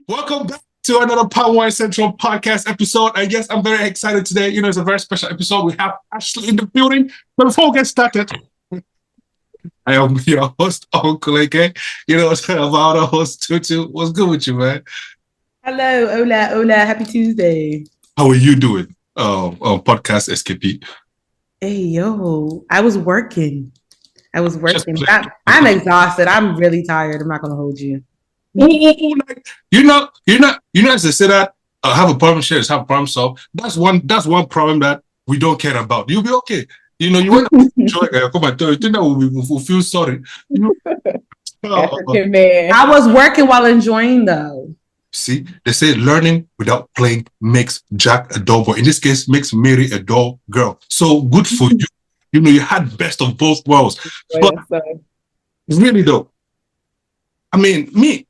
Welcome back to another Power Wine Central podcast episode. And yes, I'm very excited today. It's a very special episode. We have Ashton in the building. But before we get started, I am your host, Uncle AK. About our host, Tutu. What's good with you, man? Hello, hola. Happy Tuesday. How are you doing? Podcast SKP. Hey, yo. I was working. I'm exhausted. I'm really tired. I'm not going to hold you. As they say that have a problem share is have a problem solve. That's one problem that we don't care about. You'll be okay. You want to enjoy it. Come and tell you that we'll feel sorry. I was working while enjoying though. See, they say learning without playing makes Jack a dull boy. In this case, makes Mary a dull girl. So good for you. You had best of both worlds. But really though, I mean,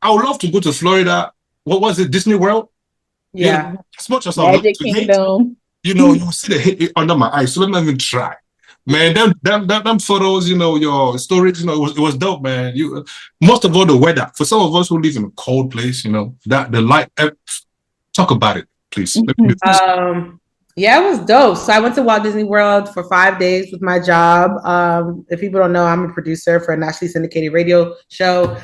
I would love to go to Florida. What was it? Disney World? Yeah. As much as I love to Kingdom. you see the hate under my eyes. So let me even try. Man, them photos, your stories, it was dope, man. Most of all the weather. For some of us who live in a cold place, that the light. Talk about it, please. Yeah, it was dope. So I went to Walt Disney World for 5 days with my job. If people don't know, I'm a producer for a nationally syndicated radio show.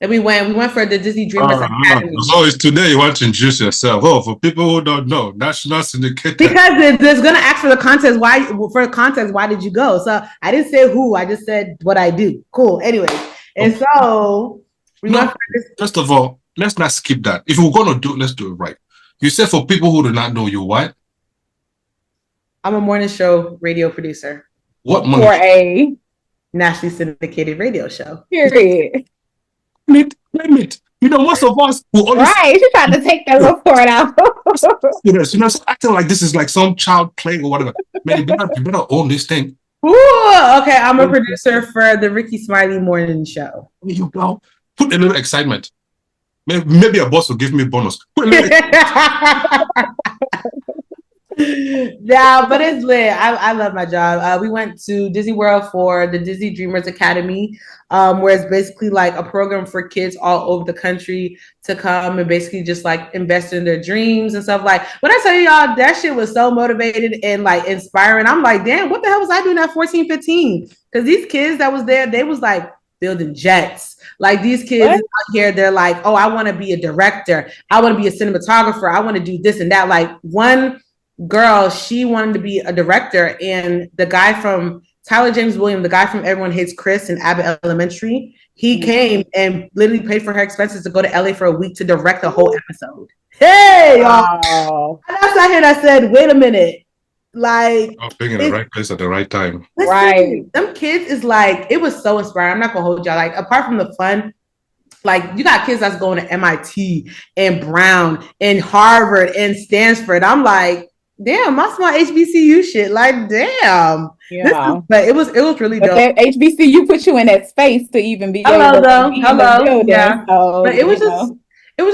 And we went for the Disney Dreamers Academy. So it's today you want to introduce yourself. Oh, for people who don't know, national syndicated. Because there's gonna ask for the context. Why did you go? So I didn't say who. I just said what I do. Cool. Anyway, and so we went for this. First of all, let's not skip that. If we're gonna do it, let's do it right. You said for people who do not know you, what? I'm a morning show radio producer. What for a nationally syndicated radio show. Period. Limit. Most of us who always she's trying to take that report out. Acting like this is like some child playing or whatever. Man, you better own this thing. Ooh, okay. I'm a producer for the Ricky Smiley Morning Show. There you go. Put a little excitement. Maybe a boss will give me bonus. Put a little Yeah, but it's lit. I love my job. We went to Disney World for the Disney Dreamers Academy, where it's basically like a program for kids all over the country to come and basically just like invest in their dreams and stuff. Like when I tell y'all that shit was so motivated and like inspiring, I'm like, damn, what the hell was I doing at 14, 15? Because these kids that was there, they was like building jets. Like these kids out here, they're like, oh, I want to be a director. I want to be a cinematographer. I want to do this and that. Like one girl, she wanted to be a director, and the guy from Tyler James Williams, the guy from Everyone Hates Chris in Abbott Elementary, he came and literally paid for her expenses to go to LA for a week to direct the whole episode. Hey, y'all. And I sat here and I said, wait a minute. Like, I'm being in the right place at the right time. Right. Them kids is like, it was so inspiring. I'm not gonna hold y'all. Like, apart from the fun, like you got kids that's going to MIT and Brown and Harvard and Stanford. I'm like, damn, my small HBCU shit. Like, damn. Yeah. But it was really dope. That HBCU put you in that space to even be Hello. Yeah. So, but it was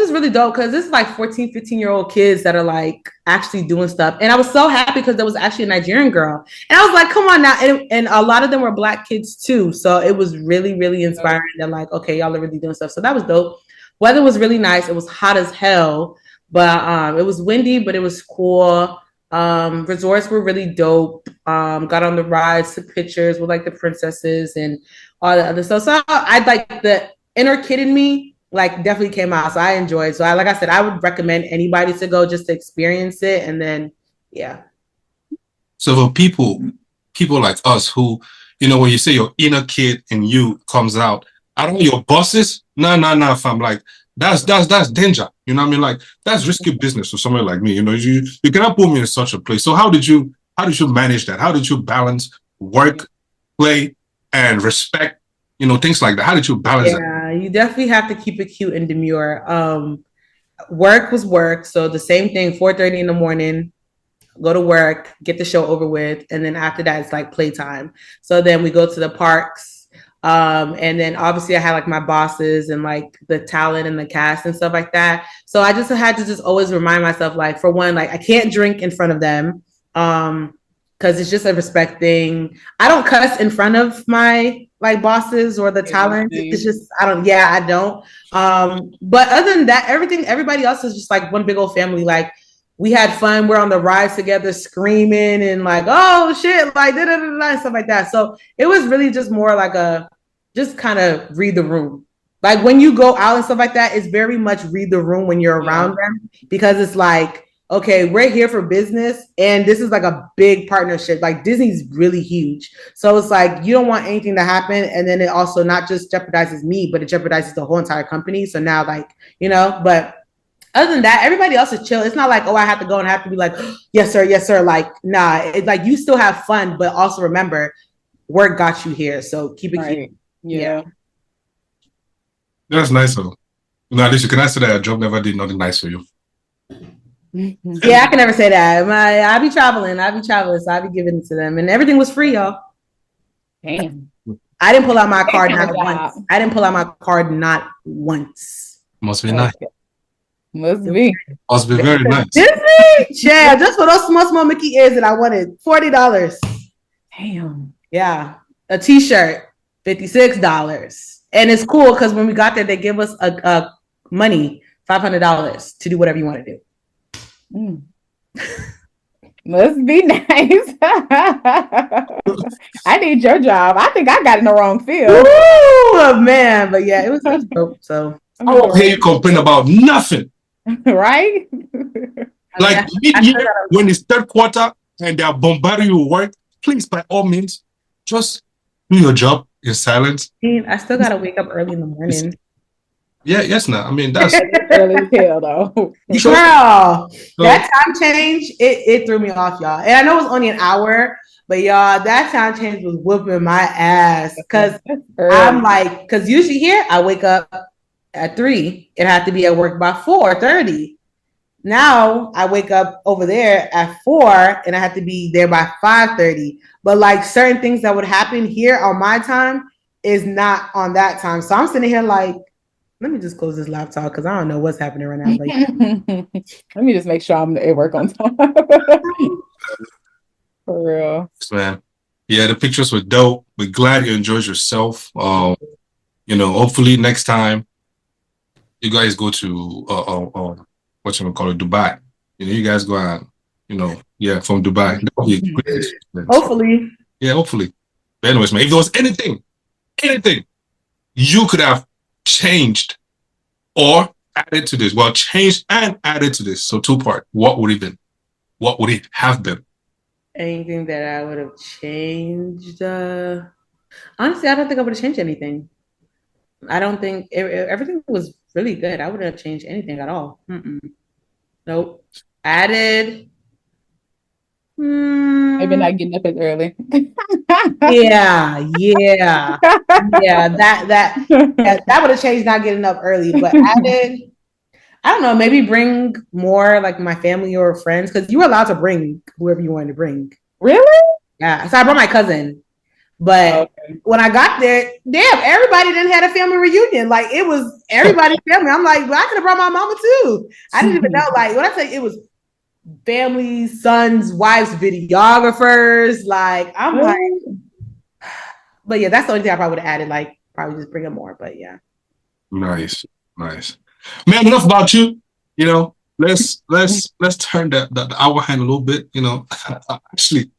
just really dope because this is like 14, 15-year-old kids that are like actually doing stuff. And I was so happy because there was actually a Nigerian girl. And I was like, come on now. And a lot of them were Black kids too. So it was really, really inspiring. They're like, okay, y'all are really doing stuff. So that was dope. Weather was really nice. It was hot as hell. But it was windy, but it was cool. Resorts were really dope. Got on the rides, took pictures with like the princesses and all the other stuff. So I like the inner kid in me, like definitely came out. So I enjoyed. So like I said, I would recommend anybody to go just to experience it. And then, yeah. So for people like us who, when you say your inner kid in you comes out, I don't know your bosses. Nah, fam. Like that's danger. You know what I mean? Like that's risky business for someone like me. You cannot put me in such a place. So how did you manage that? How did you balance work, play, and respect? Things like that. How did you balance that? Yeah, you definitely have to keep it cute and demure. Work was work. So the same thing, 4:30 in the morning, go to work, get the show over with. And then after that, it's like playtime. So then we go to the parks. And then obviously I had like my bosses and like the talent and the cast and stuff like that. So I just had to just always remind myself, like, for one, like I can't drink in front of them. Because it's just a respect thing. I don't cuss in front of my like bosses or the talent. It's just I don't. But other than that, everybody else is just like one big old family. Like we had fun. We're on the rides together, screaming and like, oh shit, like da da da da stuff like that. So it was really just more like just kind of read the room. Like when you go out and stuff like that, it's very much read the room when you're around them, because it's like, okay, we're here for business and this is like a big partnership. Like Disney's really huge. So it's like, you don't want anything to happen. And then it also not just jeopardizes me, but it jeopardizes the whole entire company. So now like, but other than that, everybody else is chill. It's not like, oh, I have to go and I have to be like, yes, sir, yes, sir. Like, nah, it's like you still have fun, but also remember work got you here. So keep it cute. Yeah. That's nice though. At least you can answer that a job never did nothing nice for you. Yeah, I can never say that. I be traveling, so I be giving it to them, and everything was free, y'all. Damn. I didn't pull out my card not once. Must be nice. Must be very nice. Disney? Yeah, just for those small Mickey ears that I wanted. $40. Damn. Yeah. A t-shirt, $56. And it's cool because when we got there, they give us a money, $500 to do whatever you want to do. Must be nice. I need your job. I think I got in the wrong field. Ooh, man. But yeah, it was dope. So I won't hear you complain about nothing. Right? Like mid-year, when it's third quarter and they are bombarding you with work, please, by all means, just do your job in silence. I still gotta wake up early in the morning. Yes, now. I mean, that's early as hell, though. Girl, that time change, it threw me off, y'all. And I know it was only an hour, but y'all, that time change was whooping my ass. Because I'm like, because usually here, I wake up at 3. It had to be at work by 4:30. Now I wake up over there at 4 and I have to be there by 5:30. But like certain things that would happen here on my time is not on that time. So I'm sitting here like, let me just close this laptop because I don't know what's happening right now. Like, let me just make sure I'm at work on time. For real. Man. Yeah, the pictures were dope. We're glad you enjoyed yourself. Hopefully next time you guys go to what you call it, Dubai. You guys go out, from Dubai. Hopefully. Yeah, hopefully. But anyways, man, if there was anything you could have changed or added to this, changed and added to this. So 2-part. What would it been? What would it have been? Anything that I would have changed? Honestly, I don't think I would have changed anything. I don't think everything was really good. I wouldn't have changed anything at all. Nope. Added. Maybe not getting up as early. Yeah. That would have changed not getting up early, but added. I don't know. Maybe bring more like my family or friends, because you were allowed to bring whoever you wanted to bring. Really? Yeah. So I brought my cousin. But when I got there, damn, everybody didn't have a family reunion. Like it was everybody's family. I'm like, well, I could have brought my mama too. I didn't even know. Like when I tell you, it was families, sons, wives, videographers. Like I'm like, but yeah, that's the only thing I probably would have added. Like probably just bring them more. But yeah. Nice. Man, enough about you. Let's turn the hour hand a little bit. Actually.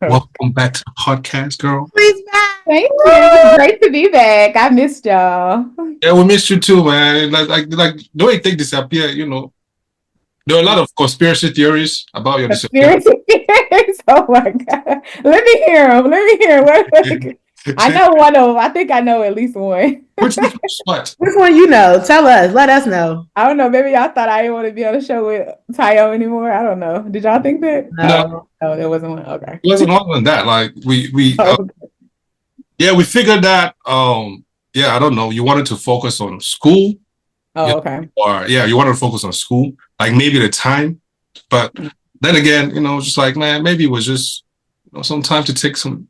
Welcome back to the podcast, girl. Please back. Thank you. Great to be back. I missed y'all. Yeah, we missed you too, man. Like the way things disappear, there are a lot of conspiracy theories about your disappearance. Conspiracy theories? Oh my God. Let me hear them. I know one of them. I think I know at least one. Which what? Which one you know? Tell us. Let us know. I don't know. Maybe y'all thought I didn't want to be on the show with Tayo anymore. I don't know. Did y'all think that? No. Oh, there wasn't one. Okay. It wasn't other than that. Like we we figured that I don't know. You wanted to focus on school. Oh, okay. Or you wanted to focus on school, like maybe the time. But then again, just like, man, maybe it was just some time to take some,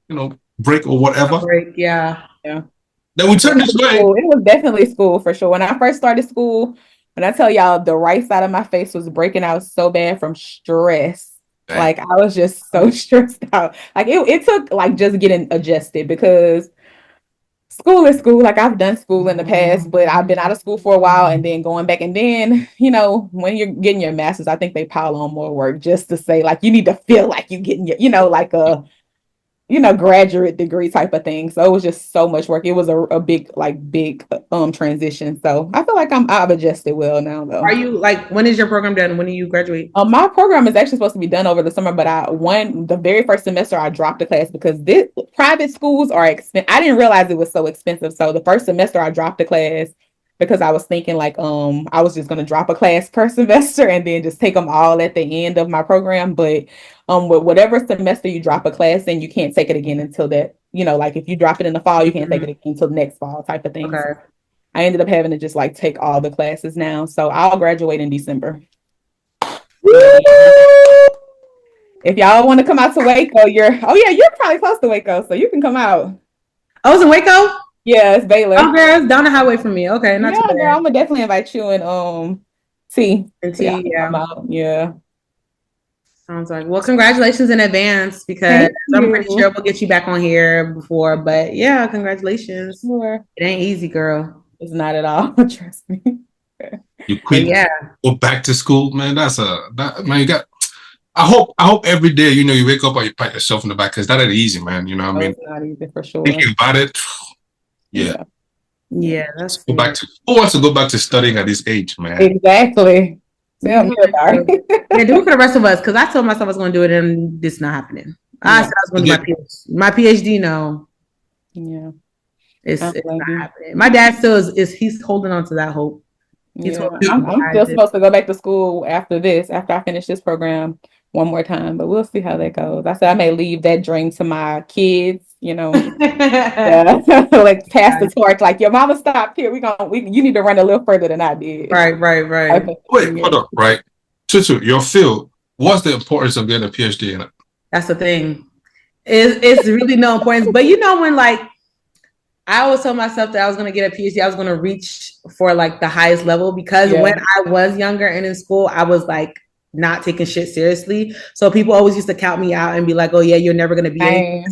break or whatever. Break, yeah. Then we turned this way. It was definitely school for sure. When I first started school, when I tell y'all the right side of my face was breaking out so bad from stress. Dang. Like I was just so stressed out. Like it took like just getting adjusted, because school is school. Like I've done school in the past, but I've been out of school for a while and then going back. And then, when you're getting your master's, I think they pile on more work just to say like you need to feel like you're getting your, like a graduate degree type of thing. So it was just so much work. It was a big transition. So I feel like I've adjusted well now though. Are you like, when is your program done? When do you graduate? My program is actually supposed to be done over the summer, but the very first semester I dropped a class because private schools are expensive. I didn't realize it was so expensive. So the first semester I dropped a class because I was thinking like I was just going to drop a class per semester and then just take them all at the end of my program. But with whatever semester you drop a class in, you can't take it again until that, like if you drop it in the fall, you can't take it again until next fall type of thing. Okay. So I ended up having to just like take all the classes now. So I'll graduate in December. If y'all want to come out to Waco, you're probably close to Waco, so you can come out. Oh, it's in Waco? Yeah, it's Baylor. Okay, it's down the highway from me. Okay, not too bad. Girl, I'm gonna definitely invite you and T. And T, yeah. Sounds like, well, congratulations in advance because I'm pretty sure we'll get you back on here before. But yeah, congratulations. Sure. It ain't easy, girl. It's not at all. Trust me. You quit. Yeah. Go back to school, man. Man. You got. I hope every day, you wake up and you pat yourself in the back because that ain't easy, man. You know what I mean? It's not easy for sure. Thinking about it. Yeah. Yeah. That's who wants to go back to studying at this age, man? Exactly. Yeah, do it for the rest of us because I told myself I was going to do it and it's not happening. I said I was going to do my PhD. No. Yeah. It's not happening. My dad still he's holding on to that hope. I'm still supposed to go back to school after I finish this program one more time, but we'll see how that goes. I said I may leave that dream to my kids, like pass the torch. Like your mama stopped here. You need to run a little further than I did. Right. Wait, hold up, right? Tutu, your field. What's the importance of getting a PhD in it? That's the thing. It's really no importance. But when like I always told myself that I was going to get a PhD, I was going to reach for like the highest level because when I was younger and in school, I was like not taking shit seriously. So people always used to count me out and be like, oh yeah, you're never going to be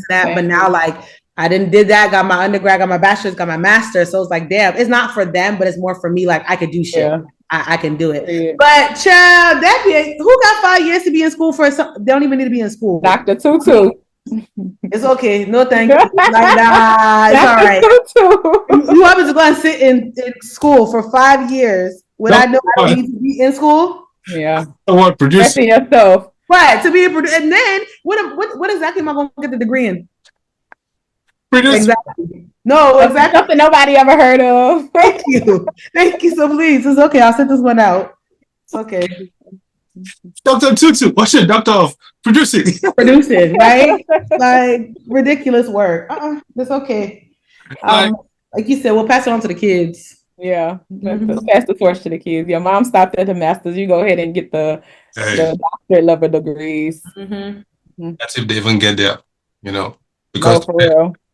that. But now like I did that, got my undergrad, got my bachelor's, got my master's. So it's like, damn, it's not for them, but it's more for me. Like I could do shit. Yeah. I can do it. Yeah. But child, who got 5 years to be in school for something? They don't even need to be in school. Dr. Tutu. It's okay. No, thank you. Like, nah, it's all right. You want me to go and sit in school for 5 years when I know I don't need to be in school? Yeah. What producing yourself? Right, to be a producer. And then what exactly am I going to get the degree in? Exactly. No, exactly. Something nobody ever heard of. Thank you. So please, it's okay. I'll send this one out. It's okay. Dr. Tutu, what's your doctor of producing? Producing, right? Like ridiculous work. That's okay. Like you said, we'll pass it on to the kids. Yeah, pass the torch to the kids. Your mom stopped at the master's. You go ahead and get the doctorate level degrees. Mm-hmm. That's if they even get there, because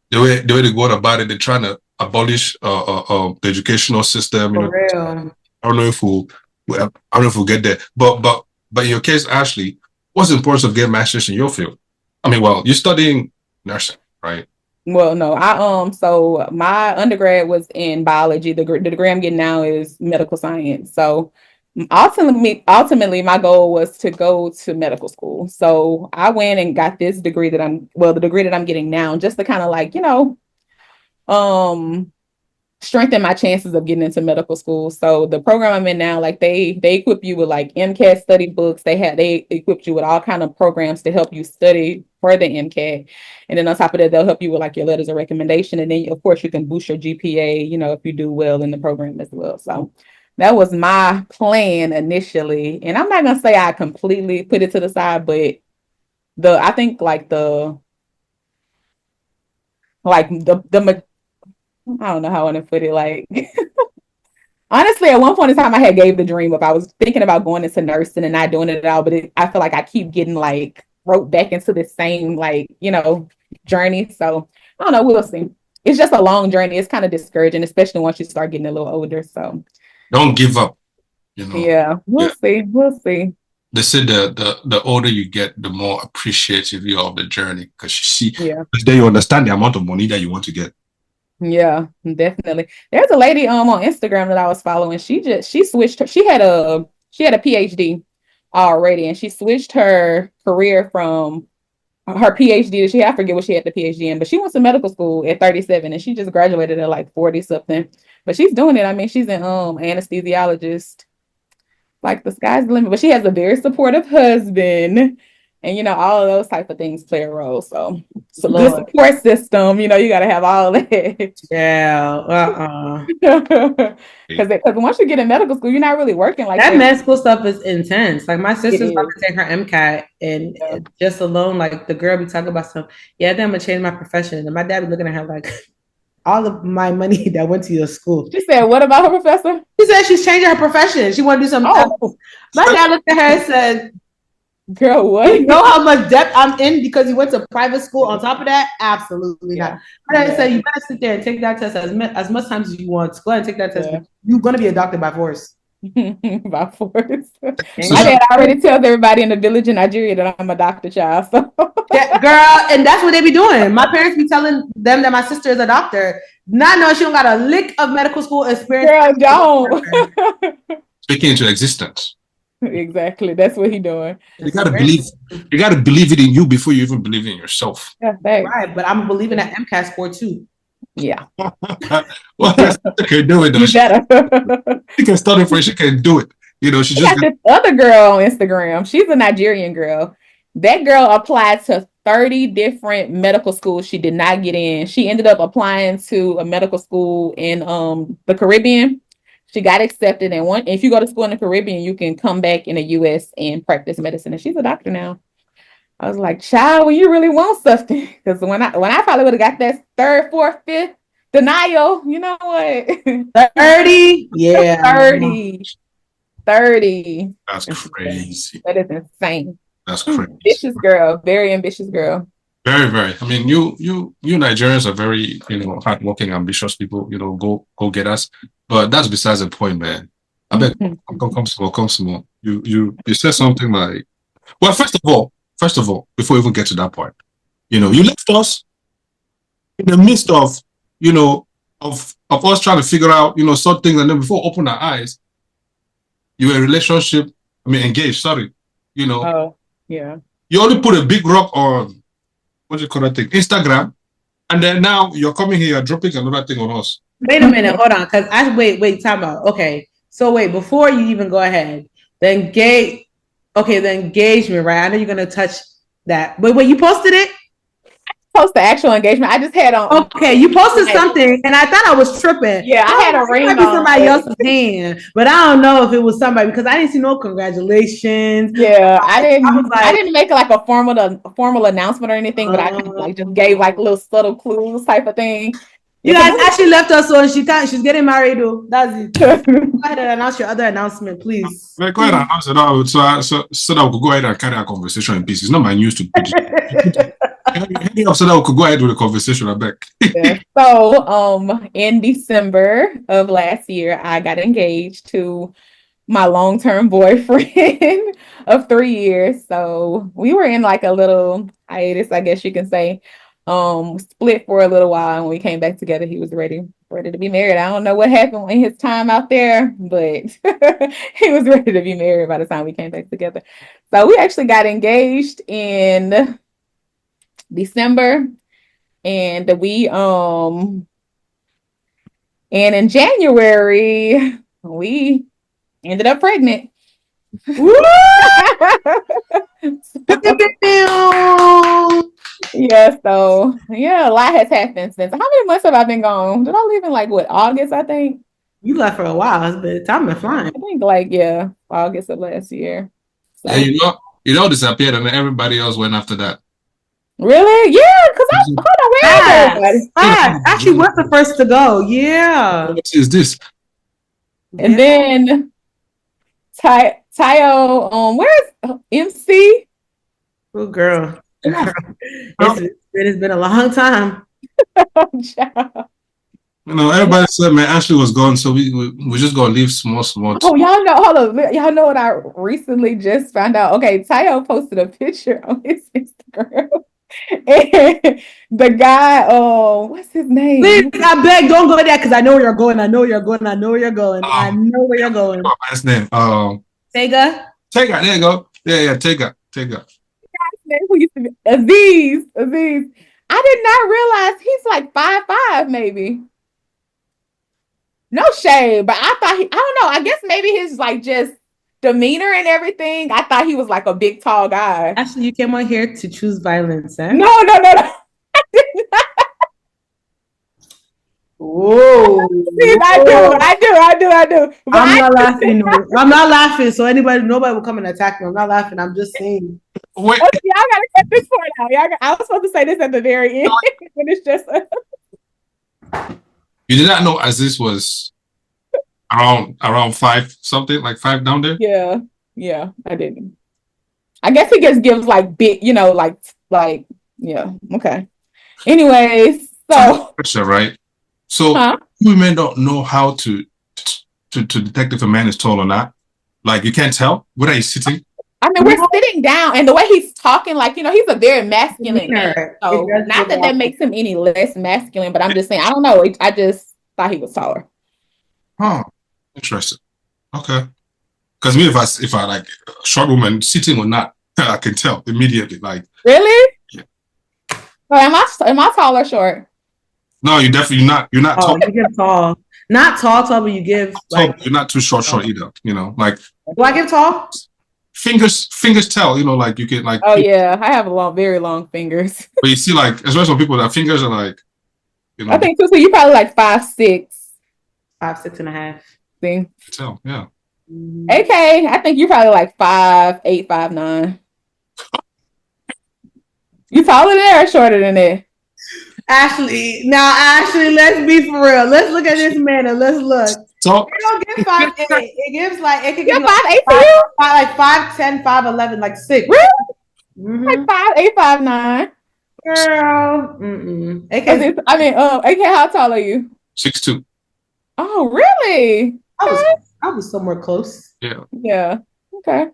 the way they go about it, they're trying to abolish the educational system. For real. I don't know if we'll get there, but in your case, Ashley, what's the importance of getting masters in your field? I mean, well, you're studying nursing, right? Well, no, so my undergrad was in biology. The degree I'm getting now is medical science. So ultimately, my goal was to go to medical school. So I went and got this degree the degree that I'm getting now, just to kind of like, strengthen my chances of getting into medical school. So the program I'm in now, like they equip you with like MCAT study books. They equipped you with all kind of programs to help you study for the MCAT. And then on top of that, they'll help you with like your letters of recommendation. And then of course you can boost your GPA, if you do well in the program as well. So that was my plan initially. And I'm not going to say I completely put it to the side, but I think like the I don't know how I want to put it. Like, honestly, at one point in time, I had gave the dream up. I was thinking about going into nursing and not doing it at all. But I feel like I keep getting like roped back into the same journey. So I don't know. We'll see. It's just a long journey. It's kind of discouraging, especially once you start getting a little older. So don't give up. Yeah, we'll see. We'll see. They say the older you get, the more appreciative you are of the journey because you see, then you understand the amount of money that you want to get. Yeah, definitely. There's a lady on Instagram that I was following. She switched her, she had a PhD already, and she switched her career from her PhD that she had, I forget what she had the PhD in, but she went to medical school at 37 and she just graduated at like 40 something. But she's doing it. I mean, she's an anesthesiologist. Like the sky's the limit. But she has a very supportive husband. And all of those type of things play a role. So it's a good Lord. support system. You got to have all that. Yeah. Because once you get in medical school, you're not really working like That med school stuff is intense. Like my sister's about to take her MCAT, and Yeah. just alone, like the girl be talking about stuff. Yeah, then I'm gonna change my profession, and my dad be looking at her like, all of my money that went to your school. She said, "What about her professor?" She said she's changing her profession. She want to do something else. My dad looked at her and said, "Girl, what? You know how much debt I'm in because you went to private school on top of that? Absolutely not." My dad said, "You better sit there and take that test as much time as you want. Go ahead and take that test. You're going to be a doctor by force." By force. My dad already tells everybody in the village in Nigeria that I'm a doctor child. So. Yeah, girl, and that's what they be doing. My parents be telling them that my sister is a doctor, not knowing she don't got a lick of medical school experience. Girl, don't. Speaking into existence. Exactly. That's what he doing. You gotta believe it in you before you even believe in yourself. Yeah, right, but I'm believing that MCAT score too. Yeah. Well, she can do it though. She can study for it, she can do it. She just got this other girl on Instagram. She's a Nigerian girl. That girl applied to 30 different medical schools. She did not get in. She ended up applying to a medical school in the Caribbean. She got accepted, and if you go to school in the Caribbean, you can come back in the US and practice medicine. And she's a doctor now. I was like, child, when you really want something, because when I probably would have got that third, fourth, fifth denial, you know what? 30? Yeah. 30. 30. That's crazy. That is insane. That's crazy. Ambitious girl, very ambitious girl. Very, very. I mean, you Nigerians are very, hardworking, ambitious people. Go get us. But that's besides the point, man. I bet come small. You said something like, well, first of all, before we even get to that part, you left us in the midst of, of us trying to figure out, some things, and then before we open our eyes, you were in a relationship. I mean, engaged. Sorry, Oh, yeah. You only put a big rock on, what do you call that thing? Instagram. And then now you're coming here, you're dropping another thing on us. Wait a minute, hold on. Because wait, time out. Okay. So wait, before you even go ahead, the engagement, right? I know you're gonna touch that. But wait, you posted it? Post the actual engagement. I just had on. Okay, you posted something, and I thought I was tripping. Yeah, I had a ring on. Somebody else's hand, but I don't know if it was somebody because I didn't see no congratulations. Yeah, I didn't make like a formal announcement or anything, but I just gave like little subtle clues type of thing. You guys actually left us on. She's getting married though. That's it. Go ahead and announce your other announcement, please. Go ahead and announce it so that we could go ahead and carry our conversation in peace. It's not my news to put it. So that we could go ahead with the conversation, I beg. Yeah. So, in December of last year, I got engaged to my long-term boyfriend of 3 years. So we were in like a little hiatus, I guess you can say. Split for a little while, and when we came back together, he was ready to be married. I don't know what happened in his time out there, but he was ready to be married by the time we came back together. So we actually got engaged in December, and and in January we ended up pregnant. Yeah, so a lot has happened since. How many months have I been gone? Did I leave in like August, I think? You left for a while, but time been flying. I think August of last year. So. And disappeared, and everybody else went after that. Really? Yeah, because where is everybody? Actually, we're the first to go. Yeah. What is this? And then Tayo, where's MC? Oh, girl. It's been a long time. Everybody said, man, Ashley was gone, so we're just gonna leave small. Oh, y'all know. Hold on, y'all know what I recently just found out. Okay, Tayo posted a picture on his Instagram. And the guy, what's his name? Please, I beg, don't go there because I know where you're going. I know where you're going. I know where you're going. I know where you're going. His name, Tega. Tega. There you go. Yeah, Tega. Who used to be Aziz. I did not realize he's like 5'5", maybe. No shade, but I thought I don't know. I guess maybe his like just demeanor and everything. I thought he was like a big, tall guy. Actually, you came on here to choose violence, eh? No. Whoa. I do. But I'm not laughing. No. I'm not laughing. So nobody will come and attack me. I'm not laughing. I'm just saying. Wait. Okay, y'all gotta cut this part out. I was supposed to say this at the very end, but it's just. You did not know Aziz was around 5 something, like 5 down there? Yeah, I didn't. I guess he just gives like big, like yeah. Okay. Anyways, so right. So women don't know how to detect if a man is tall or not. Like you can't tell whether he's sitting. I mean, we're sitting down, and the way he's talking, like he's a very masculine man. So not that makes him any less masculine, but I'm just saying, I don't know. I just thought he was taller. Oh, interesting. Okay. Because me, if I like a short woman sitting or not, I can tell immediately. Like really? Yeah. So am I tall or short? No, you're definitely not. You're not tall. You give tall. Not tall, but you give like you're not too short either. Like. Do I give tall? Fingers tell. Like you can like. Oh yeah, I have very long fingers. But you see, like, especially when people that fingers are like, I think so. You probably like 5'6". 5'6.5". See. Tell, yeah. Okay, I think you're probably like 5'8", 5'9". You taller than that or shorter than that? Ashley, let's be for real. Let's look at this man and let's look. So it don't give 5'8". It gives like it can give 5'8" for you? Like 5'10", 5'11", like 6. Really? Mm-hmm. Like 5'8", 5'9". Girl, AK, how tall are you? 6'2". Oh, really? I was somewhere close. Yeah. Yeah. Okay.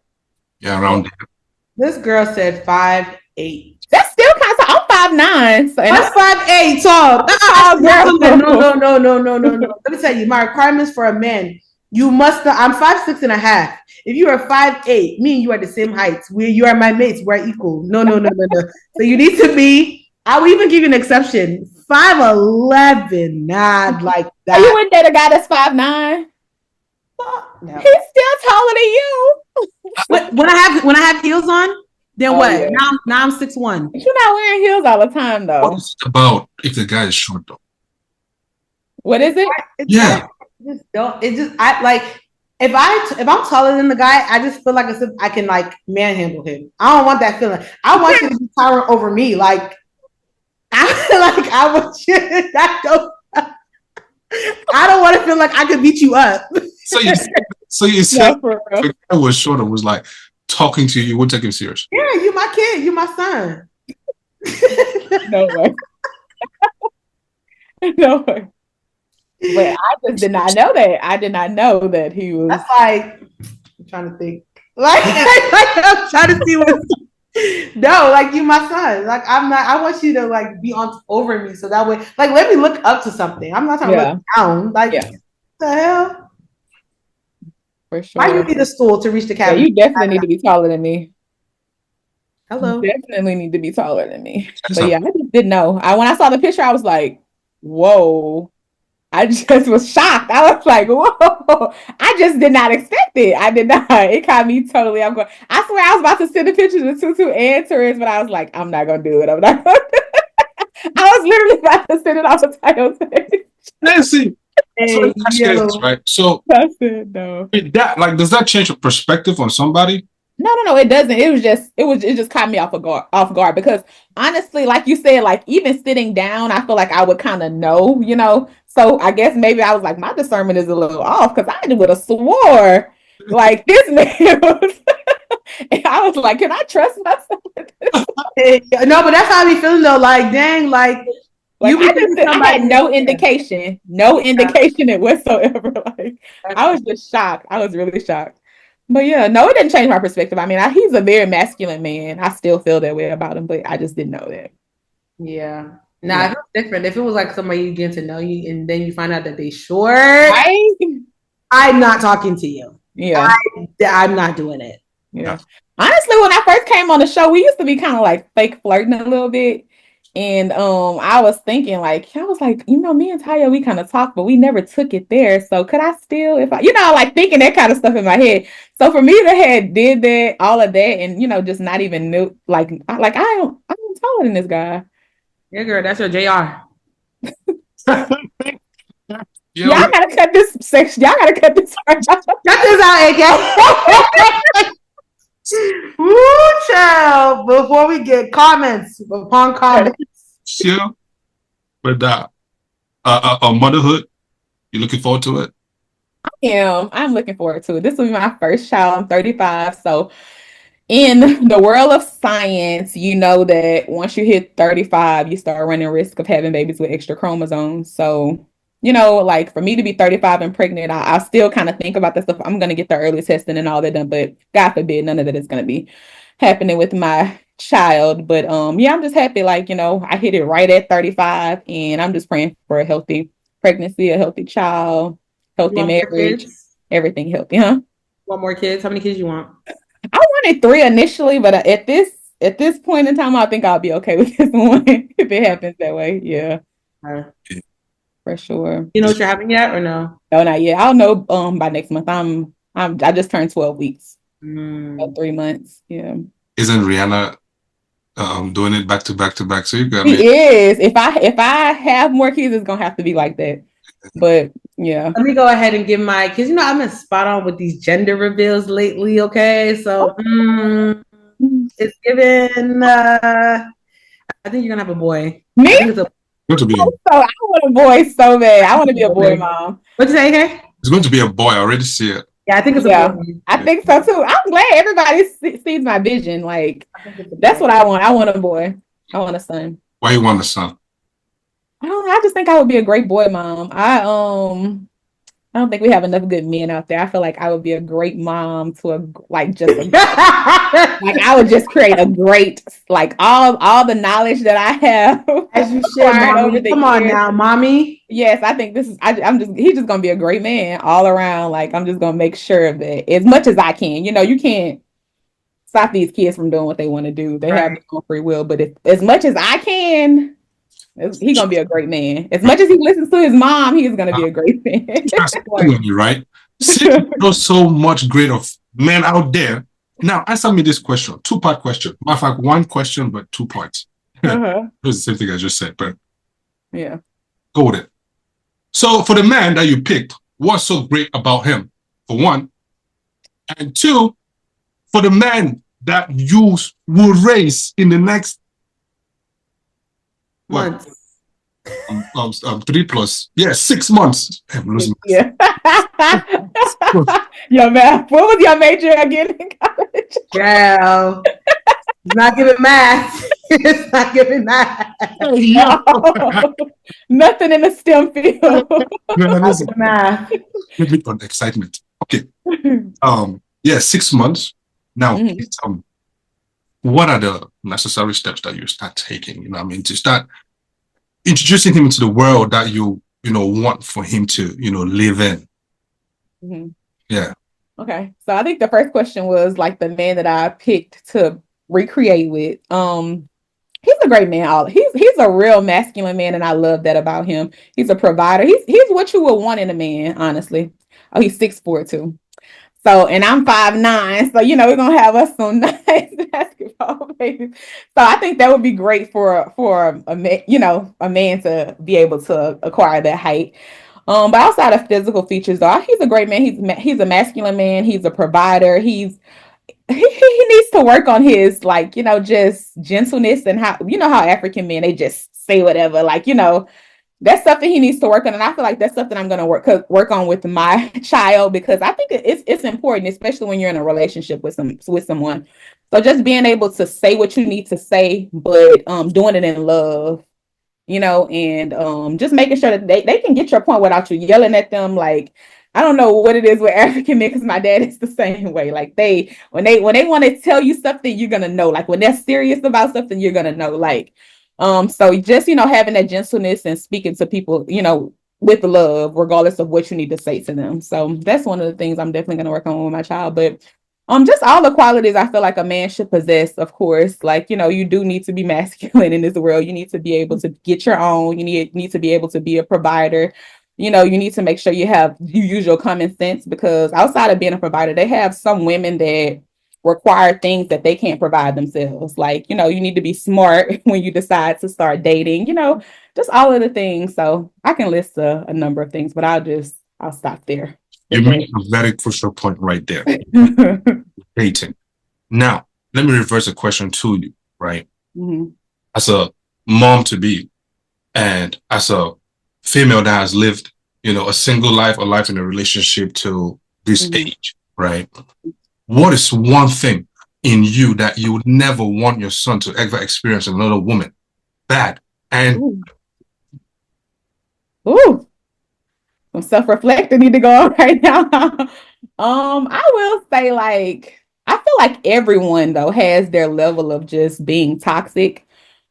Yeah, around there. This girl said 5'8". That's still kind of. I'm 5'9". So that's 5'8" tall. No. Let me tell you, my requirements for a man. You must. I'm 5'6.5". If you are 5'8", me and you are the same height. You are my mates. We're equal. No. So you need to be. I will even give you an exception. 5'11", not like that. Are you wouldn't date a guy that's 5'9"? No. He's still taller than you. When I have heels on, then what? Yeah. Now I'm 6'1". You're not wearing heels all the time, though. What is it about if the guy is short, though? What is it? I like if I'm taller than the guy, I just feel like as if I can like manhandle him. I don't want that feeling. I want you to be towering over me, like I want you. I don't want to feel like I could beat you up. So you said the guy was shorter was like talking to you, you would take him serious. Yeah, you my kid, you my son. No way. No way. But I just did not know that. I did not know that he was. That's like I'm trying to think. Like I'm trying to see what. No, like you, my son. Like I'm not. I want you to like be on over me, so that way, like, let me look up to something. I'm not trying to look down. Like, what the hell? For sure. Why you need a stool to reach the cabin? Yeah, you definitely need to be taller than me. Hello. You definitely need to be taller than me. But yeah, I just didn't know. When I saw the picture, I was like, "Whoa." I just was shocked. I was like, whoa. I just did not expect it. I did not. It caught me totally. I swear I was about to send the pictures of Tutu and Therese, but I was like, I'm not going to do it. I was literally about to send it off the title page. Let's see. Right? So that's it, no. Does that change your perspective on somebody? No, it doesn't. It just caught me off guard because honestly, like you said, like even sitting down, I feel like I would kind of know, So I guess maybe I was like, my discernment is a little off because I would have swore like this man was. And I was like, can I trust myself? No, but that's how I be feeling though. Like, dang, like you I had no indication whatsoever. Like I was just shocked. I was really shocked. But yeah, no, it didn't change my perspective. I mean, he's a very masculine man. I still feel that way about him, but I just didn't know that. Yeah. Now, Yeah. if it's different, if it was like somebody you get to know you and then you find out that they short, Right? I'm not talking to you. Yeah. I'm not doing it. Yeah. Honestly, when I first came on the show, we used to be kind of like fake flirting a little bit. And I was thinking like, me and Taya, we kind of talked, but we never took it there. So could I still, if I, like thinking that kind of stuff in my head. So for me to have did that, all of that, and just not even knew, I'm taller than this guy. Yeah, girl, that's your JR. Y'all gotta cut this section. Y'all gotta cut this part out. Cut this out, AK. Woo, child. Before we get comments upon comments. Yeah. But motherhood, you looking forward to it? I'm looking forward to it. This will be my first child. I'm 35. So in the world of science, you know that once you hit 35, you start running risk of having babies with extra chromosomes. So, like for me to be 35 and pregnant, I still kind of think about that stuff. I'm going to get the early testing and all that done, but God forbid, none of that is going to be happening with my child. But I'm just happy, I hit it right at 35, and I'm just praying for a healthy pregnancy, a healthy child, healthy marriage, everything healthy, huh? Want more kids? How many kids you want? I wanted 3 initially, but at this point in time, I think I'll be okay with this one if it happens that way. Yeah, for sure. You know what you're having yet, or no? No, not yet. I'll know by next month. I just turned 12 weeks. 3 months. Yeah. Isn't Rihanna doing it back to back to back? So you got me. He is. If I have more kids, it's gonna have to be like that. But yeah. Let me go ahead and give my kids. I've been spot on with these gender reveals lately. Okay, so it's given. I think you're gonna have a boy. Me? Going to be. So I want a boy so bad. I want to be a boy mom. What'd you say, okay? It's going to be a boy. I already see it. Yeah, I think it's a boy. I think so too. I'm glad everybody sees my vision. Like that's what I want. I want a boy. I want a son. Why you want a son? I don't know. I just think I would be a great boy mom. I don't think we have enough good men out there. I feel like I would be a great mom to like I would just create a great, like all the knowledge that I have. As you should, mommy. Come on now, mommy. Yes, I think he's just gonna be a great man all around. Like I'm just gonna make sure of that as much as I can. You can't stop these kids from doing what they want to do. They have their own free will, but as much as I can, he's gonna be a great man. As much as he listens to his mom, he is gonna be a great man. Right? There's so much great of men out there. Now, answer me this question, 2-part question. Matter of fact, 1 question, but 2 parts. It's the same thing I just said, but yeah, go with it. So, for the man that you picked, what's so great about him? For 1, and 2, for the man that you will raise in the next months. 3 plus 6 months. I'm losing. Yeah. Your math. What was your major again in college? Girl, it's not giving math. It's not giving math. No. Nothing in the STEM field. Math. Give me on excitement. Okay. 6 months. Now, what are the necessary steps that you start taking? To start introducing him into the world that you want for him to live in. Yeah. Okay, so I think the first question was like the man that I picked to recreate with. He's a great man. He's a real masculine man, and I love that about him. He's a provider. He's what you would want in a man, honestly. Oh, he's 6'4" too. So, and I'm 5'9", so we're gonna have us some nice basketball babies. So I think that would be great for a man, a man to be able to acquire that height. But outside of physical features, though, he's a great man. He's a masculine man. He's a provider. He needs to work on his just gentleness and how how African men, they just say whatever, that's something he needs to work on. And I feel like that's something I'm going to work on with my child, because I think it's important, especially when you're in a relationship with someone. So just being able to say what you need to say, but doing it in love, and just making sure that they can get your point without you yelling at them. Like, I don't know what it is with African men, because my dad is the same way. Like when they want to tell you something, you're gonna know. Like when they're serious about something, you're gonna know. Like, so just, having that gentleness and speaking to people, with love, regardless of what you need to say to them. So that's one of the things I'm definitely gonna work on with my child. But just all the qualities I feel like a man should possess, of course. Like, you do need to be masculine in this world. You need to be able to get your own. You need to be able to be a provider. You need to make sure you use your common sense, because outside of being a provider, they have some women that require things that they can't provide themselves. Like, you need to be smart when you decide to start dating, just all of the things. So I can list a number of things, but I'll stop there. You made a very crucial point right there. Dating. Now, let me reverse the question to you, right? Mm-hmm. As a mom to be, and as a female that has lived, a single life or life in a relationship to this age, right? What is one thing in you that you would never want your son to ever experience another woman? Bad. And Ooh. Some self-reflecting need to go on right now. I will say, like, I feel like everyone though has their level of just being toxic.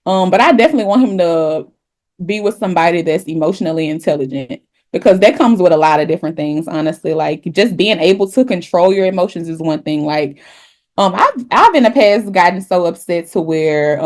But I definitely want him to be with somebody that's emotionally intelligent, because that comes with a lot of different things, honestly. Like, just being able to control your emotions is one thing. Like, I've in the past gotten so upset to where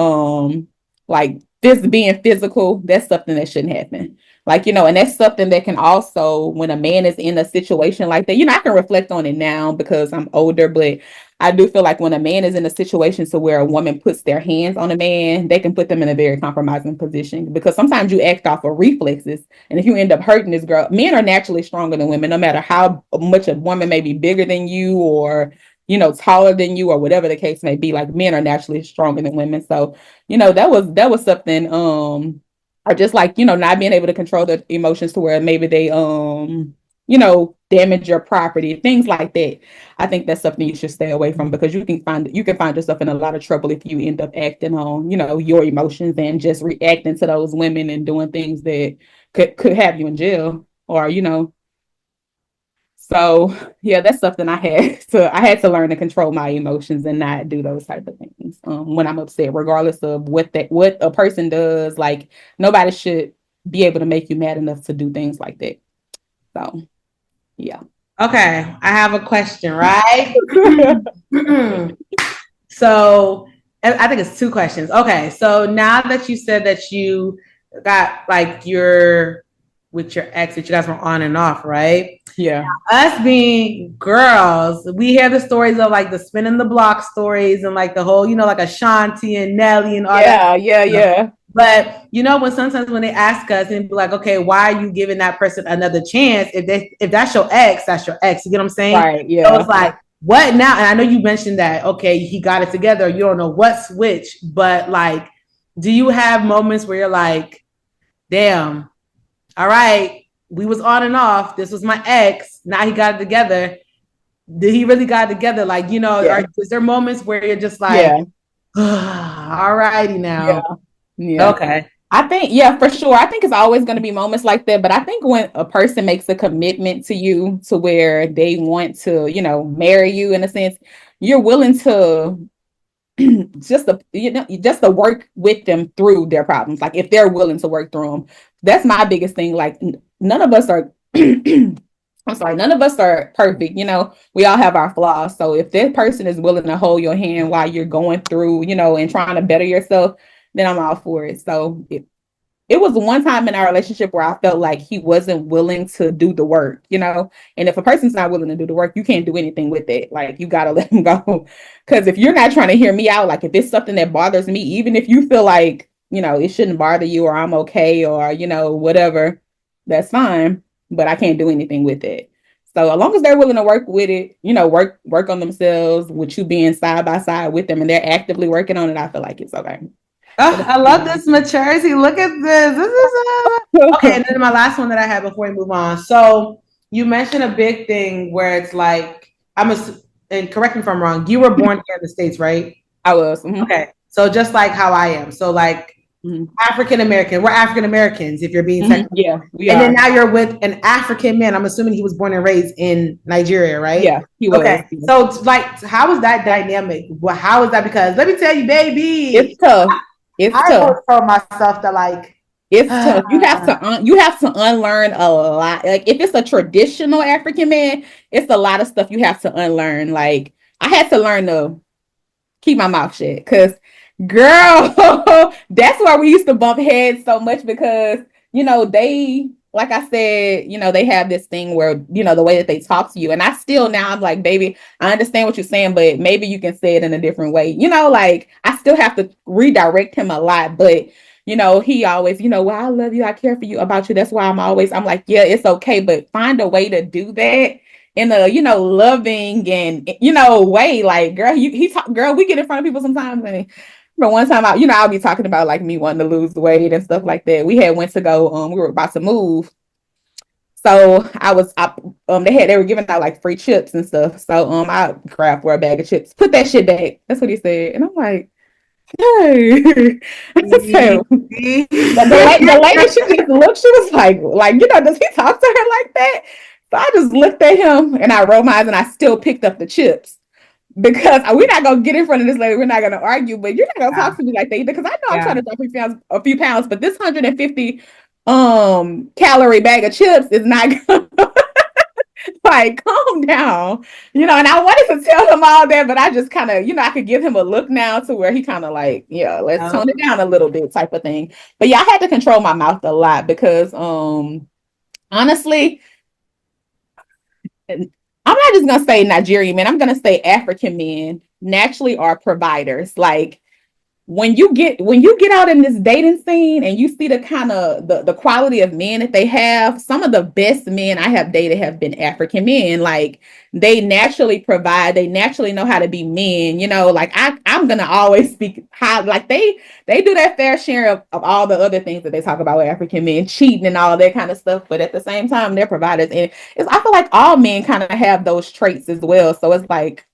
like this being physical, that's something that shouldn't happen. Like, and that's something that can also, when a man is in a situation like that, I can reflect on it now because I'm older, but I do feel like when a man is in a situation to where a woman puts their hands on a man, they can put them in a very compromising position, because sometimes you act off of reflexes. And if you end up hurting this girl, men are naturally stronger than women, no matter how much a woman may be bigger than you or, taller than you or whatever the case may be. Like, men are naturally stronger than women. So, that was something, or just like, not being able to control the emotions to where maybe they, damage your property, things like that. I think that's something you should stay away from, because you can find yourself in a lot of trouble if you end up acting on, your emotions and just reacting to those women and doing things that could have you in jail, or, So yeah, that's something I had to learn to control my emotions and not do those type of things when I'm upset, regardless of what a person does. Like, nobody should be able to make you mad enough to do things like that. So yeah. Okay, I have a question, right? So I think it's two questions. Okay, so now that you said that you got like with your ex, that you guys were on and off, right? Yeah. Us being girls, we hear the stories of like the spinning the block stories and like the whole, like Ashanti and Nelly and all that. Yeah. But sometimes when they ask us and be like, okay, why are you giving that person another chance? If that's your ex, that's your ex. You get what I'm saying? Right. Yeah. So it's like, what now? And I know you mentioned that, okay, he got it together. You don't know what switch, but like, do you have moments where you're like, damn, all right, we was on and off. This was my ex. Now he got it together. Did he really got it together? Like, is there moments where you're just like, all righty now? Yeah. Okay. I think, for sure. I think it's always going to be moments like that. But I think when a person makes a commitment to you to where they want to, marry you, in a sense, you're willing to just to work with them through their problems. Like, if they're willing to work through them, that's my biggest thing. Like, none of us are I'm sorry, none of us are perfect. We all have our flaws. So if that person is willing to hold your hand while you're going through, and trying to better yourself, then I'm all for it. So it was one time in our relationship where I felt like he wasn't willing to do the work, and if a person's not willing to do the work, you can't do anything with it. Like, you got to let him go. Because if you're not trying to hear me out, like, if it's something that bothers me, even if you feel like, it shouldn't bother you, or I'm okay, or, whatever, that's fine. But I can't do anything with it. So as long as they're willing to work with it, work on themselves, with you being side by side with them, and they're actively working on it, I feel like it's okay. Oh, I love this maturity. Look at this. This is okay. And then my last one that I had before we move on. So you mentioned a big thing where it's like, and correct me if I'm wrong, you were born here in the States, right? I was. Mm-hmm. Okay. So just like how I am. So like African American. We're African Americans if you're being technical. Yeah, we and are. then now you're with an African man. I'm assuming he was born and raised in Nigeria, right? Yeah, he was. Okay. So like, how is that dynamic? Well, how is that? Because let me tell you, baby, It's tough. I always told myself that like, it's tough. You have to unlearn a lot. Like if it's a traditional African man, it's a lot of stuff you have to unlearn. Like I had to learn to keep my mouth shut because, girl, that's why we used to bump heads so much because they, like I said, they have this thing where the way that they talk to you, and I still now I'm like, baby, I understand what you're saying, but maybe you can say it in a different way. Like I still have to redirect him a lot, but. He always, well, I love you. I care for you about you. That's why I'm like, yeah, it's okay. But find a way to do that in a, loving and, way. Like, girl, girl, we get in front of people sometimes. And but one time I'll be talking about like me wanting to lose weight and stuff like that. We had went to go, we were about to move. So they were giving out like free chips and stuff. So I grabbed for a bag of chips, put that shit back. That's what he said. And I'm like, hey. So, the lady, she just looked, she was like, does he talk to her like that? So I just looked at him and I rolled my eyes and I still picked up the chips because we're not going to get in front of this lady. We're not going to argue, but you're not going to talk to me like that because I know I'm trying to drop a few pounds, but this 150 calorie bag of chips is not going to like, calm down, and I wanted to tell him all that, but I just kind of, I could give him a look now to where he kind of like, yeah, let's tone it down a little bit type of thing. But yeah, I had to control my mouth a lot because, honestly, I'm not just going to say Nigerian men, I'm going to say African men naturally are providers. Like, when you get out in this dating scene and you see the kind of the quality of men that they have, some of the best men I have dated have been African men. Like they naturally provide, they naturally know how to be men, like I'm gonna always speak how like they do that fair share of all the other things that they talk about with African men, cheating and all that kind of stuff, but at the same time they're providers. And I feel like all men kind of have those traits as well. So it's like,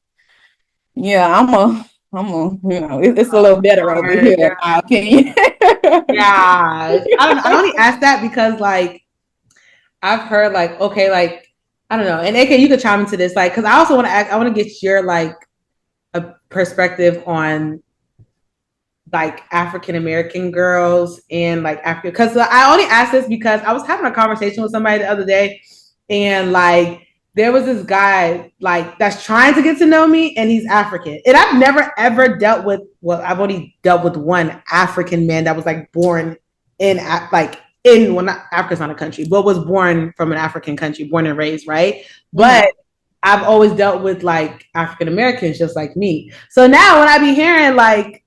yeah, it's a little better over here, in my opinion. Yeah. I only ask that because, like, I've heard, like, okay, like, I don't know. And AK, you could chime into this, like, because I also want to ask, I want to get your, like, a perspective on, like, African American girls and, like, African, because I only ask this because I was having a conversation with somebody the other day, and, like, there was this guy like that's trying to get to know me, and he's African. And I've never ever dealt with. Well, I've only dealt with one African man that was like born in Africa's not a country, but was born from an African country, born and raised, right? But I've always dealt with like African Americans just like me. So now when I be hearing like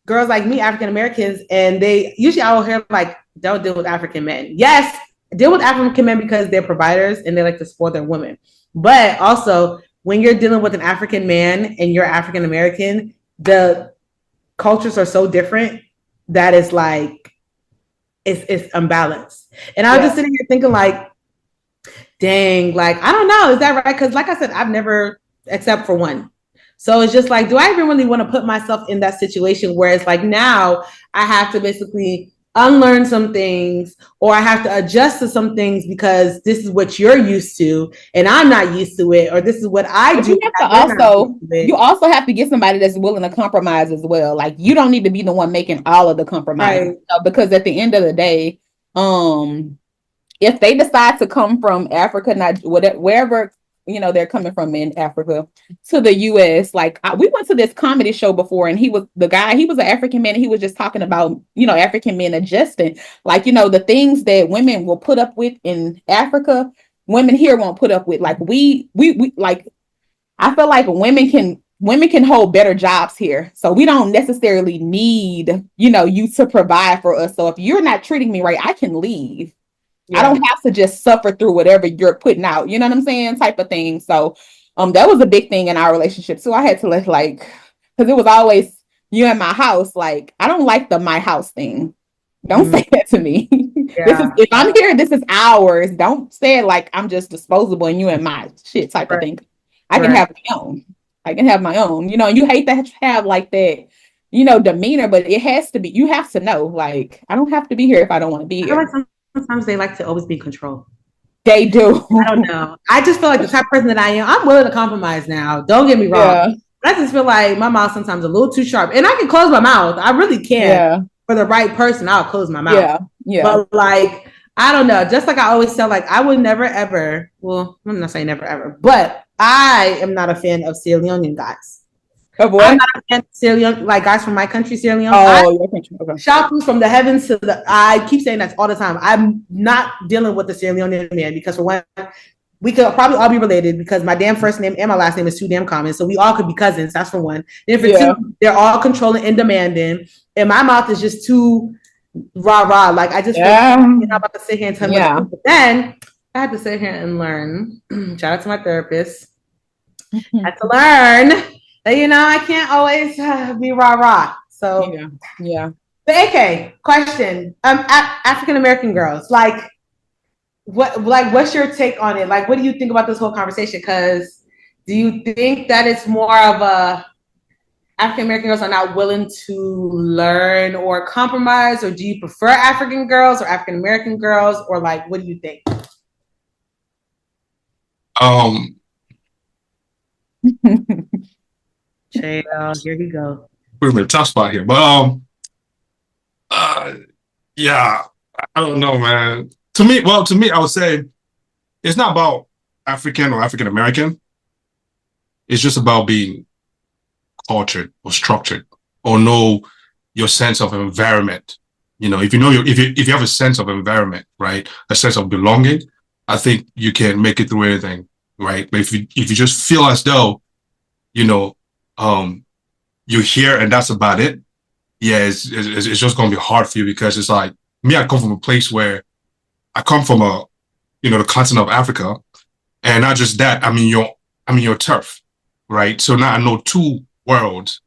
girls like me, African Americans, and they usually I will hear like don't deal with African men. Yes. Deal with African men because they're providers and they like to support their women. But also, when you're dealing with an African man and you're African American, the cultures are so different that it's like it's unbalanced. And I was just sitting here thinking, like, dang, like I don't know, is that right? Because, like I said, I've never, except for one. So it's just like, do I even really want to put myself in that situation where it's like now I have to basically unlearn some things, or I have to adjust to some things because this is what you're used to and I'm not used to it, or this is what I do. You also have to get somebody that's willing to compromise as well. Like you don't need to be the one making all of the compromise, because at the end of the day, if they decide to come from Africa, wherever they're coming from in Africa to the US. Like we went to this comedy show before, and he was an African man, and he was just talking about, African men adjusting, like, the things that women will put up with in Africa, women here won't put up with. Like we like, I feel like women can hold better jobs here. So we don't necessarily need, you to provide for us. So if you're not treating me right, I can leave. I don't have to just suffer through whatever you're putting out, you know what I'm saying, type of thing. So that was a big thing in our relationship. So I had to because it was always you in my house. Like, I don't like the my house thing. Don't say that to me. If I'm here, this is ours. Don't say it like I'm just disposable and you in my shit type of thing. I can have my own. And you hate to have like that demeanor, but it has to be, you have to know, like, I don't have to be here if I don't want to be I feel here. like sometimes they like to always be in control. They do. I don't know. I just feel like the type of person that I am, I'm willing to compromise now. Don't get me wrong. Yeah. I just feel like my mouth sometimes a little too sharp. And I can close my mouth. I really can. Yeah. For the right person, I'll close my mouth. Yeah. Yeah. But like, I don't know. Just like I always tell, like, I would never ever, well, I'm not saying never ever, but I am not a fan of Sierra Leonean guys. Of what? I'm not a fan of Sierra Leone, like guys from my country, Sierra Leone. Oh, your country. Okay. Shout from the heavens to the, I keep saying that all the time. I'm not dealing with the Sierra Leonean man because for one, we could probably all be related because my damn first name and my last name is too damn common. So we all could be cousins. That's for one. Then for two, they're all controlling and demanding. And my mouth is just too rah-rah. Like I just feel like I'm not about to sit here and tell me. But then I had to sit here and learn. Shout out to my therapist. I had to learn that, I can't always be rah-rah. So yeah. But AK, question. African American girls, what's your take on it? Like, what do you think about this whole conversation? Because do you think that it's more of a African American girls are not willing to learn or compromise, or do you prefer African girls or African American girls, or like, what do you think? Here he go. We're in a tough spot here, but yeah, I don't know, man. To me, I would say it's not about African or African American. It's just about being cultured or structured, or know your sense of environment. If you have a sense of environment, right, a sense of belonging, I think you can make it through anything, right? But if you just feel as though, you're here and that's about it, yeah, it's just gonna be hard for you, because it's like me. I come from a place where I come from the continent of Africa, and not just that. I'm in your turf, right? So now I know two worlds,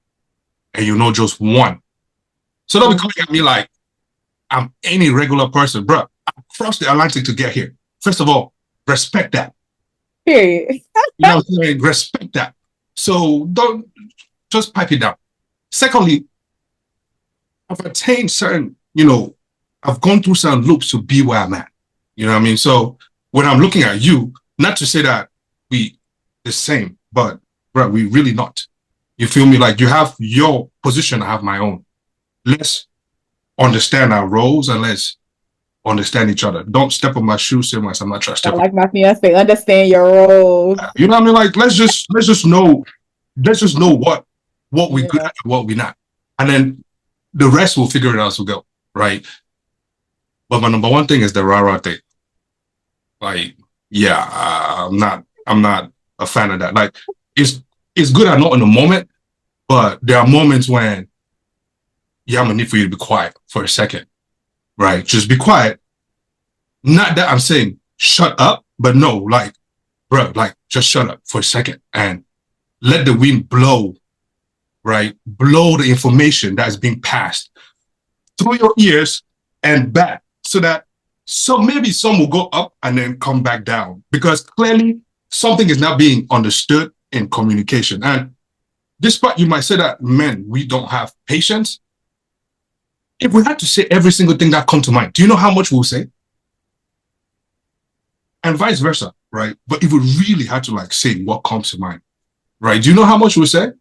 and just one. So don't be coming at me like I'm any regular person, bro. I crossed the Atlantic to get here. First of all, respect that. Period. What I'm saying? Respect that. So don't just pipe it down. Secondly, I've attained certain, I've gone through certain loops to be where I'm at. You know what I mean? So when I'm looking at you, not to say that we the same, but bro, we really not. You feel me? Like you have your position, I have my own. Let's understand our roles and let's understand each other. Don't step on my shoes so much. I'm not trying to step. Like my fiance, understand your roles. You know what I mean? Like let's just know what we good at and what we not, and then the rest we'll figure it out as we go, right? But my number one thing is the rah-rah thing. Like, yeah, I'm not a fan of that. Like, it's good I know in the moment, but there are moments when I'm gonna need for you to be quiet for a second, right? Just be quiet. Not that I'm saying shut up, but no, like, bro, like just shut up for a second and let the wind blow, right? Blow the information that is being passed through your ears and back, so that maybe some will go up and then come back down, because clearly something is not being understood in communication. And despite you might say that men, we don't have patience. If we had to say every single thing that comes to mind, do you know how much we'll say? And vice versa, right? But if we really had to say what comes to mind, right? Do you know how much we'll say?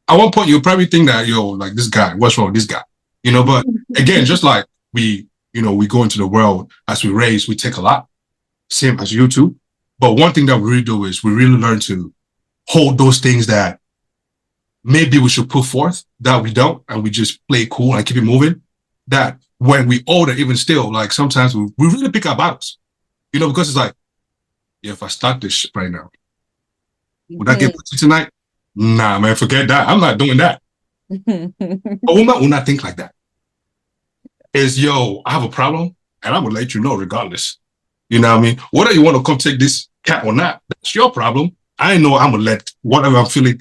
At one point, you'll probably think that, like this guy, what's wrong with this guy? But again, just like we go into the world as we raise, we take a lot, same as you too. But one thing that we really do is we really learn to hold those things that maybe we should put forth that we don't, and we just play cool and keep it moving. That when we older, even still, like sometimes we really pick our battles, because it's like, yeah, if I start this shit right now, would I get pussy tonight? Nah, man, forget that. I'm not doing that. A woman will not think like that. Is, I have a problem, and I'm gonna let you know regardless. You know what I mean? Whether you want to come take this cat or not, that's your problem. I know I'm gonna let whatever I'm feeling,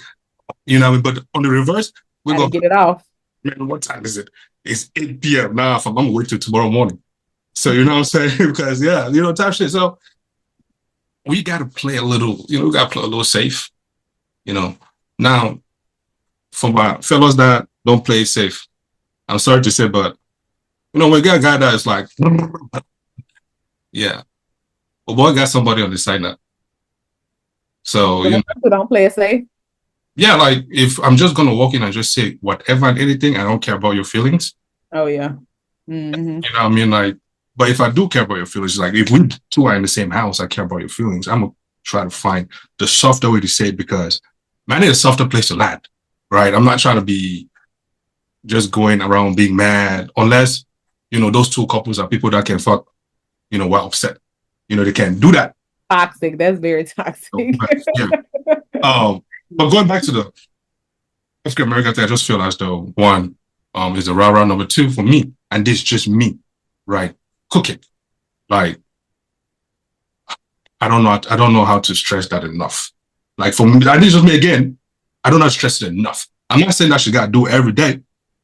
you know what I mean? But on the reverse, we're gonna get it off. Man, what time is it? It's 8 p.m. Nah, I'm gonna wait till tomorrow morning. So you know what I'm saying? Because type shit. So we gotta play a little, we gotta play a little safe. Now, for my fellas that don't play it safe. I'm sorry to say, but you know, when you got a guy that is like, yeah, but boy got somebody on the side now. So you know, Don't play it safe. yeah, like if I'm just gonna walk in and just say whatever and anything, I don't care about your feelings. Oh yeah. You know what I mean? Like, but if I do care about your feelings, like if we two are in the same house, I care about your feelings. I'm gonna try to find the softer way to say it because man, it's a softer place to land, right? I'm not trying to be just going around being mad unless, you know, those two couples are people that can fuck, you know, while upset. You know, they can do that. Toxic. That's very toxic. So, yeah. But going back to the African American thing, I just feel as though one is the rah-rah. Number two for me, and this is just me, right? Cooking. Like, I don't know how to stress that enough. Like for me, and this is just me again, I don't know how to stress it enough. I'm not saying that she gotta do it every day,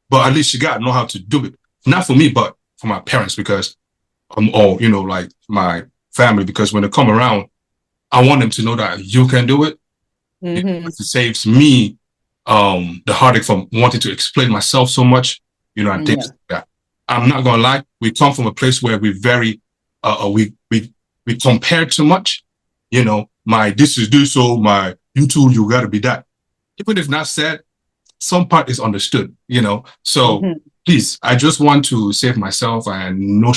but at least she gotta know how to do it. Not for me, but for my parents, because or you know, like my family, because when they come around, I want them to know that you can do it. It saves me the heartache from wanting to explain myself so much, you know, and things like that. I'm not gonna lie, we come from a place where we very we compare too much, you know, my this is this, so my you too, you gotta be that. Even if not said, some part is understood, you know. So please, I just want to save myself and know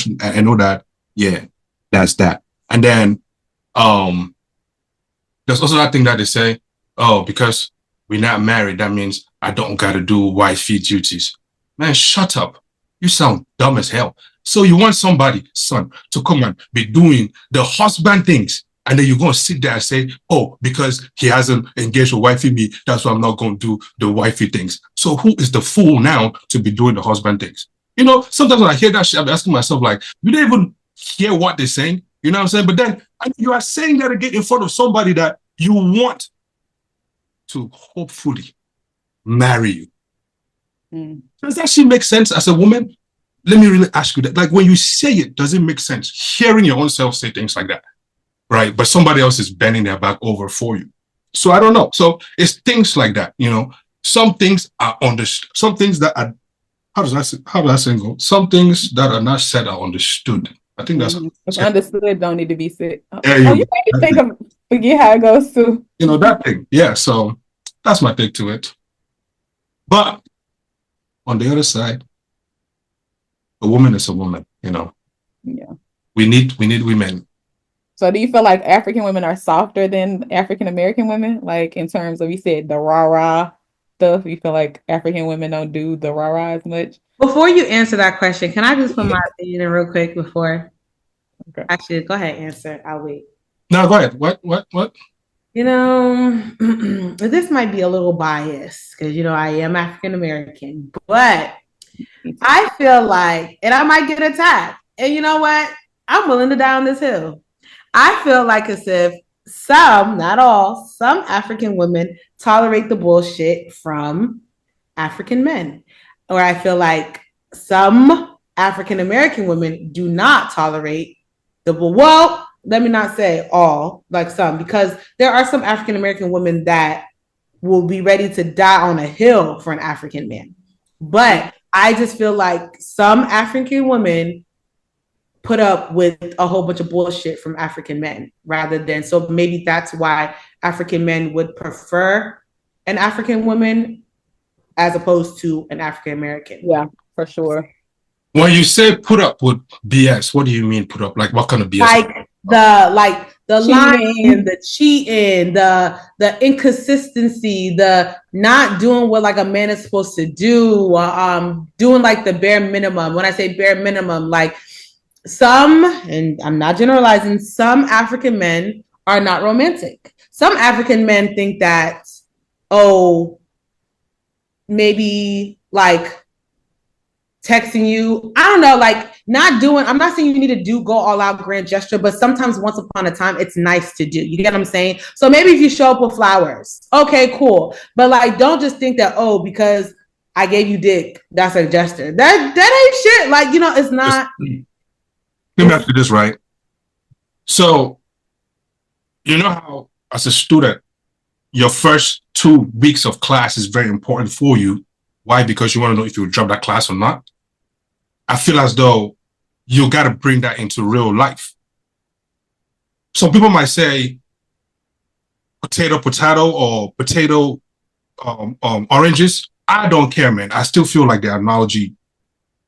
that, yeah, that's that. And then there's also that thing that they say, oh, because we're not married, that means I don't gotta do wifey duties. Man, shut up. You sound dumb as hell. So you want somebody, son, to come and be doing the husband things, and then you're gonna sit there and say, oh, because he hasn't engaged with wifey me, that's why I'm not gonna do the wifey things. So who is the fool now to be doing the husband things? You know, sometimes when I hear that shit, I'm asking myself, like, you don't even hear what they're saying. You know what I'm saying? But then you are saying that again in front of somebody that you want to hopefully marry you. Does that actually make sense as a woman? Let me really ask you that. Like when you say it, does it make sense? Hearing your own self say things like that, right? But somebody else is bending their back over for you. So I don't know. So it's things like that, you know. Some things are understood. Some things that are, how does that say go? Some things that are not said are understood. I think that's understood. Don't need to be said. You made me think of forget how it goes too. You know that thing, yeah. So that's my take to it. But on the other side, a woman is a woman. You know. Yeah. We need women. So do you feel like African women are softer than African American women? Like in terms of, you said the rah-rah stuff, you feel like African women don't do the rah-rah as much? Before you answer that question, can I just put my opinion in real quick before? Okay. Actually, go ahead, answer. I'll wait. No, go ahead. What? You know, this might be a little biased because, you know, I am African American, but I feel like, and I might get attacked, and you know what? I'm willing to die on this hill. I feel like as if some, not all, some African women tolerate the bullshit from African men. Or I feel like some African American women do not tolerate the bull. Well, let me not say all, like some, because there are some African American women that will be ready to die on a hill for an African man. But I just feel like some African women put up with a whole bunch of bullshit from African men rather than, so maybe that's why African men would prefer an African woman as opposed to an African American. Yeah, for sure. When you say put up with BS, what do you mean put up? Like what kind of BS? Like the lying, the cheating, the inconsistency, the not doing what like a man is supposed to do, doing like the bare minimum. When I say bare minimum, like some, and I'm not generalizing, some African men are not romantic. Some African men think that, oh, maybe like texting you, I don't know, like not doing, I'm not saying you need to go all out grand gesture, but sometimes once upon a time, it's nice to do. You get what I'm saying? So maybe if you show up with flowers, okay, cool. But like, don't just think that, oh, because I gave you dick, that's a gesture. That ain't shit. Like, you know, it's not. Let me ask you this, right? So, you know how as a student, your first 2 weeks of class is very important for you. Why? Because you want to know if you drop that class or not. I feel as though you got to bring that into real life. Some people might say potato or potato oranges. I don't care, man. I still feel like the analogy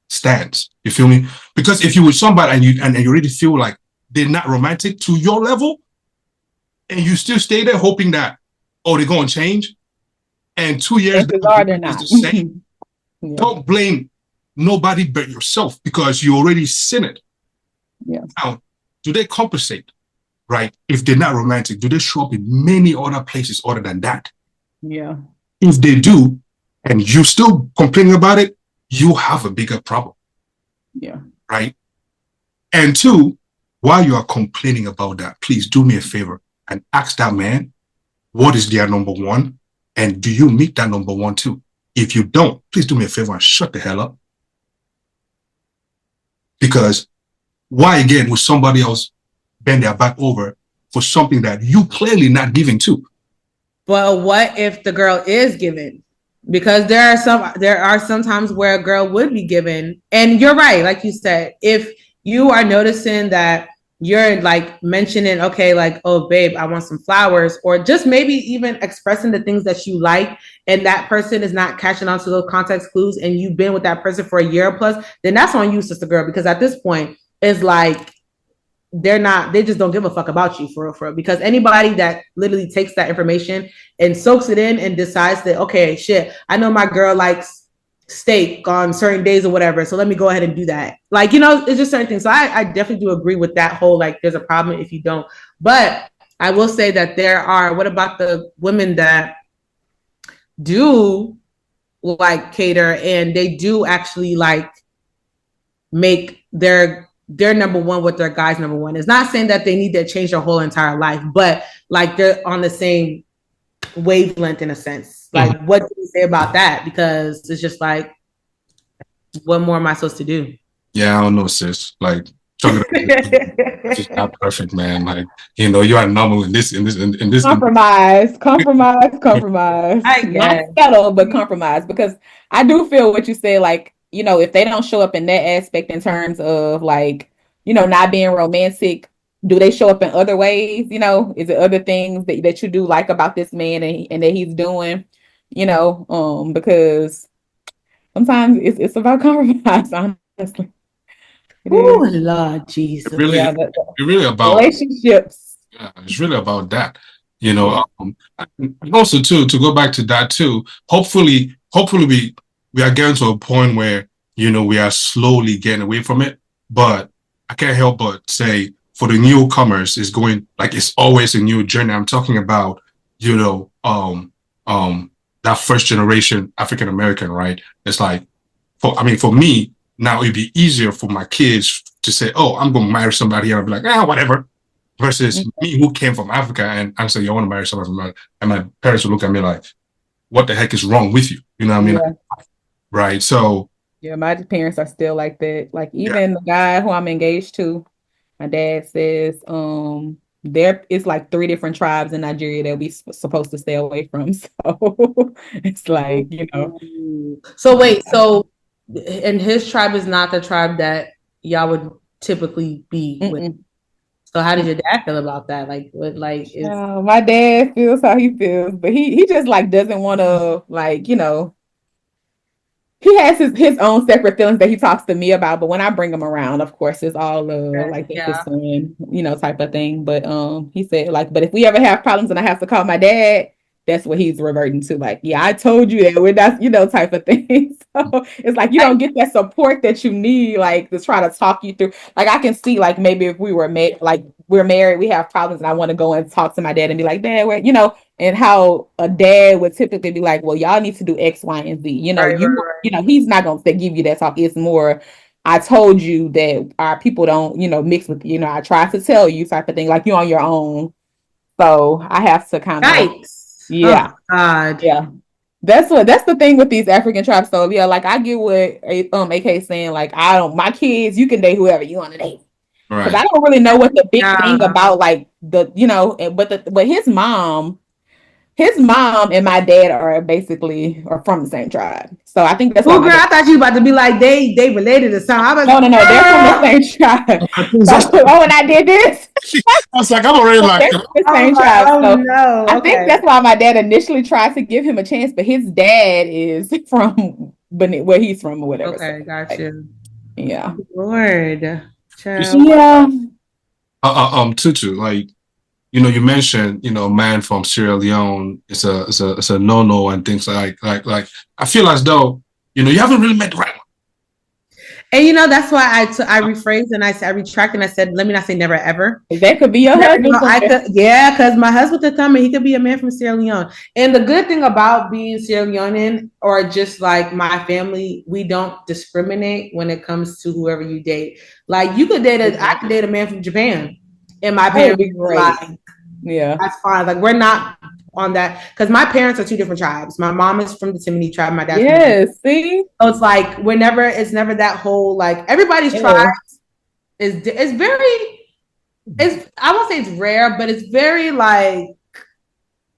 stands. You feel me? Because if you with somebody and you really feel like they're not romantic to your level, and you still stay there hoping that, oh, they're gonna change, and 2 years they're not the same. Yeah. Don't blame nobody but yourself because you already seen it. Yeah. Now, do they compensate? Right? If they're not romantic, do they show up in many other places other than that? Yeah. If they do, and you still complaining about it, you have a bigger problem. Yeah. Right? And two, while you are complaining about that, please do me a favor and ask that man, what is their number one? And do you meet that number one too? If you don't, please do me a favor and shut the hell up. Because why again would somebody else bend their back over for something that you clearly not giving to? Well, what if the girl is given? Because there are some times where a girl would be given, and you're right, like you said, if you are noticing that you're like mentioning, okay, like, oh babe, I want some flowers, or just maybe even expressing the things that you like, and that person is not catching on to those context clues, and you've been with that person for a year plus, then that's on you, sister girl, because at this point it's like they just don't give a fuck about you for real, because anybody that literally takes that information and soaks it in and decides that, okay, shit, I know my girl likes steak on certain days or whatever, so let me go ahead and do that. Like, you know, it's just certain things. So I definitely do agree with that whole, like, there's a problem if you don't. But I will say that what about the women that do like cater and they do actually like make their number one with their guy's number one? It's not saying that they need to change their whole entire life, but like they're on the same wavelength in a sense. Like, what do you say about that? Because it's just like, what more am I supposed to do? Yeah, I don't know, sis. Like, it's just not perfect, man. Like, you know, you are normal in this. Compromise. I guess. Not settle, but compromise. Because I do feel what you say. Like, you know, if they don't show up in that aspect in terms of like, you know, not being romantic, do they show up in other ways? You know, is it other things that you do like about this man and that he's doing? You know, because sometimes it's about compromise, honestly. Oh, Lord Jesus. It's really about relationships. Yeah, it's really about that. You know, and also too, to go back to that too, hopefully we are getting to a point where, you know, we are slowly getting away from it. But I can't help but say, for the newcomers, it's going like it's always a new journey. I'm talking about, you know, that first generation African American, right? It's like, for me now, it'd be easier for my kids to say, "Oh, I'm going to marry somebody," and I'll be like, whatever. Versus me, who came from Africa, and I say, "You want to marry somebody from America," and my parents would look at me like, "What the heck is wrong with you?" You know what I mean? Yeah. Right. So yeah, my parents are still like that. Like, even the guy who I'm engaged to, my dad says, there is like 3 different tribes in Nigeria that we supposed to stay away from. So it's like, you know. So wait, so and his tribe is not the tribe that y'all would typically be with. So how did your dad feel about that? Like, what, like, my dad feels how he feels, but he just like doesn't want to, like, you know, he has his own separate feelings that he talks to me about. But when I bring him around, of course, it's all like his son, you know, type of thing. But he said, like, but if we ever have problems and I have to call my dad, that's what he's reverting to. Like, yeah, I told you that we're not, you know, type of thing. So it's like you don't get that support that you need, like, to try to talk you through. Like, I can see, like, maybe if we were we're married, we have problems, and I want to go and talk to my dad and be like, Dad, where, you know, and how a dad would typically be like, well, y'all need to do X, Y, and Z. You know, you know, he's not going to give you that talk. It's more, I told you that our people don't, you know, mix with, you know, I tried to tell you type of thing, like you're on your own. So I have to kind of, yeah. Oh, God. Yeah. That's the thing with these African tribes. So yeah, like I get what AK is saying. Like, my kids, you can date whoever you want to date. Because I don't really know what the big thing about, like, the, you know, but his mom, his mom and my dad are from the same tribe. So I think that's why. Oh, girl, I thought you were about to be like they related to something. I was no, they're from the same tribe. When I did this, I was like, I'm already like, they're from the same tribe. Oh, so no. I think that's why my dad initially tried to give him a chance, but his dad is from where he's from or whatever. Okay, so, gotcha. Yeah. Lord. Child. Yeah. Tutu, like, you mentioned, man from Sierra Leone is a no-no and things like I feel as though, you haven't really met the right one. And that's why I rephrased and I retracted and I said, let me not say never ever. That could be your husband. Because my husband could come and he could be a man from Sierra Leone. And the good thing about being Sierra Leonean or just like my family, we don't discriminate when it comes to whoever you date. Like you could I could date a man from Japan. And my parents would be great. Like, yeah, that's fine. Like we're not on that because my parents are two different tribes. My mom is from the Timothy tribe. My dad's see. So it's like it's never that whole like everybody's tribe is very. I won't say it's rare, but it's very like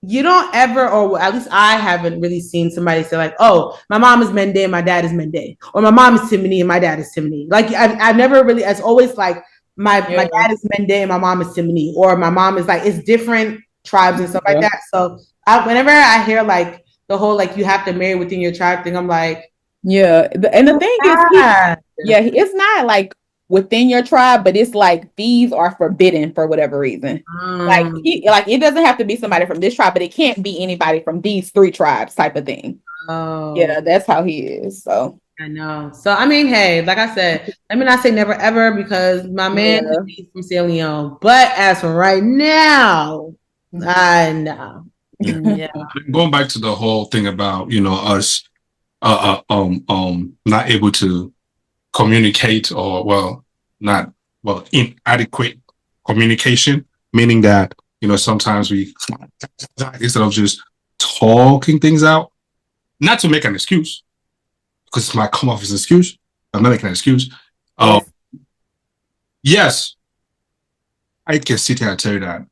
you don't ever, or at least I haven't really seen somebody say like, oh, my mom is Mende and my dad is Mende, or my mom is Timini and my dad is Timini. Like I've never really. It's always like my dad is Mende and my mom is Timini, or my mom is like it's different tribes and stuff like that. So whenever I hear like the whole like you have to marry within your tribe thing, I'm like, yeah. And the thing is, it's not like within your tribe, but it's like these are forbidden for whatever reason. Like it doesn't have to be somebody from this tribe, but it can't be anybody from these 3 tribes type of thing. Oh, yeah, that's how he is. So I know. So I mean, hey, like I said, let me not say never ever because my man is from Sierra Leone. But as for right now, I know. Yeah. Going back to the whole thing about us not able to communicate or inadequate communication, meaning that sometimes we instead of just talking things out, not to make an excuse because it might come off as an excuse. I'm not making an excuse. Yes, I can sit here and tell you that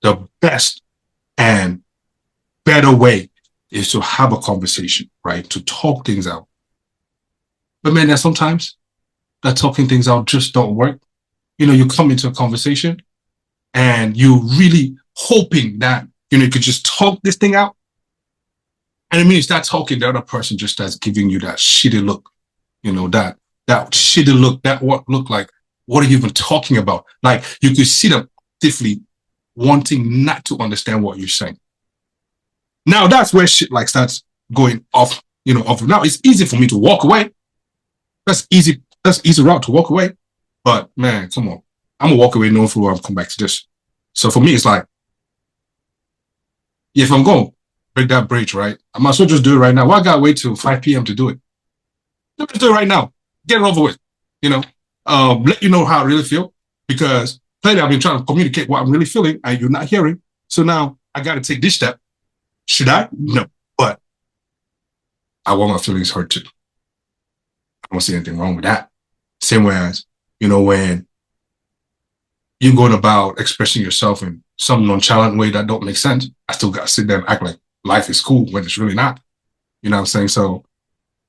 the best and better way is to have a conversation, right? To talk things out. But man, there's sometimes that talking things out just don't work. You come into a conversation and you really hoping that, you could just talk this thing out. And when you start talking, the other person just starts giving you that shitty look, that shitty look, that what look like, what are you even talking about? Like you could see them actively wanting not to understand what you're saying. Now that's where shit like starts going off, off. Now it's easy for me to walk away. That's easy route to walk away. But man, come on. I'm gonna walk away knowing for I'll come back to this. So for me, it's like, if I'm going to break that bridge, right, I might as well just do it right now. Why I gotta wait till 5 p.m. to do it? Let me do it right now. Get it over with. Let you know how I really feel. Because clearly I've been trying to communicate what I'm really feeling and you're not hearing. So now I gotta take this step. Should I? No. But I want my feelings hurt too. I don't see anything wrong with that. Same way as, when you're going about expressing yourself in some nonchalant way that don't make sense, I still got to sit there and act like life is cool when it's really not. You know what I'm saying? So,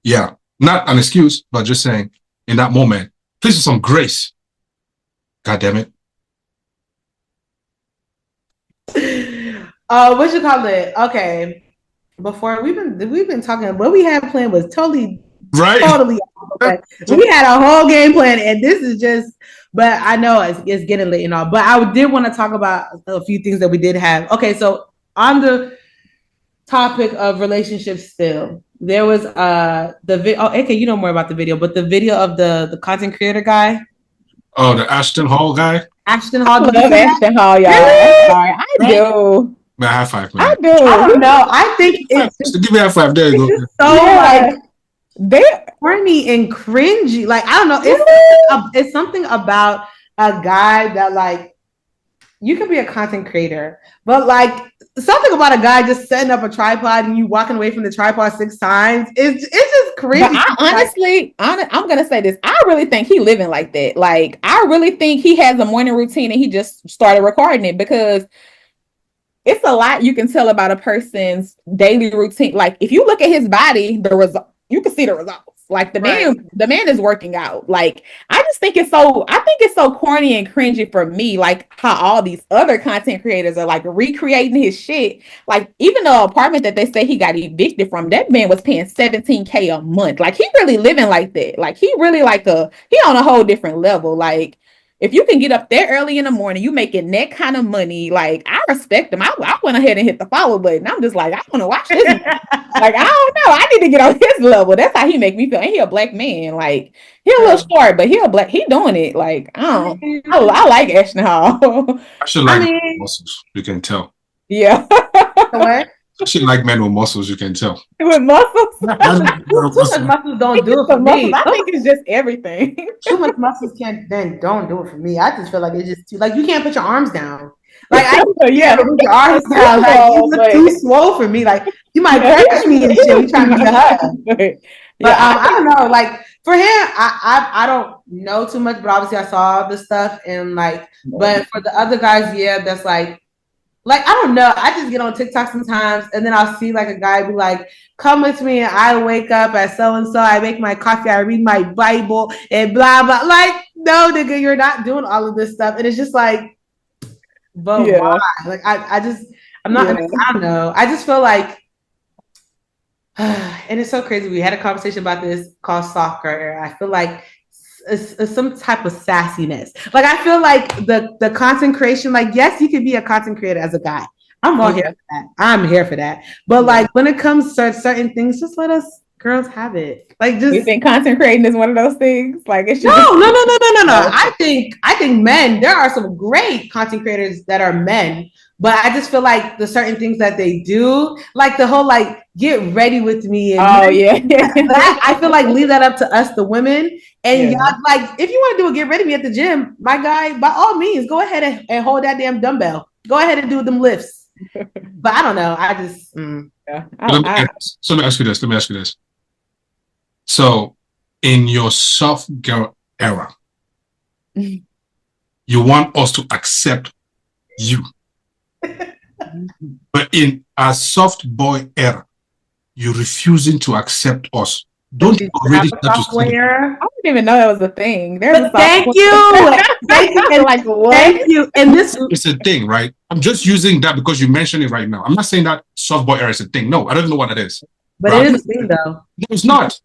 yeah, not an excuse, but just saying in that moment, please with some grace. God damn it. What you call it? Okay. Before we've been talking, what we had planned was totally okay. We had a whole game plan, and this is just. But I know it's getting late and all. But I did want to talk about a few things that we did have. Okay, so on the topic of relationships, still there was the video. Oh, okay, you know more about the video, but the video of the content creator guy. Oh, the Ashton Hall guy. Ashton Hall. I love Ashton Hall, y'all. Really? Sorry, I do. Man, high five, man. I do. I don't know. I think it's give me a high five. There you go. So like they're corny and cringy. Like I don't know. It's something about a guy that like you could be a content creator, but like something about a guy just setting up a tripod and you walking away from the tripod 6 times. It's just crazy. But I'm gonna say this. I really think he living like that. Like I really think he has a morning routine and he just started recording it because it's a lot you can tell about a person's daily routine. Like if you look at his body, the result, you can see the results. Like the man is working out. Like I think it's so corny and cringy for me, like how all these other content creators are like recreating his shit. Like even the apartment that they say he got evicted from, that man was paying $17,000 a month. Like he really living like that. Like he really he on a whole different level. Like if you can get up there early in the morning, you making that kind of money, like I respect him. I went ahead and hit the follow button. I'm just like, I want to watch this. Like, I don't know. I need to get on his level. That's how he make me feel. And he a black man. Like, he a little short, but he doing it. Like, I like Ashton Hall. I should like muscles, you can tell. Yeah. What? I should like men with muscles, you can tell. With muscles? Too much muscles don't do it for me. I think it's just everything. Too much muscles don't do it for me. I just feel like it's just too, like you can't put your arms down. Like I put your arms down. Like you look too swole for me. Like you might crush me and shit. We trying to get a hug. But I don't know. Like for him, I don't know too much, but obviously I saw the stuff and like. But for the other guys, yeah, that's like I don't know. I just get on TikTok sometimes and then I'll see like a guy be like, come with me and I wake up at so and so. I make my coffee. I read my Bible and blah blah. Like no, nigga, you're not doing all of this stuff. And it's just like. But why? Like I'm not. I don't know. I just feel like, and it's so crazy. We had a conversation about this called soft girl era. I feel like it's some type of sassiness. Like I feel like the content creation. Like yes, you can be a content creator as a guy. I'm all here for that. I'm here for that. But like when it comes to certain things, just let us girls have it. Like just. You think content creating is one of those things? Like it's no. I think men. There are some great content creators that are men, but I just feel like the certain things that they do, like the whole like get ready with me. And I feel like leave that up to us, the women. And y'all like if you want to do a get ready with me at the gym, my guy, by all means, go ahead and hold that damn dumbbell. Go ahead and do them lifts. But I don't know. I just Let me ask you this. So, in your soft girl era, you want us to accept you. But in a soft boy era, you're refusing to accept us. Don't you already start to see? I didn't even know that was a thing. Thank you. And like what? Thank you. And this is a thing, right? I'm just using that because you mentioned it right now. I'm not saying that soft boy era is a thing. No, I don't know what it is. But it is a thing, though. No, it's not.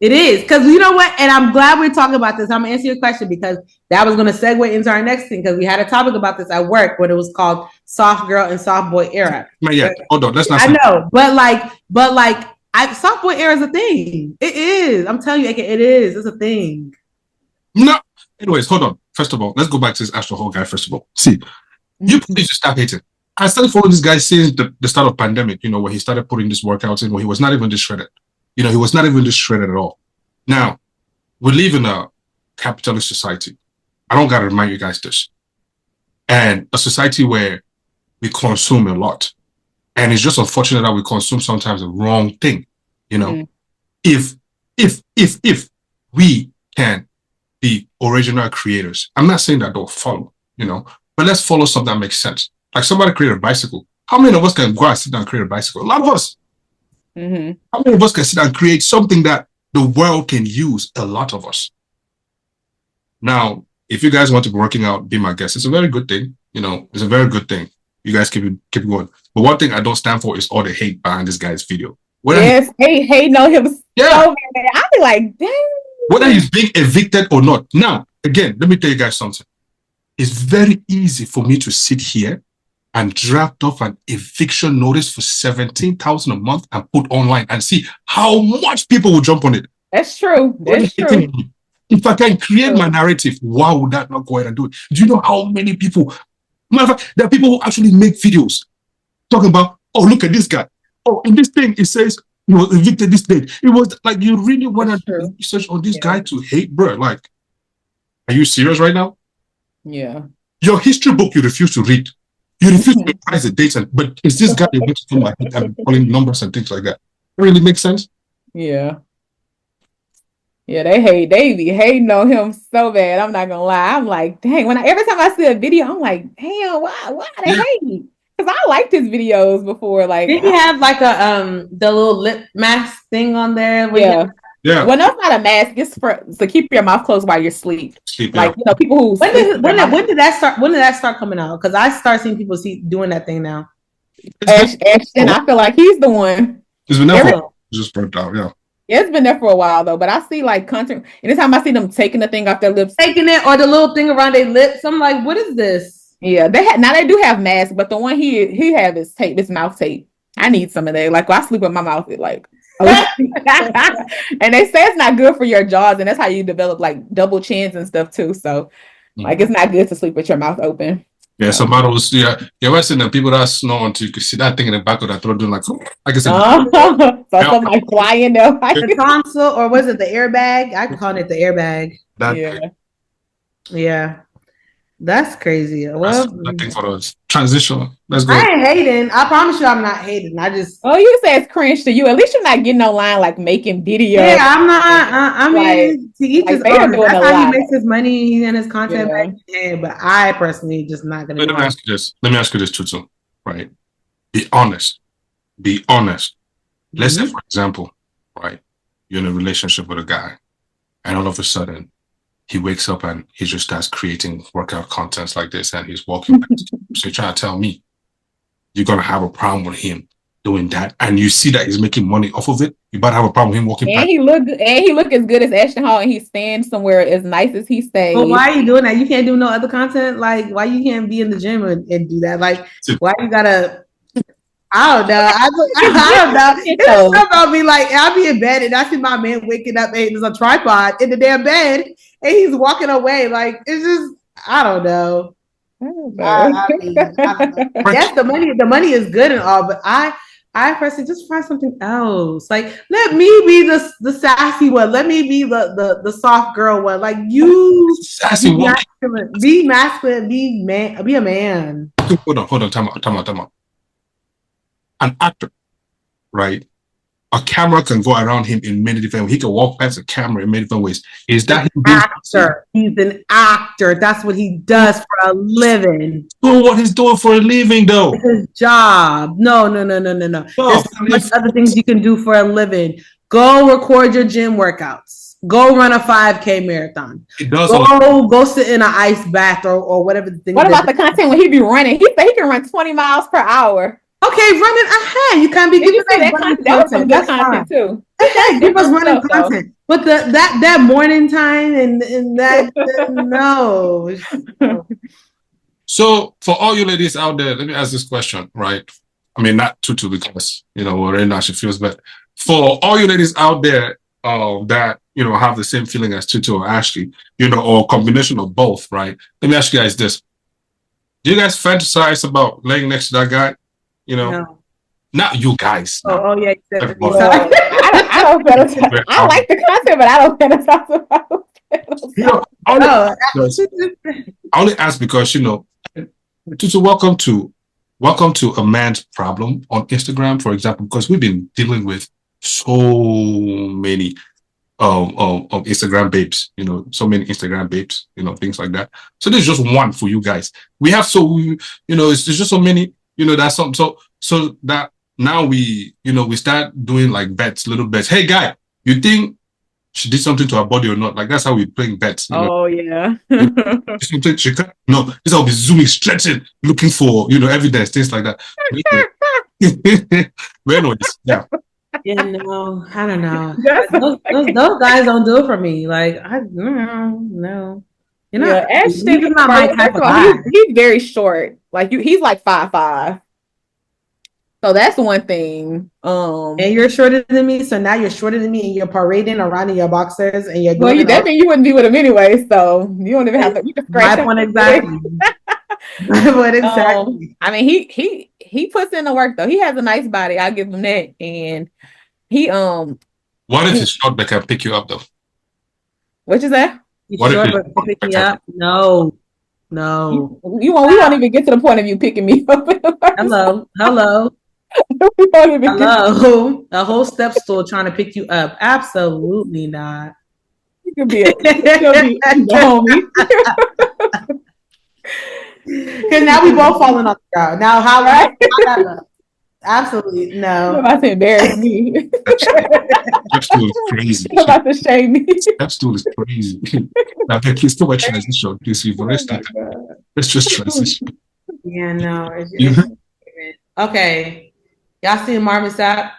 It is, because you know what? And I'm glad we're talking about this. I'm going to answer your question because that was going to segue into our next thing because we had a topic about this at work when it was called soft girl and soft boy era. Yeah, hold on. Let's not. I know, but soft boy era is a thing. It is. I'm telling you, it is. It's a thing. No. Anyways, hold on. First of all, let's go back to this Ashton Hall guy. First of all, see, you need to stop hating. I started following this guy since the start of pandemic. You know, where he started putting these workouts in, where he was not even this shredded. You know, he was not even this shredded at all. Now, we live in a capitalist society. I don't got to remind you guys this. And a society where we consume a lot. And it's just unfortunate that we consume sometimes the wrong thing. You know, if we can be original creators, I'm not saying that don't follow, you know, but let's follow something that makes sense. Like somebody created a bicycle. How many of us can go and sit down and create a bicycle? A lot of us. How many of us can sit down and create something that the world can use? A lot of us. Now, if you guys want to be working out, be my guest. It's a very good thing. You know, it's a very good thing. You guys keep going. But one thing I don't stand for is all the hate behind this guy's video. Hate no him. Yeah. So bad. I be like, dang. Whether he's being evicted or not. Now, again, let me tell you guys something. It's very easy for me to sit here and draft off an eviction notice for $17,000 a month and put online and see how much people will jump on it. That's true. That's true. If I can create my narrative, why would that not go ahead and do it? Do you know how many people? Matter of fact, there are people who actually make videos talking about, oh, look at this guy. Oh, in this thing, it says he was evicted this date. It was like you really want to do research on this guy to hate, bro. Like, are you serious right now? Yeah. Your history book you refuse to read. You refuse to memorize the dates, but is this guy able to come my head and calling numbers and things like that? Really makes sense? Yeah. Yeah, they be hating on him so bad. I'm not gonna lie. I'm like, dang, every time I see a video, I'm like, damn, why they hate me? Because I liked his videos before. Like, did he have like a the little lip mask thing on there? Yeah. Yeah. Well, no, it's not a mask. It's for to keep your mouth closed while you're asleep. Like, people who when did that start? When did that start coming out? Because I start seeing people doing that thing now. Ashton, I feel like he's the one. It's been there for just burnt out. Yeah. It's been there for a while though, but I see like content. Anytime I see them taking the thing off their lips, taking it, or the little thing around their lips, I'm like, what is this? Yeah, they do have masks, but the one he have is tape. It's mouth tape. I need some of that. Like when I sleep with my mouth, it like. And they say it's not good for your jaws, and that's how you develop like double chins and stuff too. So, like, it's not good to sleep with your mouth open. Yeah, so models, you're watching the people that snore until you can see that thing in the back of their throat doing like, like I said, so somebody flying there. The tonsil, or was it the airbag? I call it the airbag. Yeah. That's crazy. Well, that thing for us. Transition. Let's go. I ain't hating. I promise you I'm not hating. I just you say it's cringe to you. At least you're not getting online like making videos. Yeah, I'm not. I mean, to each his own. That's how he makes his money and his content back in. But I personally just not gonna. Let me ask you this, Tutu. Right? Be honest. Let's say, for example, right? You're in a relationship with a guy, and all of a sudden, he wakes up and he just starts creating workout contents like this, and he's walking back to you. So you're trying to tell me you're gonna have a problem with him doing that, and you see that he's making money off of it, you better have a problem with him walking back. He look as good as Ashton Hall, and he stands somewhere as nice as he stays. But why are you doing that? You can't do no other content. Like, why you can't be in the gym and do that? Like, why you gotta? I don't know. I don't know. It's something about me. Like, I'll be in bed and I see my man waking up and there's a tripod in the damn bed and he's walking away. Like, it's just, I don't know. I don't know. Yes, the money is good and all, but I personally just find something else. Like, let me be the sassy one. Let me be the soft girl one. Like, you sassy one. Be masculine. Be a man. Hold on. Time out. An actor, right? A camera can go around him in many different ways. He can walk past a camera in many different ways. Is that him being actor? He's an actor. That's what he does for a living. Doing what he's doing for a living, though. It's his job. No. There's so much other things you can do for a living. Go record your gym workouts. Go run a 5K marathon. Go sit in an ice bath or whatever the thing. What about the content when he be running? He said he can run 20 miles per hour. Okay, running ahead. You can't be giving that was some good content too. Okay, give us running content. But that morning time and that no. So for all you ladies out there, let me ask this question, right? I mean, not Tutu because already now she feels, but for all you ladies out there that have the same feeling as Tutu or Ashley, or combination of both, right? Let me ask you guys this: do you guys fantasize about laying next to that guy? No. Not you guys. Oh yeah. I don't fantasize. I like the content, but I don't fantasize about it. I only ask because Tutu, welcome to a man's problem on Instagram, for example, because we've been dealing with so many Instagram babes, so many Instagram babes, things like that. So there's just one for you guys. We have there's just so many. That's something. So that now we start doing like little bets. Hey, guy, you think she did something to her body or not? Like that's how we playing bets. Oh yeah. No, this is how we zooming, stretching, looking for evidence, things like that. But anyways, yeah. Yeah, no, I don't know. Those guys don't do it for me. Like no. Ashton is not my type of guy. He's very short. Like he's like 5'5". So that's one thing. And you're shorter than me, so now you're shorter than me, and you're parading around in your boxers, and you're doing that means you wouldn't be with him anyway. So you don't even have to. You can my point exactly. My point exactly. I mean, he puts in the work though. He has a nice body. I'll give him that. And he What if it's short that can pick you up though? What is that? What if pick me up? No. We won't even get to the point of you picking me up. Hello. A whole step stool trying to pick you up. Absolutely not. You could be a homie. Because now we both falling off the ground. Now how Right? Absolutely You're no. about to embarrass me. Step stool is crazy. You're about to shame me. Step stool is crazy. Now, please still a transition. Please, we've already started. Let's just transition. Yeah, no. You Okay. Y'all seen Marvin Sapp?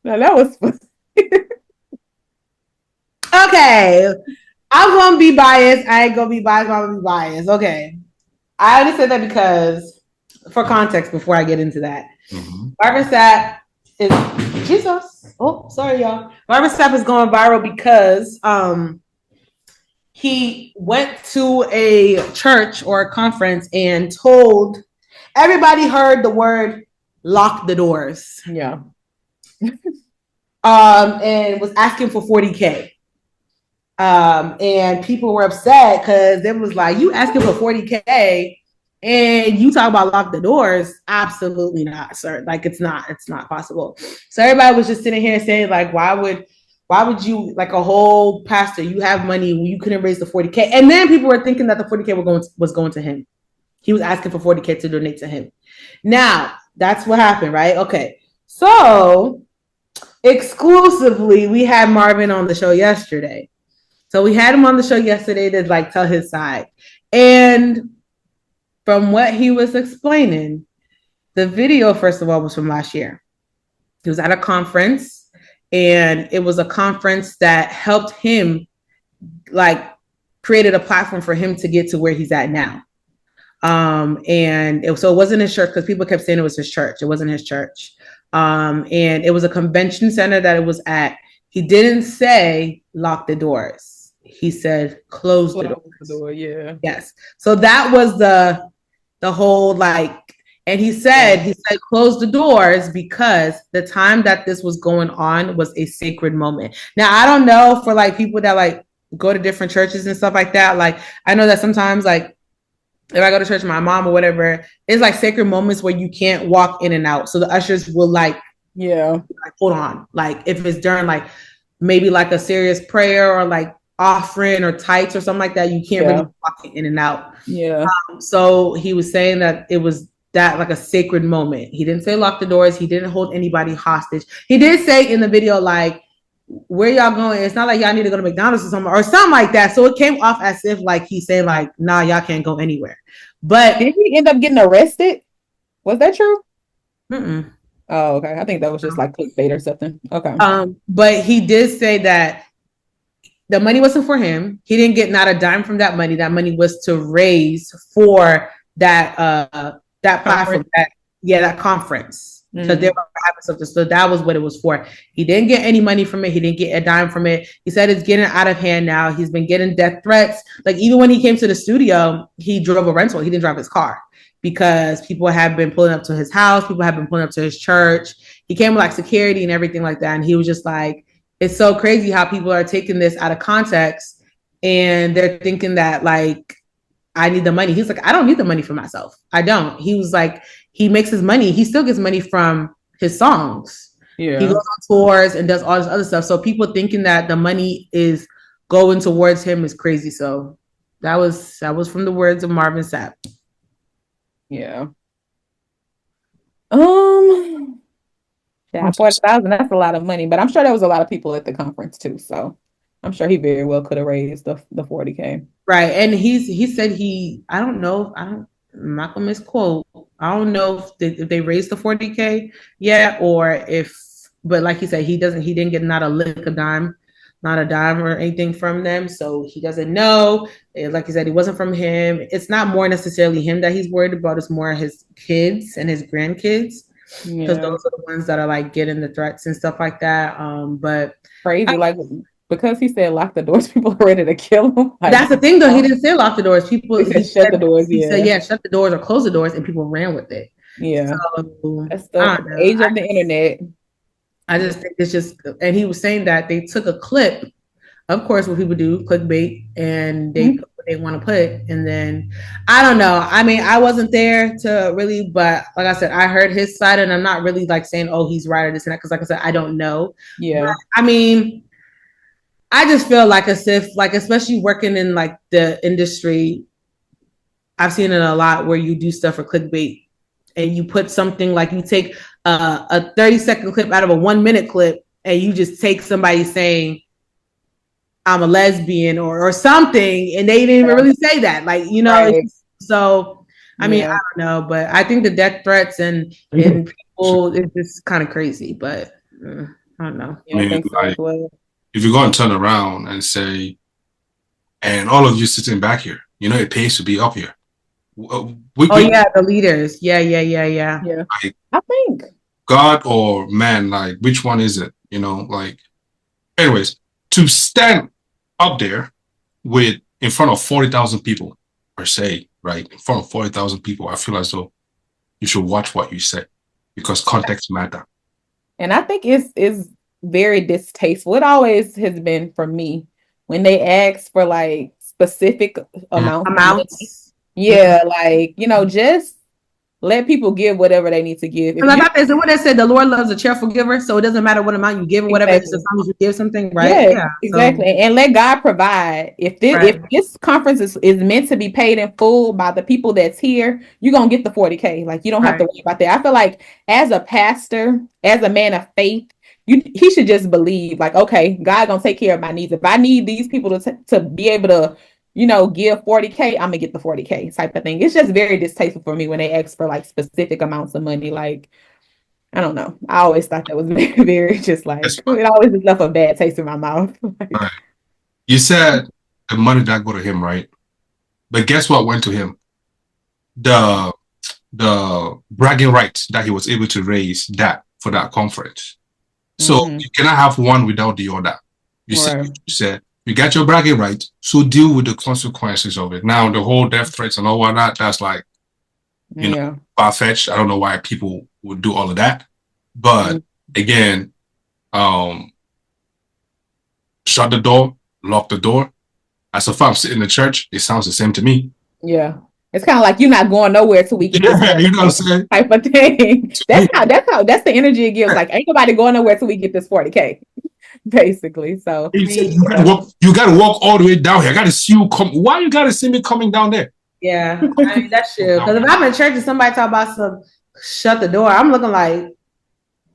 No, that was fun. Okay. I'm gonna be biased. I ain't gonna be biased, I'm gonna be biased. Okay. I only said that because for context before I get into that. Marvin Sapp is Jesus. Oh, sorry, y'all. Marvin Sapp is going viral because he went to a church or a conference and told everybody heard the word lock the doors. Yeah. And was asking for 40K. And people were upset because it was like, you asking for 40K and you talk about lock the doors. Absolutely not, sir. Like it's not possible. So everybody was just sitting here saying like, why would you, like a whole pastor, you have money, you couldn't raise the 40K. And then people were thinking that the 40K was going to him. He was asking for 40K to donate to him. Now that's what happened, right? Okay. So exclusively, we had Marvin on the show yesterday. So we had him on the show yesterday to like tell his side. And from what he was explaining, the video, first of all, was from last year. He was at a conference, and it was a conference that helped him, like, created a platform for him to get to where he's at now. So it wasn't his church, because people kept saying it was his church. It wasn't his church. And it was a convention center that it was at. He didn't say lock the doors. He said close the door. Yeah. Yes. So that was the whole like, and he said close the doors because the time that this was going on was a sacred moment. Now I don't know for like people that like go to different churches and stuff like that. Like I know that sometimes like if I go to church with my mom or whatever, it's like sacred moments where you can't walk in and out. So the ushers will like hold on. Like if it's during like maybe like a serious prayer or like offering or tights or something like that, you can't really walk in and out. Yeah. So he was saying that it was that like a sacred moment. He didn't say lock the doors. He didn't hold anybody hostage. He did say in the video, like, where y'all going? It's not like y'all need to go to McDonald's or something like that. So it came off as if like he's saying like, nah, y'all can't go anywhere. But did he end up getting arrested? Was that true? Mm-mm. Oh, okay. I think that was just like clickbait or something. Okay. But he did say that the money wasn't for him. He didn't get not a dime from that money. That money was to raise for that platform, that conference. So they were having something. So that was what it was for. He didn't get any money from it. He didn't get a dime from it. He said it's getting out of hand now. He's been getting death threats. Like even when he came to the studio, he drove a rental. He didn't drive his car because people have been pulling up to his house. People have been pulling up to his church. He came with like security and everything like that. And he was just like, it's so crazy how people are taking this out of context and they're thinking that like, I need the money. He's like, I don't need the money for myself. I don't. He was like, he makes his money. He still gets money from his songs. Yeah. He goes on tours and does all this other stuff. So people thinking that the money is going towards him is crazy. So that was from the words of Marvin Sapp. Yeah. Yeah, 40,000, that's a lot of money, but I'm sure there was a lot of people at the conference too. So I'm sure he very well could have raised the 40K. Right. And he said I don't know. I'm not gonna misquote. I don't know if they raised the 40K yet or but like he said, he didn't get not a lick of dime, not a dime or anything from them. So he doesn't know. Like he said, it wasn't from him. It's not more necessarily him that he's worried about. It's more his kids and his grandkids. Because those are the ones that are like getting the threats and stuff like that. But crazy, like because he said lock the doors, people are ready to kill him. Like, that's the thing, though. He didn't say lock the doors. He shut the doors. He said shut the doors or close the doors, and people ran with it. Yeah, so, that's the age of the internet. I just think it's just, and he was saying that they took a clip, of course, what people do, clickbait, and they put what they want to put, and then I don't know. I mean, I wasn't there to really, but like I said, I heard his side, and I'm not really like saying, oh, he's right or this and that, because like I said, I don't know. Yeah, but, I mean, I just feel like as if, like, especially working in like the industry, I've seen it a lot where you do stuff for clickbait and you put something like you take a 30-second clip out of a 1-minute clip and you just take somebody saying, I'm a lesbian or something, and they didn't even really say that. Like, you know, Right. so I mean, Yeah. I don't know, but I think the death threats and people is just kind of crazy, but I don't know. Yeah, I think so as well. If you go and turn around and say, and all of you sitting back here, you know, it pays to be up here. Yeah, the leaders. Yeah. Like, I think God or man, like, which one is it? You know, like, anyways, to stand up there with in front of 40,000 people per se, right? In front of 40,000 people, I feel as though you should watch what you say because context matter. And I think it's very distasteful. It always has been for me when they ask for like specific amounts. Yeah, like, you know, just let people give whatever they need to give. Because I thought that's what they said. The Lord loves a cheerful giver, so it doesn't matter what amount you give or whatever. It's as long as you give something, right? Yeah, exactly. So, and let God provide. If this conference is meant to be paid in full by the people that's here, you're gonna get the 40K. Like, you don't have to worry about that. I feel like as a pastor, as a man of faith, he should just believe, like, okay, God gonna take care of my needs. If I need these people to be able to, you know, give 40K, I'm gonna get the 40K type of thing. It's just very distasteful for me when they ask for like specific amounts of money. Like, I don't know. I always thought that was very, very just like, it always just left a bad taste in my mouth. Right. You said the money that go to him, right? But guess what went to him? The bragging rights that he was able to raise that for that conference. So you cannot have one without the other. You said you got your bragging right, so deal with the consequences of it. Now the whole death threats and all that, that's like, you know, far-fetched. I don't know why people would do all of that. But again, shut the door, lock the door. As if I'm sitting in the church, it sounds the same to me. Yeah. It's kind of like you're not going nowhere till we get this you know what I'm saying? Type of thing. That's the energy it gives. Like, ain't nobody going nowhere till we get this 40K. Basically. So you gotta walk all the way down here. I gotta see you come. Why you gotta see me coming down there? Yeah, I mean, that's true. Because if I'm in church and somebody talk about some shut the door, I'm looking like,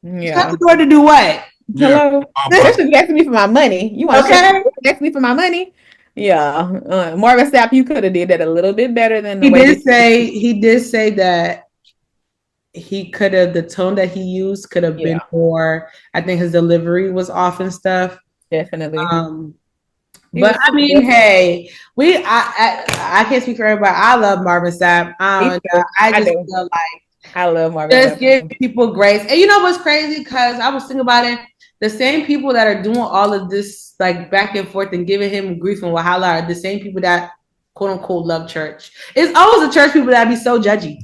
shut the door to do what? Hello? This is asking me for my money. You want to ask me for my money? Yeah. Marvin Sapp, you could have did that a little bit better than the way he did say that he could have, the tone that he used could have been more, I think his delivery was off and stuff. Definitely. But I mean, hey, I can't speak for everybody. I love Marvin Sapp. I just feel like I love Marvin. Just give people grace. And you know what's crazy? Because I was thinking about it. The same people that are doing all of this, like back and forth and giving him grief and wahala, are the same people that quote unquote love church. It's always the church people that be so judgy.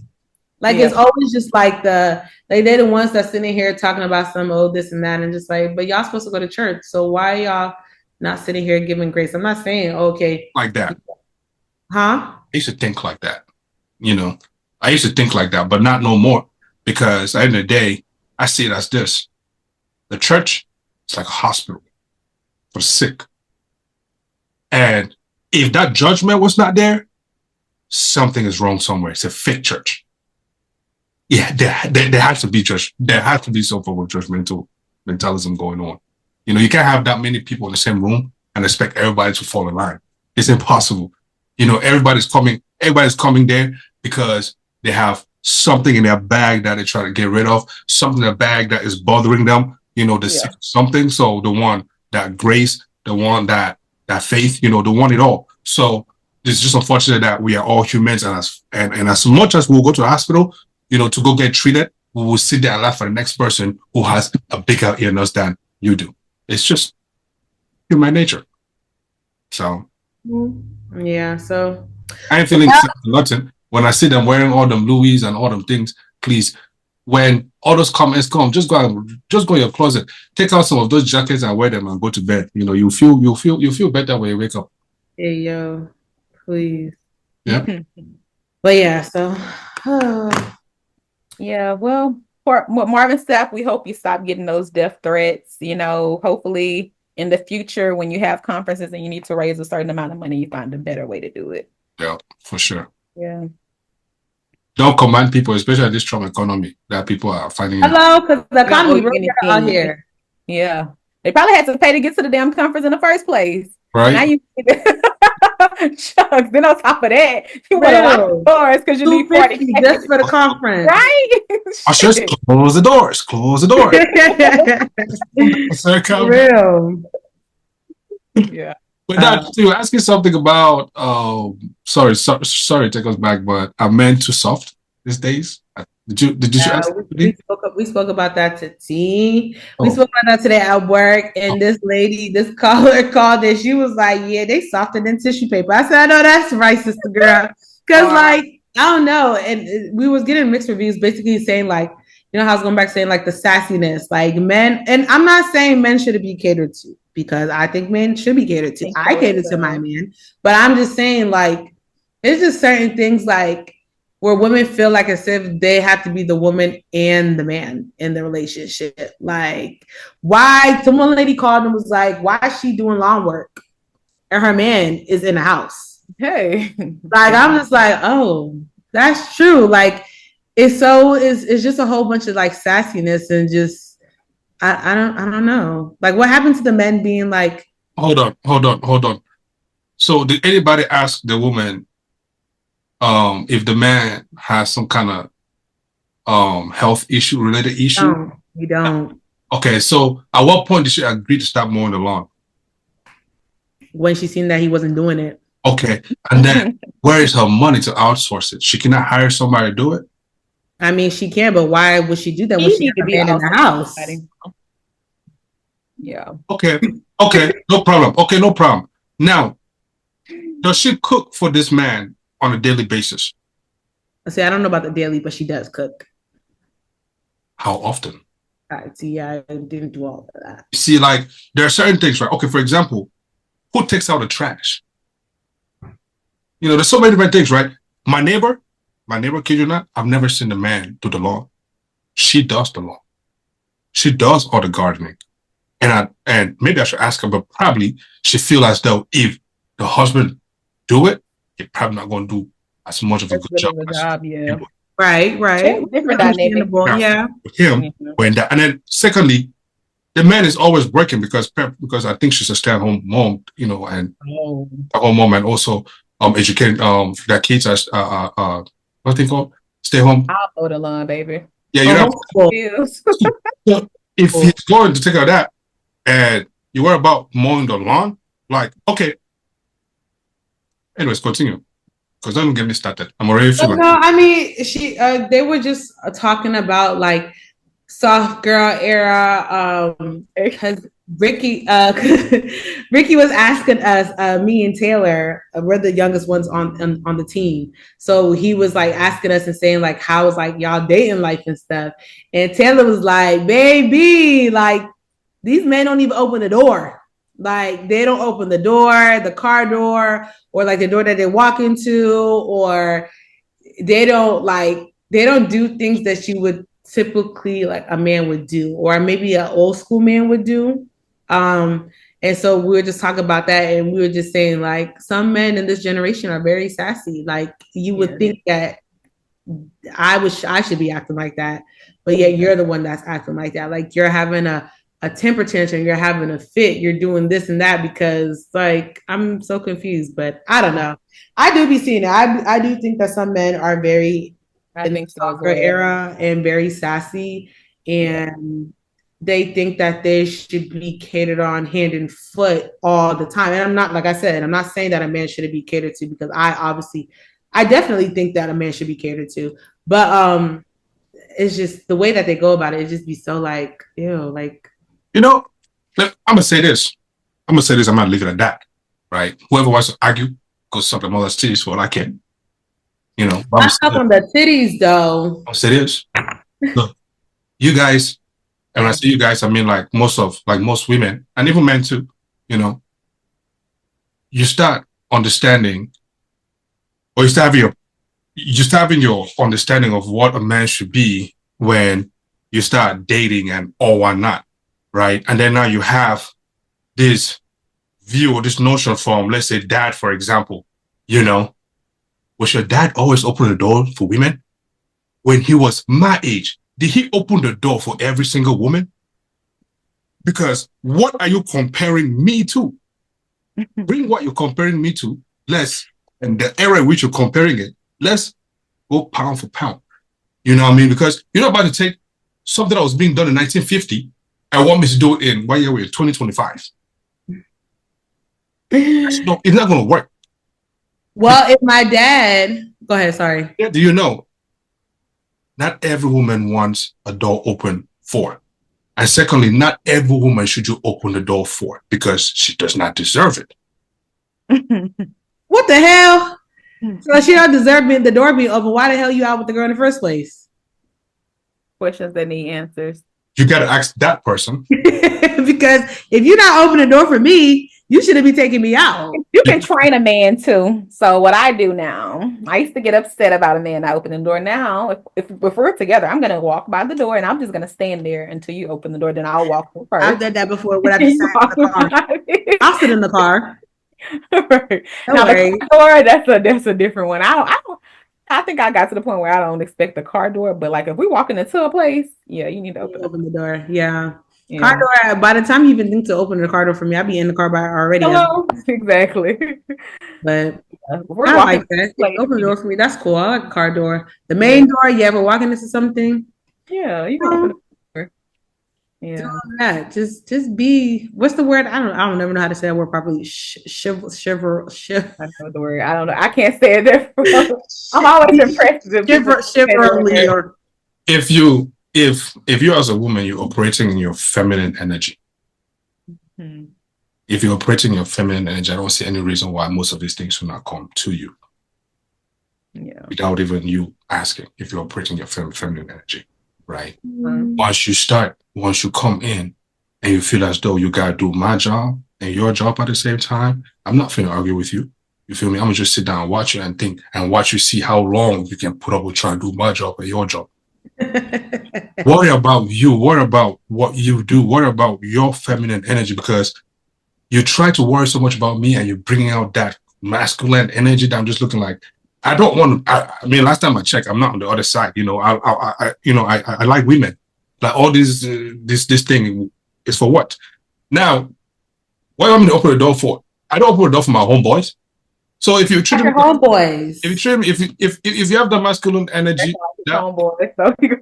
Like it's always just like they're the ones that's sitting here talking about some this and that, and just like, but y'all supposed to go to church, so why y'all not sitting here giving grace? I'm not saying okay like that, huh? I used to think like that, you know. I used to think like that, but not no more, because at the end of the day, I see it as this: the church is like a hospital for the sick, and if that judgment was not there, something is wrong somewhere. It's a fake church. Yeah, there has to be there has to be some form of judgmental mentalism going on. You know, you can't have that many people in the same room and expect everybody to fall in line. It's impossible. You know, everybody's coming there because they have something in their bag that they try to get rid of, something in their bag that is bothering them, you know, something. So the one that grace, the one that faith, you know, the one it all. So it's just unfortunate that we are all humans, and as much as we'll go to the hospital, you know, to go get treated, we will sit there and laugh for the next person who has a bigger illness than you do. It's just human nature. So yeah, so I ain't feeling nothing when I see them wearing all them Louis and all them things. Please, when all those comments come, just go in your closet, take out some of those jackets and wear them and go to bed. You know, you'll feel better when you wake up. Hey yo, please. Yeah. But yeah, so yeah, well, for Marvin Sapp, we hope you stop getting those death threats. You know, hopefully in the future, when you have conferences and you need to raise a certain amount of money, you find a better way to do it. Yeah, for sure. Yeah. Don't command people, especially at this Trump economy that people are finding. Hello, because the They don't owe economy you really out anything. here. Yeah. They probably had to pay to get to the damn conference in the first place. Right. Now you Chuck. Then on top of that, you want to lock Real. the doors because you need 250 40K. just for the conference. Right? Ushers, Shit. close the doors. Close the doors. Sir, come. Real. Yeah. But that you were asking something about sorry, take us back, but are men too soft these days? Did you ask we spoke about that to T. We Oh. spoke about that today at work, and this lady, this caller called and she was like, "Yeah, they softer than tissue paper." I said, "I know that's right, sister girl," because like I don't know, and we was getting mixed reviews, basically saying like, you know, how I was going back saying like the sassiness, like men, and I'm not saying men should be catered to because I think men should be catered to. I cater to my man, but I'm just saying like, it's just certain things like where women feel like as if they have to be the woman and the man in the relationship. Like, why? Someone lady called and was like, "Why is she doing lawn work and her man is in the house?" Hey, like I'm just like, oh, that's true. Like, it's just a whole bunch of like sassiness and just I don't know. Like, what happened to the men being like? Hold on. So, did anybody ask the woman? If the man has some kind of health issue, related issue? No, you don't. Okay, so at what point did she agree to stop mowing the lawn? When she seen that he wasn't doing it. Okay, and then where is her money to outsource it? She cannot hire somebody to do it? I mean, she can, but why would she do that when she need to be in the house? Yeah. Okay, no problem. Now, does she cook for this man on a daily basis? See, I don't know about the daily, but she does cook. How often? See, I didn't do all of that. See, like, there are certain things, right? Okay, for example, who takes out the trash? You know, there's so many different things, right? My neighbor, kid you not, I've never seen a man do the lawn. She does the lawn. She does all the gardening. And maybe I should ask her, but probably she feel as though if the husband do it, he's probably not going to do as much of a good job. Yeah. Right. Different dynamic. Yeah. With him, when that, and then secondly, the man is always working because I think she's a stay-at-home mom, you know, and a home mom, and also educating their kids as what they call stay home. I'll mow the lawn, baby. Yeah, you know. So if he's going to take care of that, and you worry about mowing the lawn, like, okay. Anyways, continue. Because don't get me started. I'm already feeling. No, I mean, they were just talking about like soft girl era. Because Ricky was asking us, me and Taylor, we're the youngest ones on the team. So he was like asking us and saying like, how was like y'all dating life and stuff. And Taylor was like, baby, like these men don't even open the door. Like they don't open the door, the car door, or like the door that they walk into, or they don't do things that you would typically like a man would do, or maybe an old school man would do. And so we were just talking about that, and we were just saying like some men in this generation are very sassy. Like you would think that I should be acting like that, but yet you're the one that's acting like that. Like you're having a temper tantrum, you're having a fit, you're doing this and that because like I'm so confused, but I don't know. I do be seeing it. I do think that some men are very in the soccer era and very sassy, and they think that they should be catered on hand and foot all the time. And I'm not, like I said, I'm not saying that a man shouldn't be catered to, because I definitely think that a man should be catered to, but it's just the way that they go about it. It just be so like, ew, like. You know, I'm gonna say this. I'm not leaving it at that, right? Whoever wants to argue, go suck the mother's titties for all I can. You know, I'm talking the titties though. I'm serious. Look, you guys, and when I say you guys, I mean like most women and even men too. You know, you start understanding, or you start having your understanding of what a man should be when you start dating and or whatnot. Right. And then now you have this view or this notion from, let's say, dad, for example, you know, Was your dad always open the door for women? When he was my age, did he open the door for every single woman? Because what are you comparing me to? Bring what you're comparing me to, and the era in which you're comparing it, let's go pound for pound. You know what I mean? Because you're not about to take something that was being done in 1950 and want me to do it in 2025. It's not going to work. Well, if my dad, go ahead, sorry. Do you know? Not every woman wants a door open for. And secondly, not every woman should you open the door for because she does not deserve it. What the hell? So she don't deserve the door being open. Why the hell you out with the girl in the first place? Questions that need answers. You got to ask that person. Because if you're not opening the door for me, you shouldn't be taking me out. You can train a man too. So what I do now, I used to get upset about a man not opening the door. Now, if we're together, I'm going to walk by the door and I'm just going to stand there until you open the door. Then I'll walk first. I've done that before when I just sat in the car. I'll sit in the car. Right. Now, the car door, that's a different one. I think I got to the point where I don't expect the car door, but like if we're walking into a place, yeah, you need to open the door. Yeah. Car door, by the time you even think to open the car door for me, I'll be in the car by already. Hello. Exactly. But we're I like that. Open the door for me. That's cool. I like a car door. The main door, yeah, but walking into something. Yeah, you can open the door. Yeah. Do that. Just be, what's the word? I don't never know how to say that word properly. Shiver. I know the word. I don't know. I can't say it there. I'm always impressed. Shiver. If you as a woman, you're operating in your feminine energy. Mm-hmm. If you're operating in your feminine energy, I don't see any reason why most of these things will not come to you. Yeah. Without even you asking if you're operating your feminine energy, right? Mm-hmm. Once you come in and you feel as though you gotta do my job and your job at the same time, I'm not finna argue with you. You feel me? I'm gonna just sit down and watch you and think and watch you see how long you can put up with trying to do my job or your job. Worry about you. Worry about what you do. Worry about your feminine energy because you try to worry so much about me and you're bringing out that masculine energy that I'm just looking like, I don't want to, I mean, last time I checked, I'm not on the other side. You know, I like women. Like all this thing is for what? Now, what do you want me to open the door for? I don't open the door for my homeboys. So if you treat homeboys, if you have the masculine energy, homeboys, so you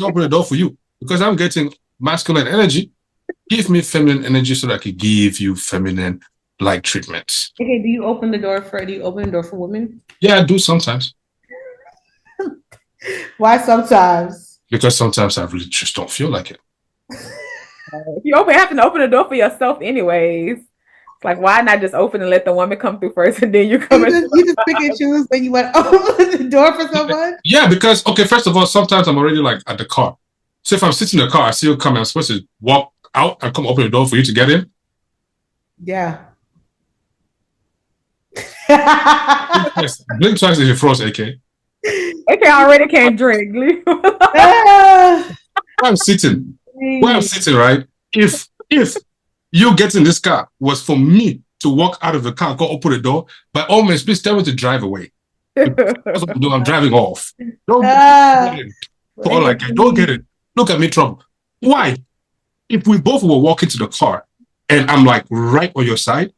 open the door for you because I'm getting masculine energy. Give me feminine energy so that I can give you feminine like treatments. Okay, do you open the door for women? Yeah, I do sometimes. Why sometimes? Because sometimes I really just don't feel like it. You having to open the door for yourself anyways. Like, why not just open and let the woman come through first and then you come in? You just pick and choose when you want to open the door for someone? Yeah, because, okay, first of all, sometimes I'm already like at the car. So if I'm sitting in the car, I see you coming, I'm supposed to walk out and come open the door for you to get in? Yeah. Blink twice if you froze, AK. AK already can't drink. Where I'm sitting, right? If you get in this car was for me to walk out of the car, go open the door, by all means, please tell me to drive away. That's what I'm doing. I'm driving off. Don't get it. Look at me, trouble. Why? If we both were walking to the car and I'm like right on your side,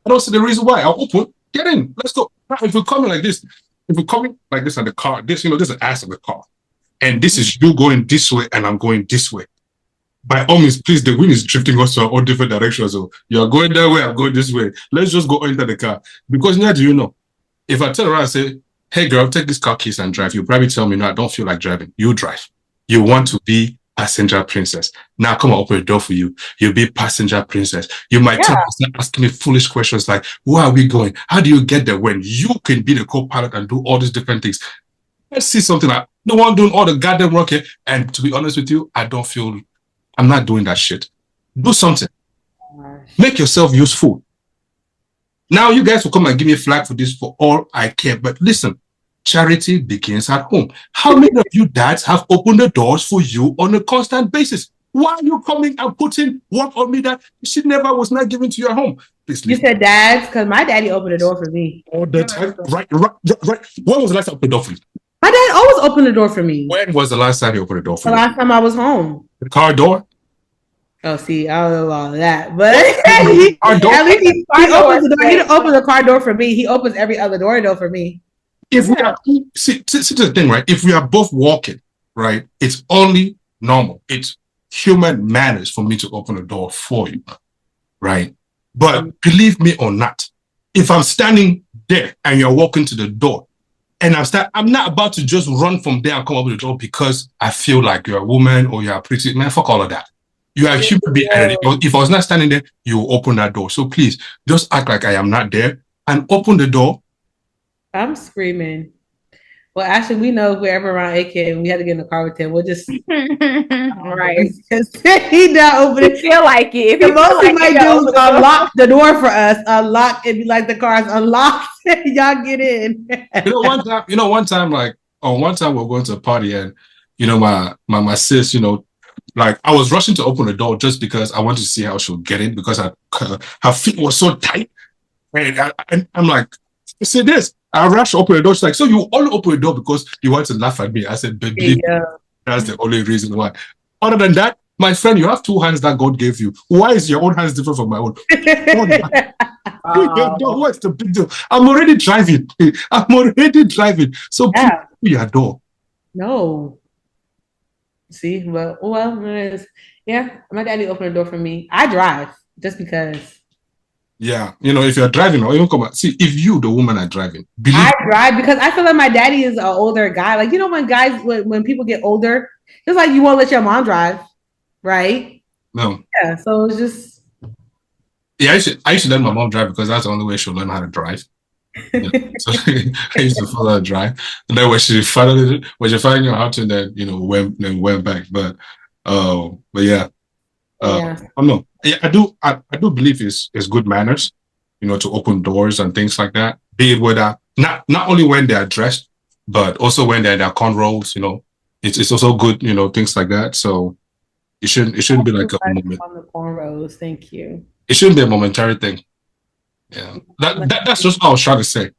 I don't see the reason why. I'll open, get in, let's go. If we're coming like this, at the car, this is the ass of the car. And this is you going this way and I'm going this way. By all means, please, the wind is drifting us to all different directions. So you're going that way, I'm going this way. Let's just go into the car. Because now do you know, if I turn around and say, hey girl, take this car keys and drive, you'll probably tell me, no, I don't feel like driving. You drive. You want to be passenger princess. Now come on, open the door for you. You'll be passenger princess. You might start asking me foolish questions like, where are we going? How do you get there when you can be the co-pilot and do all these different things? Let's see something like no one doing all the goddamn work here. And to be honest with you, I'm not doing that shit. Do something. Make yourself useful. Now you guys will come and give me a flag for this for all I care. But listen, charity begins at home. How many of you dads have opened the doors for you on a constant basis? Why are you coming and putting work on me that she never was not given to your home? Please You leave. said dads, because my daddy opened the door for me. All the time. Right. When was the last time you opened the door for you? My dad always opened the door for me. When was the last time you opened the door for The you? last time I was home. The car door? Oh, see, I don't know all of that, but Car door? at least he opens the door. He Yeah. don't open the car door for me. He opens every other door though for me. If we are, see the thing, right? If we are both walking, right, it's only normal. It's human manners for me to open the door for you, right? But believe me or not, if I'm standing there and you're walking to the door, and I'm not about to just run from there and come up with the door because I feel like you're a woman or you're a pretty man. Fuck all of that. You are a human being. If I was not standing there, you will open that door. So please, just act like I am not there and open the door. I'm screaming. Well, actually, we know if we're ever around AK and we have to get in the car with him, we'll just Right. Because he not open If it. you feel like it. The most he might do is unlock the door for us. Unlock and be like, the car's unlocked. Y'all get in. One time, like, one time we were going to a party and, my sis, like I was rushing to open the door just because I wanted to see how she would get in because her feet were so tight. And I'm like, say this. I rushed to open the door. She's like, so you only open the door because you want to laugh at me. I said, baby, that's the only reason why. Other than that, my friend, you have two hands that God gave you. Why is your own hands different from my own? What's the big deal? I'm already driving. So please open your door. No. See, well, yeah, my daddy opened the door for me. I drive just because. Yeah, if you're driving or even come out, see, if you, the woman, are driving, I drive because I feel like my daddy is an older guy. Like, when guys, when people get older, it's like you won't let your mom drive, right? No. Yeah, so it's just. Yeah, I used to let my mom drive because that's the only way she'll learn how to drive. So I used to follow her drive, and then when she finally knew how to, then went back. But yeah. I don't know. Yeah, I do believe it's good manners, to open doors and things like that. Be it whether not only when they are dressed, but also when they're in their cornrows, it's also good, things like that. So it shouldn't be like a moment. On the cornrows, thank you. It shouldn't be a momentary thing. Yeah, that's just what I was trying to say.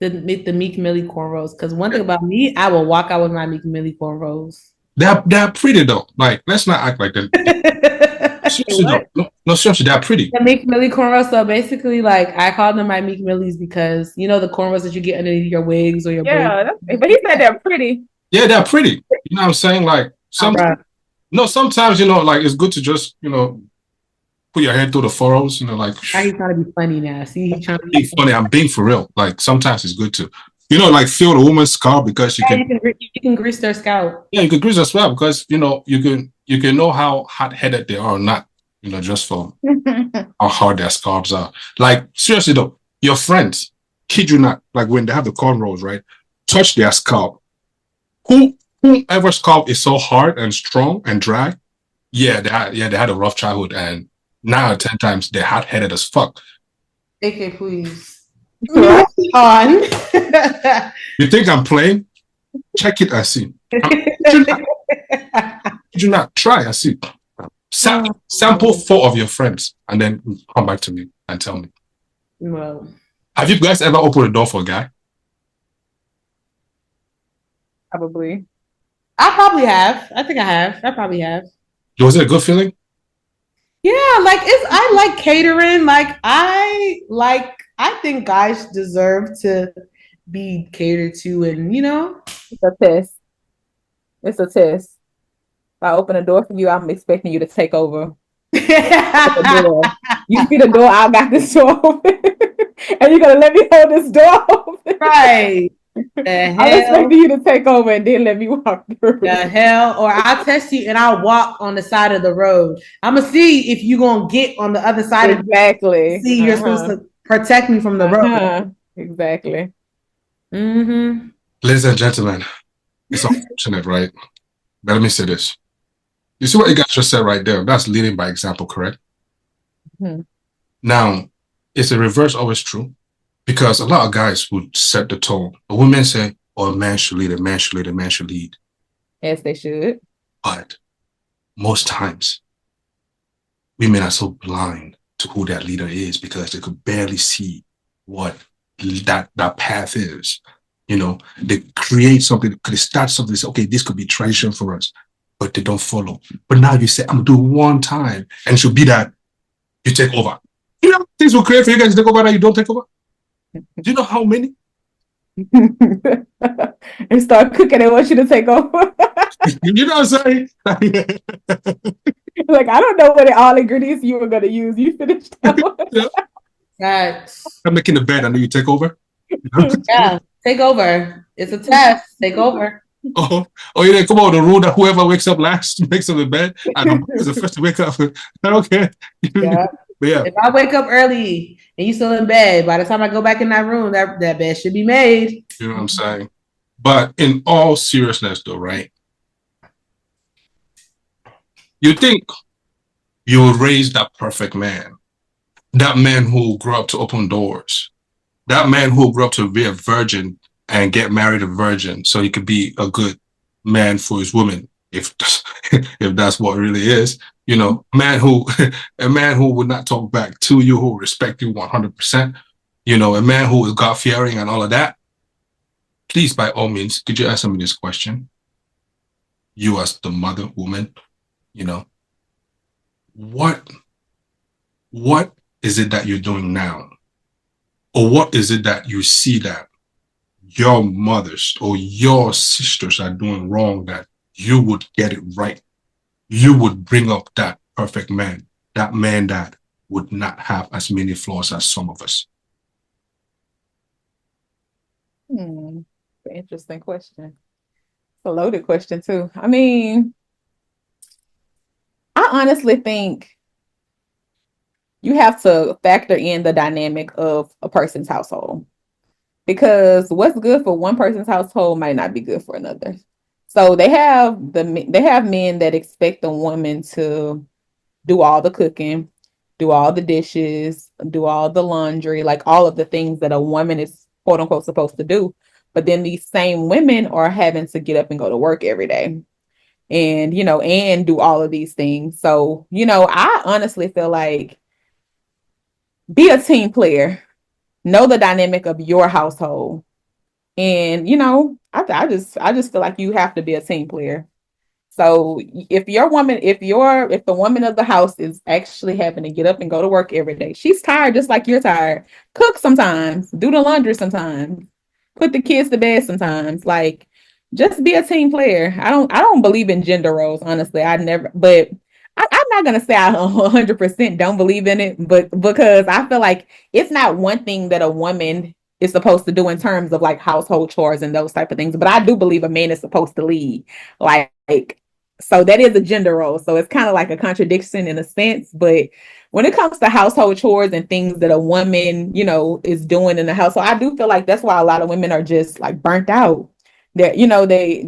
The Meek Millie cornrows, because one thing about me, I will walk out with my Meek Millie cornrows. They're pretty though. Like, let's not act like them. Seriously, they're pretty. The Meek Millie cornrows. So basically, like, I call them my Meek Millies because the cornrows that you get underneath your wigs or your braids. But he said they're pretty. Yeah, they're pretty. You know what I'm saying? Like sometimes, like it's good to just put your head through the furrows. Like. Now he's trying to be funny now. See, he's trying to be funny. I'm being for real. Like sometimes it's good to. Like feel the woman's scalp because you can grease their scalp. Yeah, you can grease their scalp because you can know how hot-headed they are or not. Just for how hard their scalps are. Like seriously though, your friends, kid you not, like when they have the cornrows, right? Touch their scalp. Whoever's scalp is so hard and strong and dry, they had a rough childhood and 9 out of 10 times they're hot-headed as fuck. AK, please. On. You think I'm playing? Check it and see. Do not try and see. Sample 4 of your friends and then come back to me and tell me. Well, have you guys ever opened a door for a guy? Probably. I probably have. I think I have. I probably have. Was it a good feeling? Yeah, like I like catering. Like I think guys deserve to be catered to, and it's a test. It's a test. If I open a door for you, I'm expecting you to take over. You see the door, I got this door open, and you're gonna let me hold this door open, right? I'm expecting you to take over and then let me walk through. The hell, or I'll test you and I'll walk on the side of the road. I'm gonna see if you're gonna get on the other side. Exactly. See, you're supposed to protect me from the road. Exactly. Mm-hmm. Ladies and gentlemen, it's unfortunate, right? But let me say this. You see what you guys just said right there? That's leading by example, correct? Mm-hmm. Now, is the reverse always true? Because a lot of guys would set the tone. The women say, oh, a man should lead, a man should lead, a man should lead. Yes, they should. But most times, women are so blind to to who that leader is because they could barely see what that path is. You know, they create something, they start something, they say, okay, this could be tradition for us, but they don't follow. But now you say, I'm gonna do one time, and it should be that you take over. You know, things will create for you guys to take over that you don't take over. Do you know how many? And start cooking, they want you to take over. You know what I'm saying? Like, I don't know what all ingredients you were gonna use. You finished that one. Yeah. I'm making the bed, I know you take over. Yeah, take over. It's a test. Take over. Oh, yeah, come on, the rule that whoever wakes up last makes up the bed. I know it's the first to wake up. Okay. Yeah. But yeah. If I wake up early and you still in bed, by the time I go back in that room, that bed should be made. You know what I'm saying? But in all seriousness though, right? You think you will raise that perfect man, that man who grew up to open doors, that man who grew up to be a virgin and get married a virgin so he could be a good man for his woman, if that's what it really is. You know, a man who would not talk back to you, who will respect you 100%. You know, a man who is God-fearing and all of that. Please, by all means, could you answer me this question? You as the mother, woman, you know, what is it that you're doing now? Or what is it that you see that your mothers or your sisters are doing wrong that you would get it right? You would bring up that perfect man that would not have as many flaws as some of us. Interesting question. It's a loaded question too. I mean, I honestly think you have to factor in the dynamic of a person's household, because what's good for one person's household might not be good for another. So they have men that expect the woman to do all the cooking, do all the dishes, do all the laundry, like all of the things that a woman is quote unquote supposed to do. But then these same women are having to get up and go to work every day and, you know, and do all of these things. So, you know, I honestly feel like be a team player, know the dynamic of your household. And, you know, I just feel like you have to be a team player. So if the woman of the house is actually having to get up and go to work every day, she's tired just like you're tired. Cook sometimes, do the laundry sometimes, put the kids to bed sometimes. Like, just be a team player. I don't believe in gender roles, honestly. But I'm not gonna say I 100% don't believe in it, but because I feel like it's not one thing that a woman is supposed to do in terms of like household chores and those type of things. But I do believe a man is supposed to lead. Like so that is a gender role. So it's kind of like a contradiction in a sense. But when it comes to household chores and things that a woman, you know, is doing in the household, I do feel like that's why a lot of women are just like burnt out. That, you know, they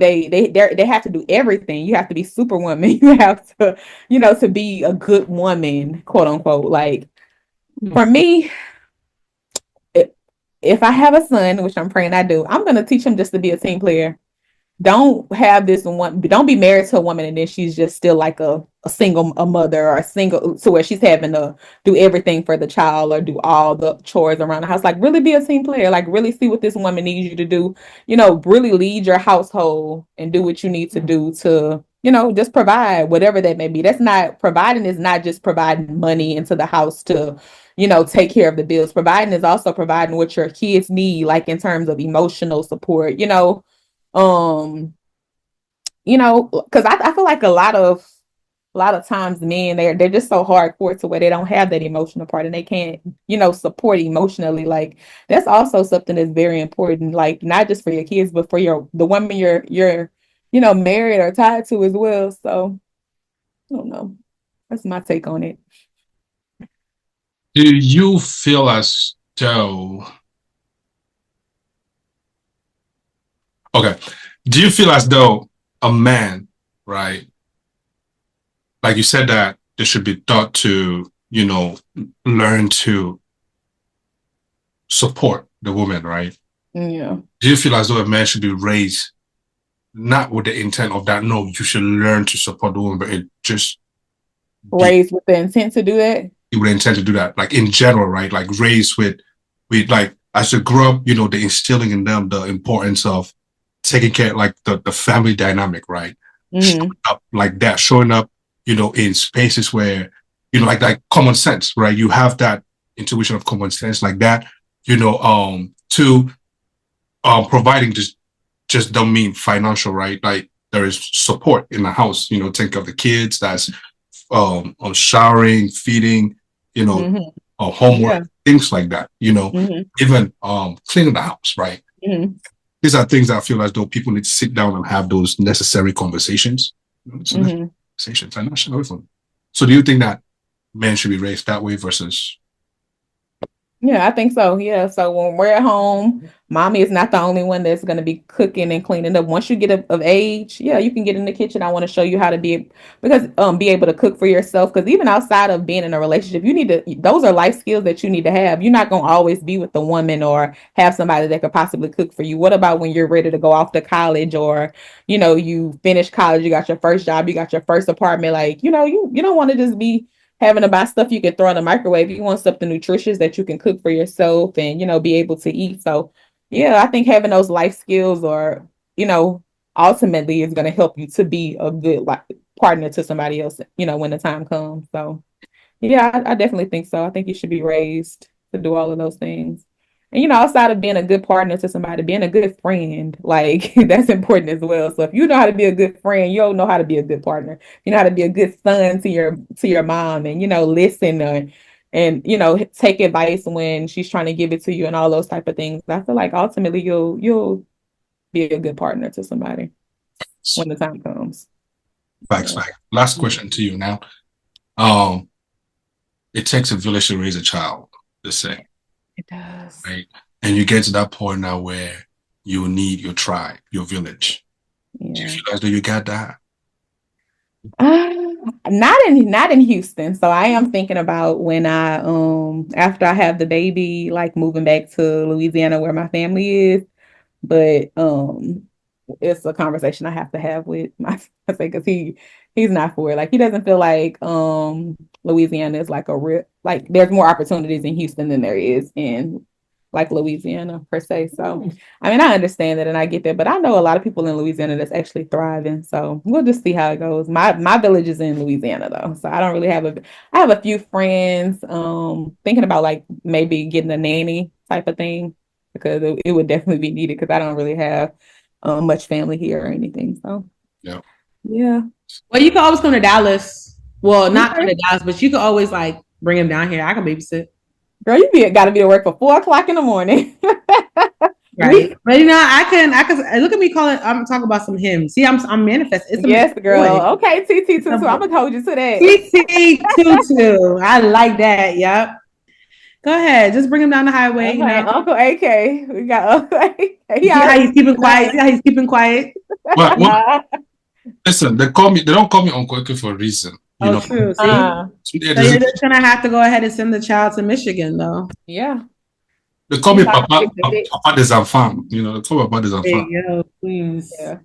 have to do everything. You have to be superwoman. You have to, you know, to be a good woman, quote unquote. Like for me, if I have a son, which I'm praying I do, I'm gonna teach him just to be a team player. Don't have this one. Don't be married to a woman and then she's just still like a single mother, or a single, to where she's having to do everything for the child or do all the chores around the house. Like, really be a team player. Like, really see what this woman needs you to do. You know, really lead your household and do what you need to do to, you know, just provide whatever that may be. That's not providing is not just providing money into the house to, you know, take care of the bills. Providing is also providing what your kids need, like in terms of emotional support. You know, because I feel like a lot of times men, they're just so hardcore to where they don't have that emotional part and they can't, you know, support emotionally. Like, that's also something that's very important, like not just for your kids, but for the woman you're you know, married or tied to as well. So I don't know. That's my take on it. Do you feel as though do you feel as though a man, right? Like you said, that they should be taught to, you know, learn to support the woman, right? Yeah. Do you feel as though a man should be raised not with the intent of that? No, you should learn to support the woman, but it just raised with the intent to do that? you would intend to do that, like in general, right? Like raised with like as you grow up, they instilling in them the importance of taking care, like the family dynamic, right? Showing up like that, showing up, in spaces where, like common sense, right? You have that intuition of common sense like that, to providing just don't mean financial, right? Like there is support in the house, think of the kids, that's showering, feeding, homework, things like that, even cleaning the house, right? These are things that I feel as though people need to sit down and have those necessary conversations. Conversations are not sure. So do you think that men should be raised that way versus? Yeah, I think so. Yeah. So when we're at home, mommy is not the only one that's going to be cooking and cleaning up. Once you get of age, yeah, you can get in the kitchen. I want to show you how to be able to cook for yourself. Because even outside of being in a relationship, those are life skills that you need to have. You're not going to always be with the woman or have somebody that could possibly cook for you. What about when you're ready to go off to college, or, you finish college, you got your first job, you got your first apartment, like, you don't want to just be having to buy stuff you can throw in the microwave. You want something nutritious that you can cook for yourself and, be able to eat. So yeah, I think having those life skills ultimately is going to help you to be a good partner to somebody else, when the time comes. So yeah, I definitely think so. I think you should be raised to do all of those things. And, outside of being a good partner to somebody, being a good friend, like that's important as well. So if you know how to be a good friend, you'll know how to be a good partner. You know how to be a good son to your mom, and, listen and take advice when she's trying to give it to you and all those type of things. I feel like ultimately you'll be a good partner to somebody when the time comes. Facts. Last question to you now. It takes a village to raise a child, they say. It does. Right. And you get to that point now where you need your tribe, your village. Yeah. Do you feel as though you got that? Not in Houston. So I am thinking about when I after I have the baby, like moving back to Louisiana where my family is. But it's a conversation I have to have with my fiance, because he's not for it. Like he doesn't feel like Louisiana is like a real, like there's more opportunities in Houston than there is in like Louisiana per se. So I mean, I understand that and I get that, but I know a lot of people in Louisiana that's actually thriving. So we'll just see how it goes. My village is in Louisiana though, so I don't really I have a few friends thinking about like maybe getting a nanny type of thing, because it would definitely be needed, because I don't really have much family here or anything. So yeah. Well, you can always come to Dallas. Well, not come to Dallas, but you can always like bring him down here. I can babysit. Girl, got to be at work for 4:00 in the morning. Right. But I can look at me calling. I'm talking about some hymns. See, I'm manifesting. Yes, girl. Boy. Okay, TT Tutu. I'm gonna hold you to that. TT Tutu. I like that. Yep. Go ahead. Just bring him down the highway. Okay, Uncle AK. We got Uncle AK. See how he's keeping quiet. See how he's keeping quiet. What? Listen, they don't call me Uncle AK for a reason. You know? True. See? So you're just gonna have to go ahead and send the child to Michigan, though. Yeah. They call me Papa de Zanfan. They call me Papa de Zanfan. There you go, please. Yeah.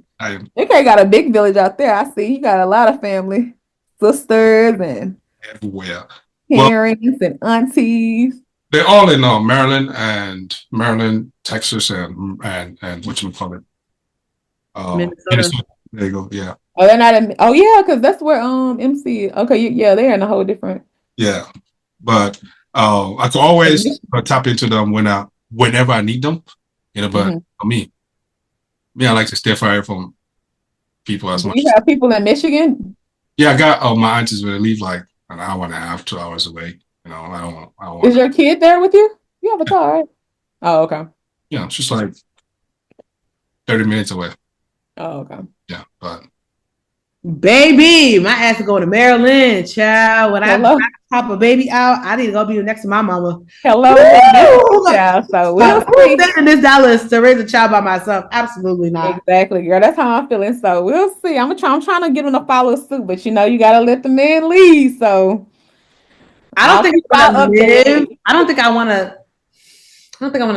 AK got a big village out there. I see. You got a lot of family, sisters, and everywhere. Parents and aunties. They're all in Maryland, Texas, and whatchamacallit? Minnesota. There you go. Yeah. Oh, they're not in. Oh, yeah, because that's where MC. Okay, yeah, they're in a whole different. Yeah, but I can always tap into them whenever I need them. But for me, I like to stay far from people as much. You have people in Michigan? Yeah, I got my aunties when they leave like an hour and a half, 2 hours away. I don't want. Is your kid there with you? You have a car, right? Oh, okay. Yeah, it's just like 30 minutes away. Oh, okay. Yeah, but baby, my ass is going to Maryland, child. When I pop a baby out, I need to go be next to my mama. Hello, child. So we'll see. In this Dallas to raise a child by myself, absolutely not. Exactly, girl. That's how I'm feeling. So we'll see. I'm trying to get him to follow suit, but you gotta let the man lead. So I don't think I want to live. I don't think I want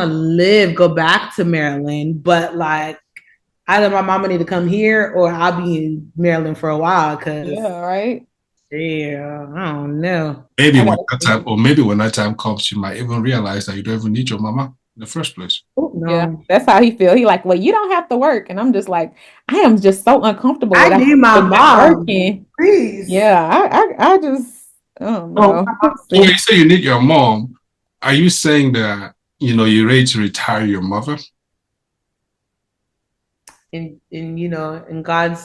to live. Go back to Maryland, but like, either my mama need to come here or I'll be in Maryland for a while. Yeah, right. Yeah, I don't know. Maybe when that time, or maybe when that time comes, you might even realize that you don't even need your mama in the first place. Yeah, that's how he feel. He like, well, you don't have to work, and I'm just like, I am just so uncomfortable I with need my mom, working. please. Yeah, I just, I don't So know. when you say you need your mom, are you saying that you're ready to retire your mother? And and God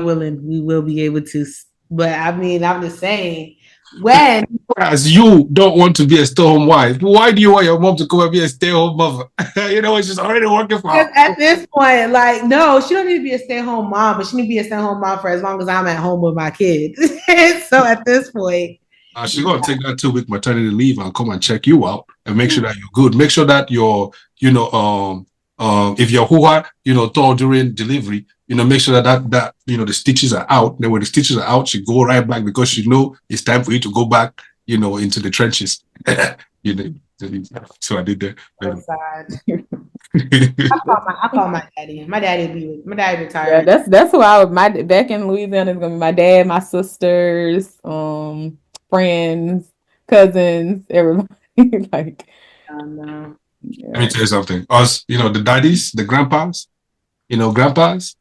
willing, we will be able to. But I mean, I'm just saying, when As you don't want to be a stay-home wife, why do you want your mom to come and be a stay-home mother? She's already working for her. at this point, like, no, she don't need to be a stay-at-home mom, but she need to be a stay-at-home mom for as long as I'm at home with my kids. So at this point, She's gonna take that 2-week maternity leave and come and check you out and make sure that you're good. Make sure that you're, if you're hoo-ha, tall during delivery, make sure that the stitches are out. Then when the stitches are out, she go right back because she know it's time for you to go back, into the trenches. So I did that. so sad. I call my daddy. My daddy retired. Yeah, that's who I would. My back in Louisiana is gonna be my dad, my sisters, friends, cousins, everybody. Like, No. Let me tell you something. Us, the daddies, the grandpas, grandpas,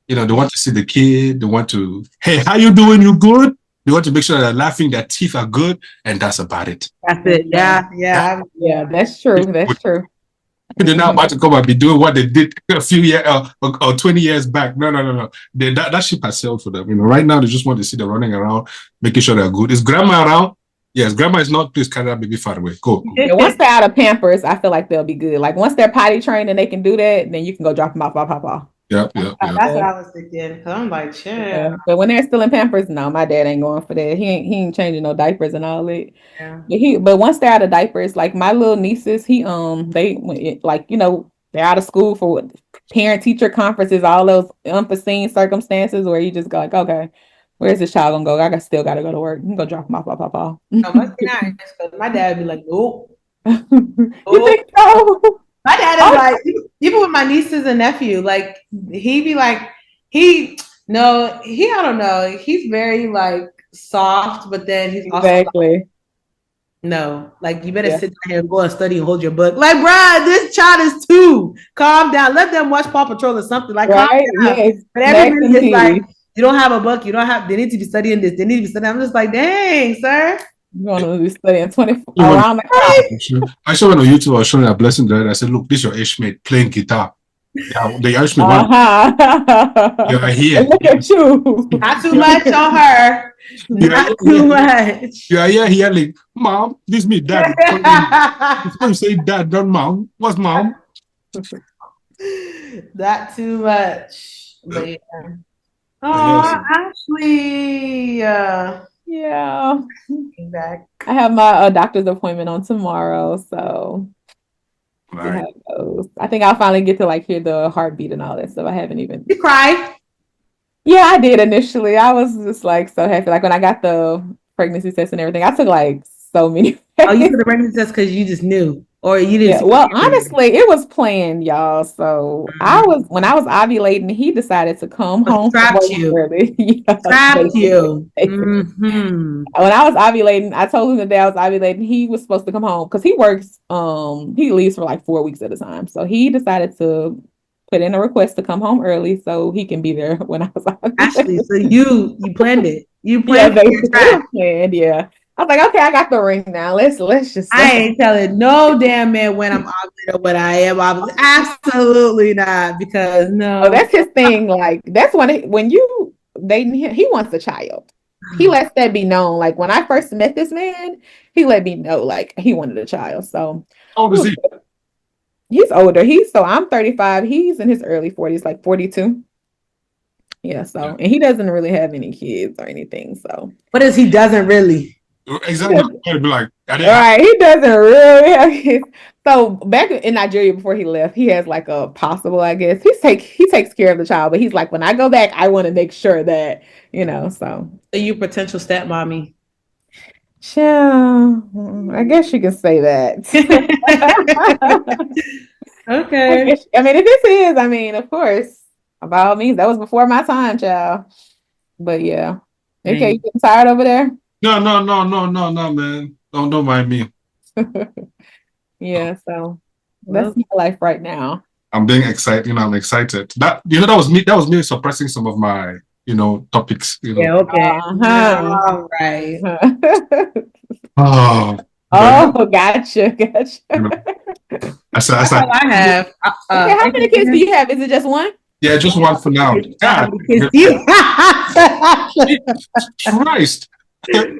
they want to see the kid. They want to, hey, how you doing? You good? They want to make sure that they're laughing, their teeth are good, and that's about it. That's it. Yeah. that's true. That's true. They're not about to come and be doing what they did a few years or 20 years back. No. That ship has sailed for them. Right now, they just want to see them running around, making sure they're good. Is grandma around? Yes, grandma is not. Please carry that baby far away. Go. Yeah, once they're out of Pampers, I feel like they'll be good. Like once they're potty trained and they can do that, then you can go drop them off, pop. Yeah. That's what I was thinking. Cause I'm like, shit. Yeah. But when they're still in Pampers, no, my dad ain't going for that. He ain't changing no diapers and all that. Yeah. But once they're out of diapers, like my little nieces, they like they're out of school for parent teacher conferences, all those unforeseen circumstances where you just go like, okay, where's this child gonna go? I still gotta go to work. You can go drop them off, pop. No, must be nice. Cause my dad would be like, nope. You think so? My dad is like, even with my nieces and nephew, like he be like, I don't know. He's very like soft, but then he's exactly. Also like, no, like you better sit down here and go and study and hold your book. Like, bruh, this child is 2. Calm down. Let them watch Paw Patrol or something. Like, right? Calm down. Yes. But everybody is like, you don't have a book. You don't have. They need to be studying this. They need to be studying. I'm just like, dang, sir. You want to be studying 24 around the clock. I saw it on YouTube. I was showing a blessing there. I said, look, this is your age mate playing guitar. Yeah, the Irish mate. You're here. Look at you. Not too much on her. Not too much. You are here yelling, Mom, this is me, Dad. You say Dad, not Mom. What's Mom? Not too much. But yeah. Oh, Ashley. Yeah. Back. I have my doctor's appointment on tomorrow, so see how it goes. I think I'll finally get to like hear the heartbeat and all that stuff. I haven't even. You cried? Yeah, I did initially. I was just like so happy. Like when I got the pregnancy test and everything, I took like so many. Oh, you took the pregnancy test because you just knew, or you didn't? Yeah, well, honestly, it was planned, y'all. So when I was ovulating, he decided to come home. Trapped you. Trapped you. Mm-hmm. When I was ovulating, I told him the day I was ovulating, he was supposed to come home because he works. He leaves for like 4 weeks at a time. So he decided to put in a request to come home early so he can be there when I was ovulating. Actually, so you planned it. You planned it. Yeah. I was like, okay, I got the ring now. Let's just. I ain't telling no damn man when I'm ovulating or when I am ovulating. Absolutely not, because no. Oh, that's his thing. Like that's when you dating him, he wants a child. He lets that be known. Like when I first met this man, he let me know like he wanted a child. So how old is he? He's older. I'm 35. He's in his early 40s, like 42. Yeah. So and he doesn't really have any kids or anything. So what is he doesn't really? Exactly. Like, all right, he doesn't really have kids. So back in Nigeria before he left, he has like a possible, I guess. He takes care of the child, but he's like, when I go back, I want to make sure that, so. Are you potential stepmommy? Yeah, I guess you can say that. Okay. If this is, of course, by all means, that was before my time, child. But yeah. Okay, you getting tired over there? No, man. Don't mind me. Yeah, so that's my life right now. I'm being excited. I'm excited. That that was me suppressing some of my, topics. Yeah, okay. Uh-huh. All right. Oh, gotcha. that's all I have. Okay, how many kids do you have? Is it just one? Yeah, just one for now. God, Christ. I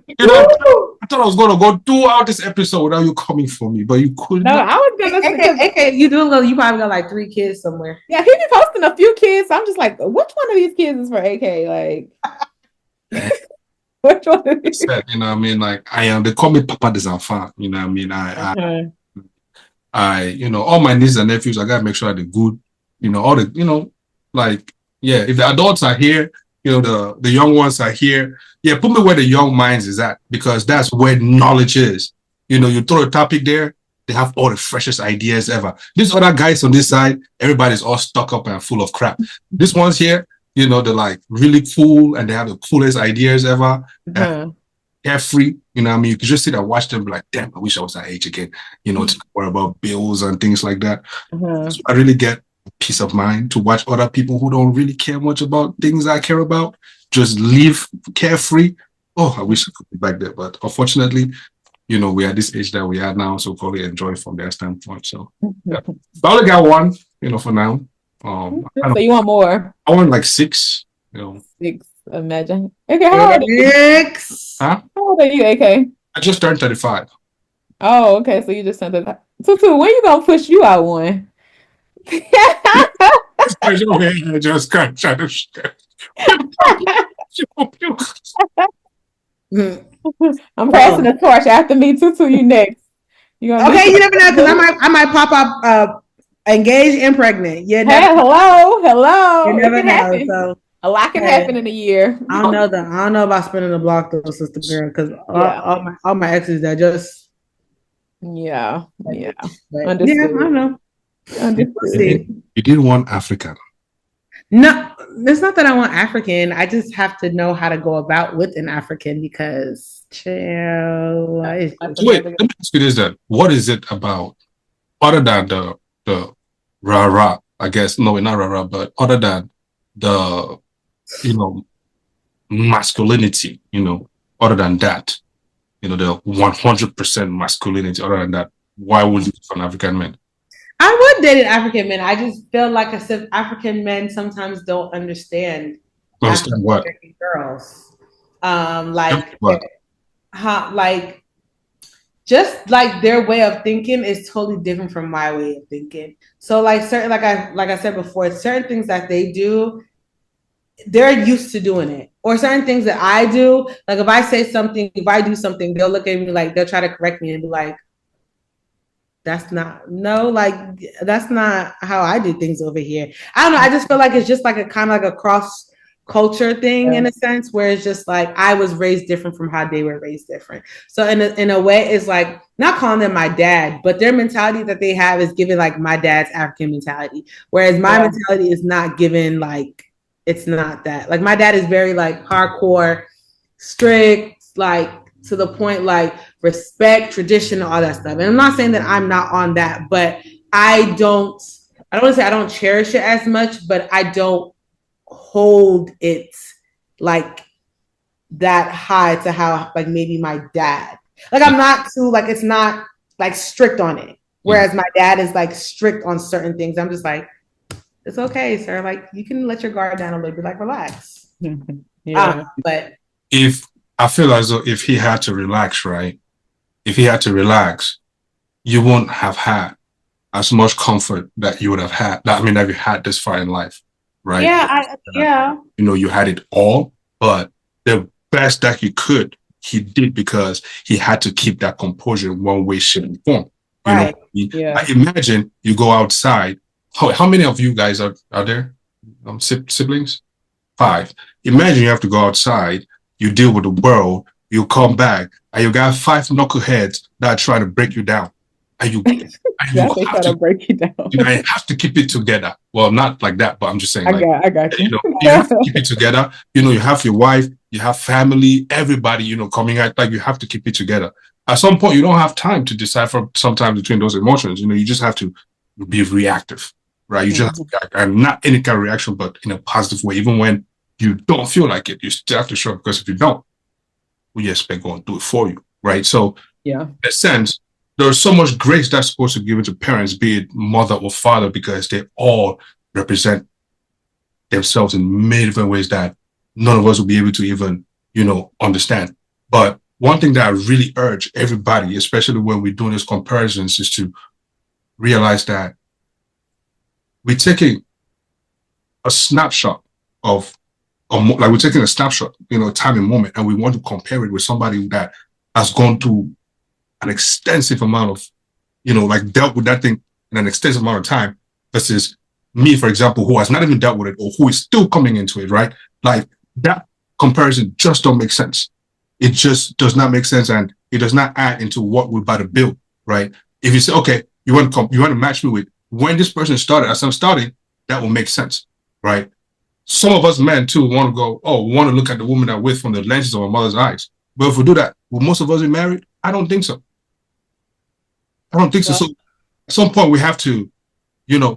thought I was gonna go throughout this episode without you coming for me, but you couldn't. No, I was gonna say, okay, you probably got like 3 kids somewhere. Yeah, he be posting a few kids. So I'm just like, which one of these kids is for AK? Like, which one of these? Like I am. They call me Papa des Enfants. All my nieces and nephews, I gotta make sure they're good. All the, if the adults are here, the young ones are here. Yeah, put me where the young minds is at, because that's where knowledge is. You throw a topic there, they have all the freshest ideas ever. These other guys on this side, everybody's all stuck up and full of crap. This one's here, they're like really cool and they have the coolest ideas ever. Carefree, you can just sit and watch them like, damn, I wish I was that age again, to worry about bills and things like that. So I really get peace of mind to watch other people who don't really care much about things I care about just live carefree. I wish I could be back there, but unfortunately, we're at this age that we are now, so probably enjoy from their standpoint. So yeah. I only got one, for now. So you want more? I want like 6. 6. Imagine. Okay, how old are you? 6. Huh? How old are you, AK? I just turned 35. Oh, okay. So you just turned 35. Tutu, when you gonna push you out one? Just can't try to I'm passing the torch after me. Tutu, you next. Okay, you never know, because I might pop up engaged and pregnant. Yeah. Hello. You never know. So a lot can happen in a year. I don't know about spinning the block though, sister girl, because all my exes that just Understood. Yeah, I don't know. You didn't want African. No, it's not that I want African. I just have to know how to go about with an African, because wait, let me ask you this then. What is it about, other than the rah-rah, I guess, no, not rah-rah, but other than the, masculinity, other than that, the 100% masculinity, other than that, why would you for an African man? I would date an African man. I just feel like as if African men sometimes don't understand what? Girls. Just like their way of thinking is totally different from my way of thinking. So like I said before, certain things that they do, they're used to doing it. Or certain things that I do, like if I do something, they'll look at me like, they'll try to correct me and be like, that's not how I do things over here. I don't know. I just feel like it's just like a kind of like a cross culture thing in a sense, where it's just like I was raised different from how they were raised different. So in a way, it's like not calling them my dad, but their mentality that they have is given like my dad's African mentality, whereas my mentality is not given like, it's not that. Like my dad is very like hardcore, strict, like to the point, like respect, tradition, all that stuff. And I'm not saying that I'm not on that, but I don't want to say I don't cherish it as much, but I don't hold it like that high to how like maybe my dad. Like I'm not too like, it's not like strict on it. Whereas my dad is like strict on certain things. I'm just like, it's okay, sir. Like you can let your guard down a little bit, like relax. But if I feel as though if he had to relax, right? If he had to relax, you wouldn't have had as much comfort that you would have had. That you had this far in life, right? Yeah, you had it all, but the best that he could, he did, because he had to keep that composure in one way, shape, and form. I imagine you go outside. How many of you guys are there? Siblings? 5. Imagine you have to go outside. You deal with the world, you come back, and you got 5 knuckleheads that are trying to break you down. and you Yeah, they try have to to, break it down. I have to keep it together. Well, not like that, but I'm just saying, I got you. you have to keep it together. You have your wife, you have family, everybody, coming out, like you have to keep it together. At some point, you don't have time to decipher sometimes between those emotions. You just have to be reactive, right? You just have to react, and not any kind of reaction, but in a positive way. Even when you don't feel like it, you still have to show up, because if you don't, we expect God to do it for you, right? So, in a sense, there's so much grace that's supposed to be given to parents, be it mother or father, because they all represent themselves in many different ways that none of us will be able to even, understand. But one thing that I really urge everybody, especially when we're doing these comparisons, is to realize that we're taking a snapshot of, like we're taking a snapshot, time and moment, and we want to compare it with somebody that has gone through an extensive amount of, like dealt with that thing in an extensive amount of time, versus me, for example, who has not even dealt with it or who is still coming into it, right? Like that comparison just don't make sense. It just does not make sense, and it does not add into what we're about to build, right? If you say, okay, you want to match me with when this person started, as I'm starting, that will make sense, right? Some of us men too want to look at the woman that we're with from the lenses of our mother's eyes. But if we do that, will most of us be married? I don't think so. So at some point we have to,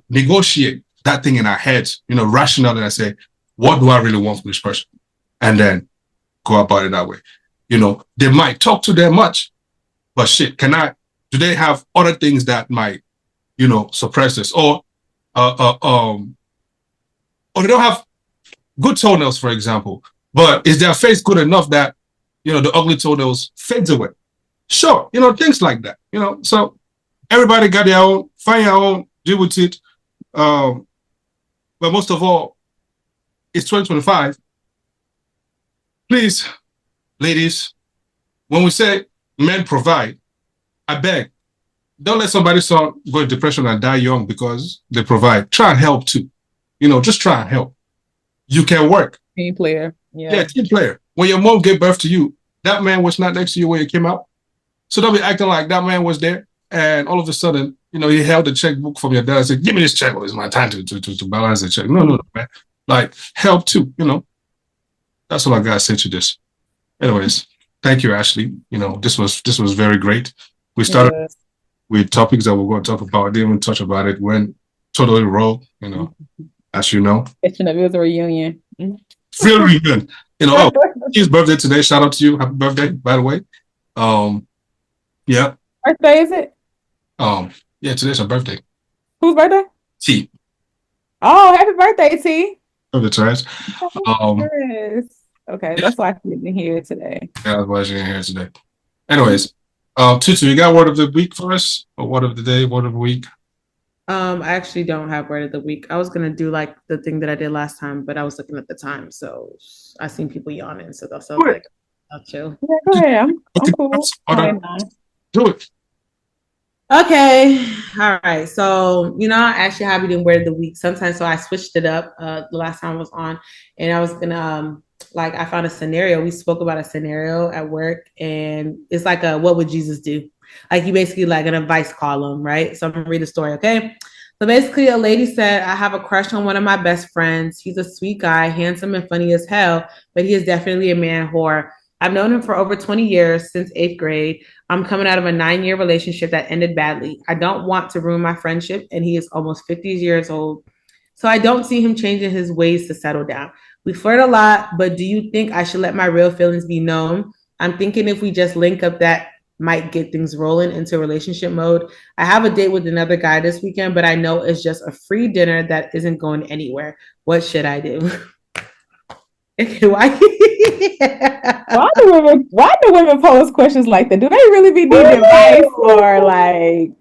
negotiate that thing in our heads, rationally, and say, what do I really want from this person? And then go about it that way. They might talk to them much, but shit, do they have other things that might, suppress this? Or they don't have good toenails, for example, but is their face good enough that, the ugly toenails fades away? Sure. Things like that, so everybody got their own, find your own, deal with it. But most of all, it's 2025. Please, ladies, when we say men provide, I beg, don't let somebody go into depression and die young because they provide. Try and help too. Just try and help. You can work. Team player. Yeah, team player. When your mom gave birth to you, that man was not next to you when you came out. So don't be acting like that man was there, and all of a sudden, he held the checkbook from your dad and said, give me this check. Well, it's my time to balance the check. No, man. Like, help too, That's all I got to say to this. Anyways, thank you, Ashley. This was very great. We started with topics that we're going to talk about. I didn't even touch about it. Went totally raw, as you know. It was a reunion. Real reunion. His birthday today. Shout out to you. Happy birthday, by the way. Yeah. Birthday, is it? Yeah, today's her birthday. Whose birthday? T. Oh, happy birthday, T. Of the times. Okay, that's why I didn't hear today. Yeah, that's why she didn't hear today. Anyways, Tutu, you got word of the week for us? Or word of the day, word of the week? I actually don't have word of the week. I was gonna do like the thing that I did last time, but I was looking at the time, so I seen people yawning, so that's like, I'll chill. Yeah, go ahead. I'm cool. Do it. Okay. All right. So, I actually have been word of the week sometimes. So I switched it up the last time I was on, and I was gonna I found a scenario. We spoke about a scenario at work, and it's like what would Jesus do? Like you basically like an advice column, right? So I'm gonna read the story, okay? So basically a lady said, I have a crush on one of my best friends. He's a sweet guy, handsome and funny as hell, but he is definitely a man whore. I've known him for over 20 years, since 8th grade. I'm coming out of a 9-year relationship that ended badly. I don't want to ruin my friendship, and he is almost 50 years old. So I don't see him changing his ways to settle down. We flirt a lot, but do you think I should let my real feelings be known? I'm thinking if we just link up, that might get things rolling into relationship mode. I have a date with another guy this weekend, but I know it's just a free dinner that isn't going anywhere. What should I do? Why do women pose questions like that? Do they really be needing advice, or like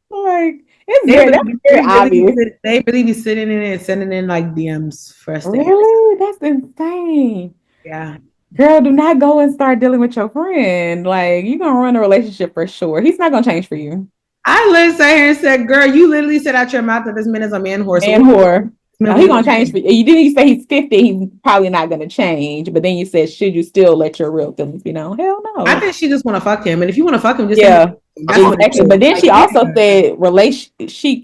it's very obvious? They really be sitting in and sending in like DMs for us. Really? That's insane. Yeah. Girl, do not go and start dealing with your friend. Like, you're gonna ruin a relationship for sure. He's not gonna change for you. I literally sat here and said, girl, you literally said out your mouth that this man is a man whore. Man whore. No, he's gonna change for you. You didn't say he's 50, he's probably not gonna change. But then you said, should you still let your real feelings be known? Hell no. I think she just wanna fuck him. And if you wanna fuck him, just Exactly. But then she also said she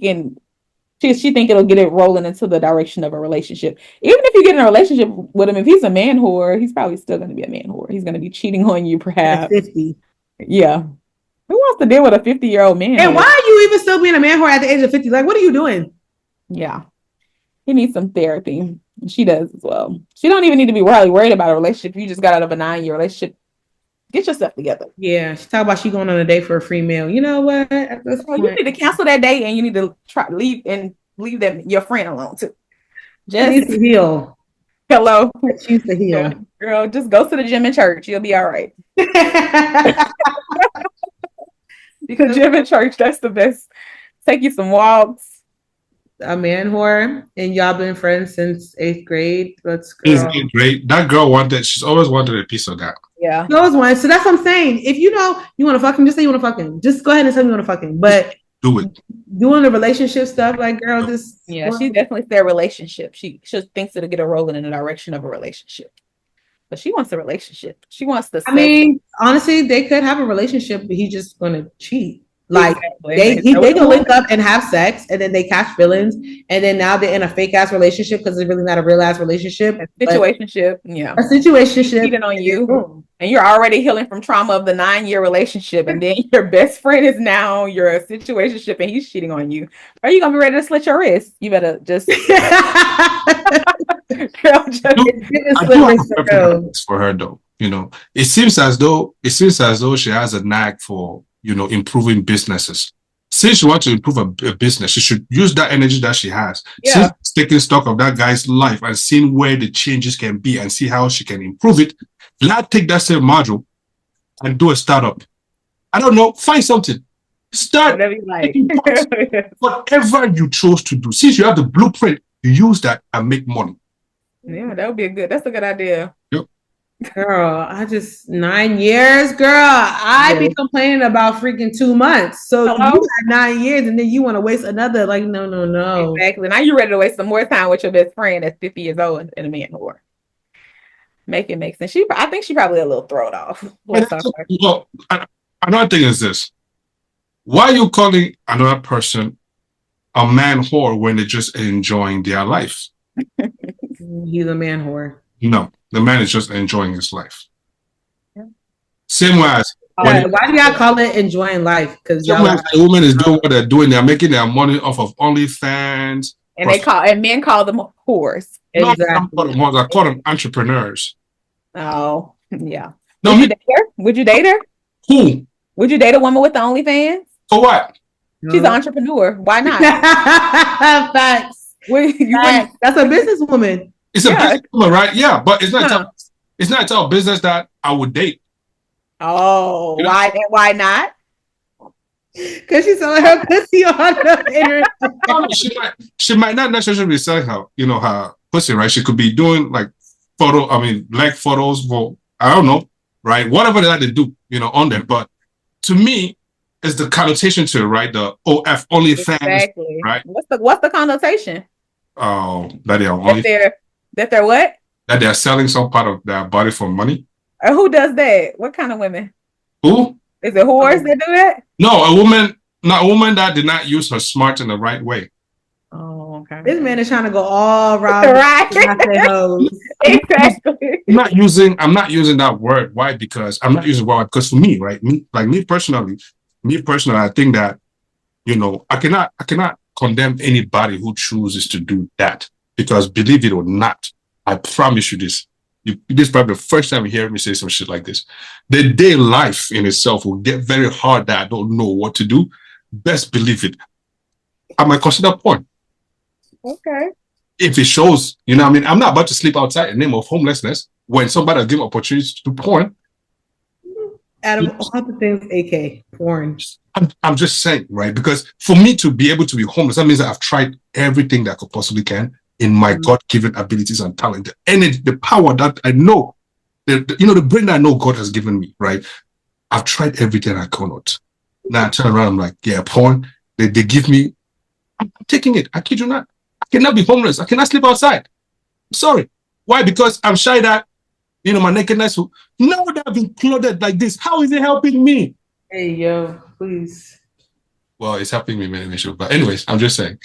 think it'll get it rolling into the direction of a relationship. Even if you get in a relationship with him, if he's a man whore, he's probably still going to be a man whore. He's going to be cheating on you, perhaps. 50. Yeah. Who wants to deal with a 50-year-old man? And why are you even still being a man whore at the age of 50? Like, what are you doing? Yeah. He needs some therapy. She does as well. She don't even need to be really worried about a relationship. You just got out of a 9-year relationship. Get yourself together. Yeah, she talk about she going on a date for a free meal. You know what? You need to cancel that date, and you need to leave that your friend alone too. Just needs to heal. Hello, she needs to heal. Girl, just go to the gym and church. You'll be all right. Because gym and church, that's the best. Take you some walks. A man whore, and y'all been friends since 8th grade. Let's go. Since 8th grade, that girl she's always wanted a piece of that. Yeah. She always wanted. So that's what I'm saying. If you know you want to fuck him, just say you want to fuck him. Just go ahead and say you want to fuck him. But do it. Doing the relationship stuff, like, girl, just she definitely said relationship. She thinks it'll get her rolling in the direction of a relationship. But she wants a relationship. She wants to. I mean, honestly, they could have a relationship, but he's just gonna cheat. Like, they can link up and have sex, and then they catch feelings, and then now they're in a fake ass relationship because it's really not a real ass relationship. A situationship, yeah. A situationship cheating on you, and you're already healing from trauma of the 9-year relationship, and then your best friend is now your situationship, and he's cheating on you. Are you gonna be ready to slit your wrist? You better just. Girl, for her though, you know, it seems as though she has a knack for, you know, improving businesses. Since she wants to improve a business, she should use that energy that she has. Yeah. Since she's taking stock of that guy's life and seeing where the changes can be and see how she can improve it, let's take that same module and do a startup. I don't know, find something. Start whatever you like. Whatever you chose to do. Since you have the blueprint, use that and make money. Yeah, that's a good idea. Yep. Girl, 9 years, girl. I be complaining about freaking 2 months. So you had 9 years and then you want to waste another, like, no. Exactly. Now you're ready to waste some more time with your best friend that's 50 years old and a man whore. Make it make sense. I think she probably a little thrown off. Well, another thing is this. Why are you calling another person a man whore when they're just enjoying their life? He's a man whore. No, the man is just enjoying his life. Yeah. Same way as why do y'all call it enjoying life? Because the woman is doing what they're doing. They're making their money off of OnlyFans. And men call them whores. Exactly. I call them entrepreneurs. Oh, yeah. No, Would you date her? Who? Would you date a woman with the OnlyFans? For what? She's an entrepreneur. Why not? Facts. Facts. That's a businesswoman. It's a businesswoman, right? Yeah, but it's not a business that I would date. Oh, you know? Why not? Because she's selling her pussy on the internet. She might not necessarily be selling her pussy, right? She could be doing like leg photos for, I don't know, right? Whatever that they do, on them. But to me, it's the connotation to it, right? The OF OnlyFans, exactly. Right? What's the connotation? Oh, that they are that they're what? That they are selling some part of their body for money. Who does that? What kind of women? Who? Is it whores that do that? No, a woman that did not use her smart in the right way. Oh, okay. This man is trying to go all around. Right. Exactly. I'm not using that word. Why? Because I'm not using word because for me, right? Me personally, I think that, I cannot condemn anybody who chooses to do that, because believe it or not, I promise you this. This is probably the first time you hear me say some shit like this. The day life in itself will get very hard that I don't know what to do. Best believe it. I might consider porn. Okay. If it shows, I'm not about to sleep outside in the name of homelessness when somebody will give opportunities to do porn. Adam, all the things, AK, porn. I'm just saying, right? Because for me to be able to be homeless, that means that I've tried everything that I could possibly can in my God-given abilities and talent, the energy, the power that I know, the brain that I know God has given me, right? I've tried everything I cannot. Now I turn around, I'm like, yeah, porn. They give me, I'm taking it. I kid you not. I cannot be homeless. I cannot sleep outside. I'm sorry. Why? Because I'm shy that, my nakedness. Now that I've been clothed like this, how is it helping me? Hey, yo, please. Well, it's helping me many issues. But anyways, I'm just saying.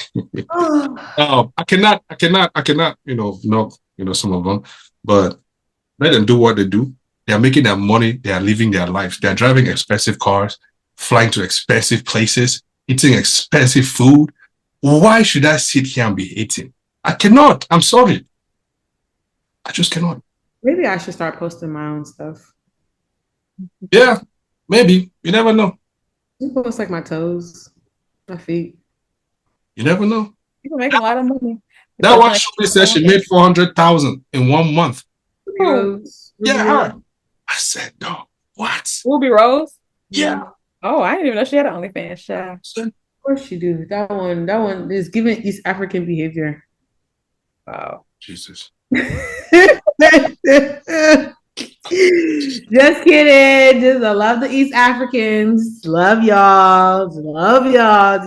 I cannot, knock, some of them, but let them do what they do. They are making their money. They are living their lives. They are driving expensive cars, flying to expensive places, eating expensive food. Why should I sit here and be hating? I cannot. I'm sorry. I just cannot. Maybe I should start posting my own stuff. Yeah, maybe. You never know. You post like my toes, my feet. You never know. People make a lot of money. That one shorty said she made 400,000 in 1 month. Yeah. I said, no. What? Ruby Rose? Yeah. Oh, I didn't even know she had an OnlyFans child. Of course she do. That one is giving East African behavior. Wow. Jesus. Just kidding. Just I love the East Africans. Love y'all.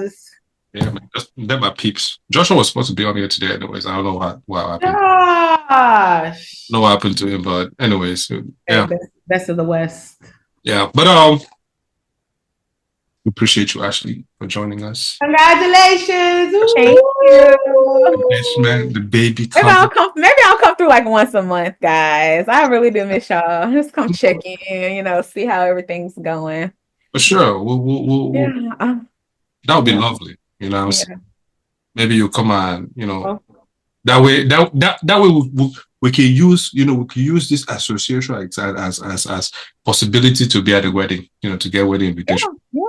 Just yeah, man. They're my peeps. Joshua was supposed to be on here today, anyways. I don't know what happened. Gosh. Know what happened to him, but anyways, yeah. Best of the West. Yeah, but we appreciate you, Ashley, for joining us. Congratulations! Thank you. Yes, man, the baby. Maybe I'll come through like once a month, guys. I really do miss y'all. Just come check in, see how everything's going. For sure, we'll that would be lovely. Maybe you come and that way we can use this association as possibility to be at the wedding, to get wedding invitation. Yeah.